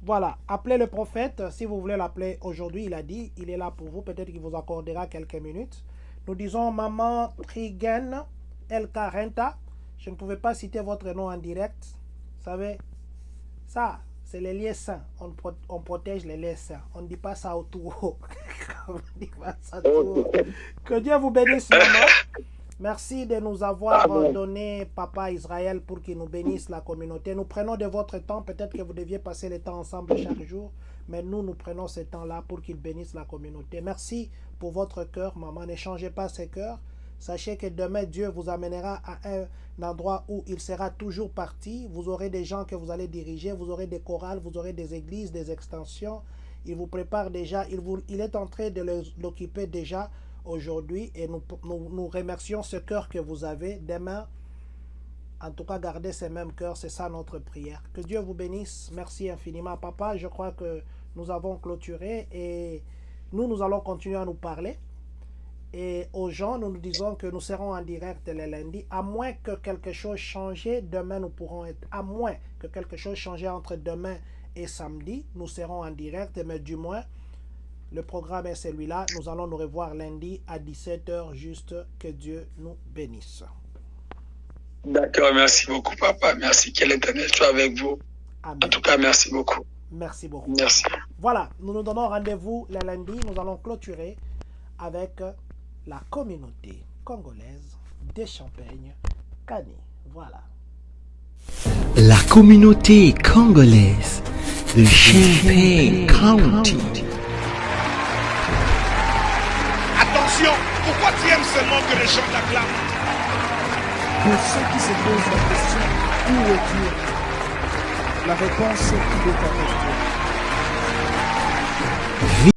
Voilà, appelez le prophète. Si vous voulez l'appeler aujourd'hui, il a dit, il est là pour vous. Peut-être qu'il vous accordera quelques minutes. Nous disons Maman Trigen El Carenta. Je ne pouvais pas citer votre nom en direct. Vous savez, ça, c'est les liens saints. On protège les liens saints. On ne dit pas ça autour. On dit pas ça autour. Que Dieu vous bénisse, maman. Merci de nous avoir donné Papa Israël pour qu'il nous bénisse la communauté. Nous prenons de votre temps. Peut-être que vous deviez passer le temps ensemble chaque jour. Mais nous prenons ce temps-là pour qu'il bénisse la communauté. Merci pour votre cœur, maman. Ne changez pas ce cœur. Sachez que demain, Dieu vous amènera à un endroit où il sera toujours parti. Vous aurez des gens que vous allez diriger. Vous aurez des chorales, vous aurez des églises, des extensions. Il vous prépare déjà. Il est en train de l'occuper déjà aujourd'hui. Et nous remercions ce cœur que vous avez. Demain, en tout cas, gardez ce même cœur. C'est ça notre prière. Que Dieu vous bénisse. Merci infiniment, papa. Je crois que nous avons clôturé et nous allons continuer à nous parler. Et aux gens, nous disons que nous serons en direct le lundi. À moins que quelque chose change, demain nous pourrons être. À moins que quelque chose change entre demain et samedi, nous serons en direct. Mais du moins, le programme est celui-là. Nous allons nous revoir lundi à 17h. Juste que Dieu nous bénisse. D'accord, merci beaucoup, papa. Merci que l'Éternel soit avec vous. Amen. En tout cas, merci beaucoup. Merci beaucoup. Merci. Voilà, nous nous donnons rendez-vous le lundi. Nous allons clôturer avec la communauté congolaise des Champagnes, Kani. Voilà. La communauté congolaise de Champaign County. Attention, pourquoi tu aimes seulement que les gens t'acclament? Pour ceux qui se posent la question, où est Dieu? La réponse est qu'il est avec toi.